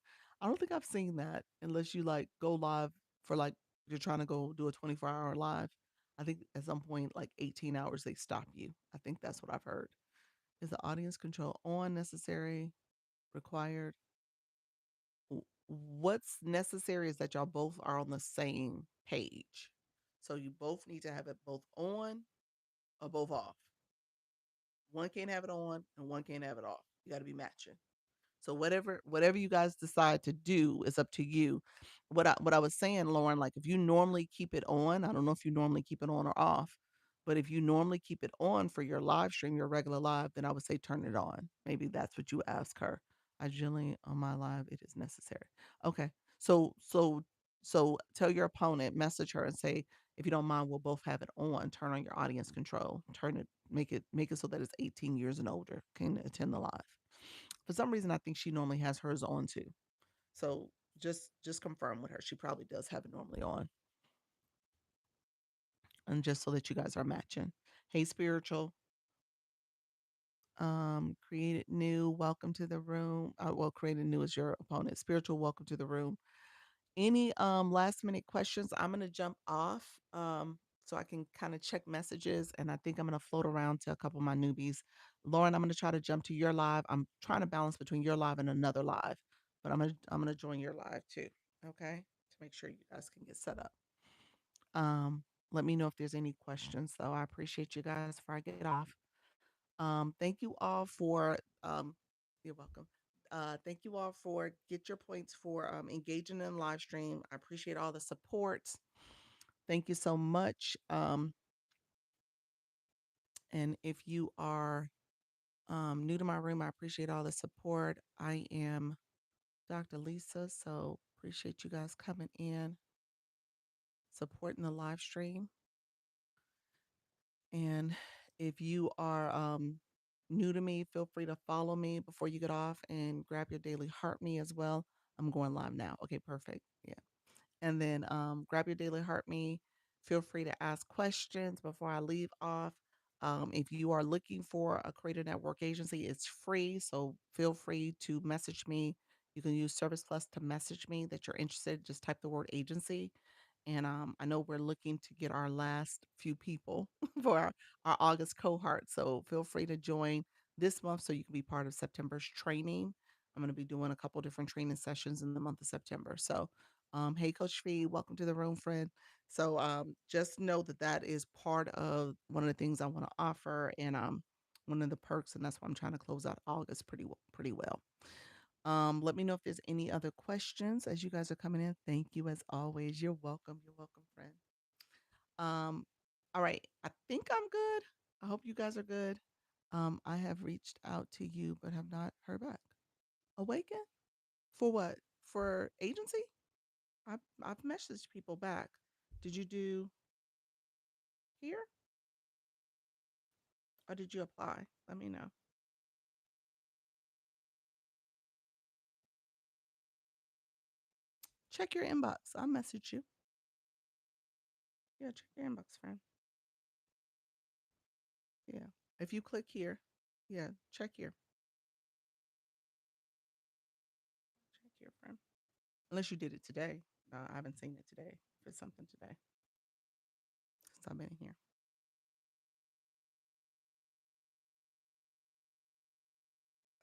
I don't think I've seen that unless you like go live for like you're trying to go do a 24-hour live. I think at some point, like 18 hours, they stop you. I think that's what I've heard. Is the audience control on necessary, required? What's necessary is that y'all both are on the same page. So you both need to have it both on or both off. One can't have it on and one can't have it off. You got to be matching. So whatever you guys decide to do is up to you. What I was saying, Lauren, like if you normally keep it on, I don't know if you normally keep it on or off, but if you normally keep it on for your live stream, your regular live, then I would say turn it on. Maybe that's what you ask her. I generally on my live it is necessary. Okay. So tell your opponent, message her and say, if you don't mind, we'll both have it on. Turn on your audience control. Turn it, make it so that it's 18 years and older can attend the live. For some reason, I think she normally has hers on too. So just confirm with her. She probably does have it normally on, and just so that you guys are matching. Hey, spiritual. Created new. Welcome to the room. Well, created new is your opponent. Spiritual. Welcome to the room. Any last minute questions? I'm gonna jump off so I can kind of check messages, and I think I'm gonna float around to a couple of my newbies. Lauren, I'm gonna try to jump to your live. I'm trying to balance between your live and another live, but I'm gonna join your live too. Okay, to make sure you guys can get set up. Let me know if there's any questions. Though I appreciate you guys before I get off. Thank you all for you're welcome. Thank you all for get your points for engaging in live stream. I appreciate all the support. Thank you so much. And if you are new to my room, I appreciate all the support. I am Dr. Lisa, so appreciate you guys coming in, supporting the live stream. And if you are new to me, feel free to follow me before you get off and grab your daily heart me as well. I'm going live now. Okay, perfect. Yeah. And then grab your daily heart me. Feel free to ask questions before I leave off. If you are looking for a creator network agency, it's free. So feel free to message me. You can use Service Plus to message me that you're interested. Just type the word agency. And I know we're looking to get our last few people for our August cohort. So feel free to join this month so you can be part of September's training. I'm going to be doing a couple different training sessions in the month of September. So hey, Coach Fee, welcome to the room, friend. So just know that that is part of one of the things I want to offer, and one of the perks, and that's why I'm trying to close out August pretty well. Let me know if there's any other questions as you guys are coming in. Thank you as always. You're welcome. You're welcome, friend. Um, all right, I think I'm good. I hope you guys are good. I have reached out to you, but have not heard back. Awaken for what? For agency? I've messaged people back. Did you do here or did you apply? Let me know. Check your inbox. I'll message you. Yeah, check your inbox, friend. Yeah. If you click here, yeah, check here. Check here, friend. Unless you did it today. I haven't seen it today. If it's something today, since I've been here.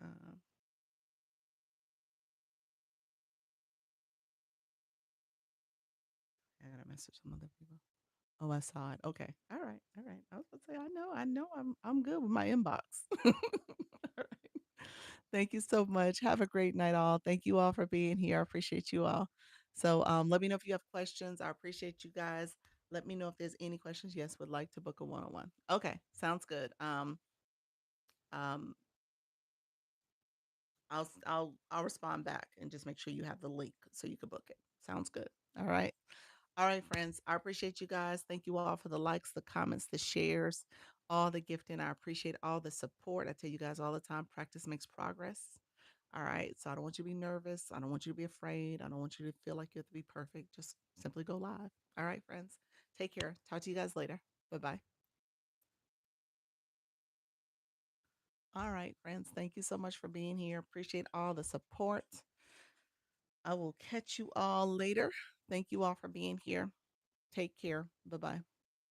Um, I gotta message some other people. Oh, I saw it. Okay. All right. All right. I was gonna say, I know I'm good with my inbox. All right. Thank you so much. Have a great night, all. Thank you all for being here. I appreciate you all. So let me know if you have questions. I appreciate you guys. Let me know if there's any questions. Yes, would like to book a one-on-one. Okay, sounds good. Um, I'll respond back and just make sure you have the link so you can book it. Sounds good. All right. All right, friends. I appreciate you guys. Thank you all for the likes, the comments, the shares, all the gifting. I appreciate all the support. I tell you guys all the time, practice makes progress. All right. So I don't want you to be nervous. I don't want you to be afraid. I don't want you to feel like you have to be perfect. Just simply go live. All right, friends. Take care. Talk to you guys later. Bye bye. All right, friends. Thank you so much for being here. Appreciate all the support. I will catch you all later. Thank you all for being here. Take care. Bye bye.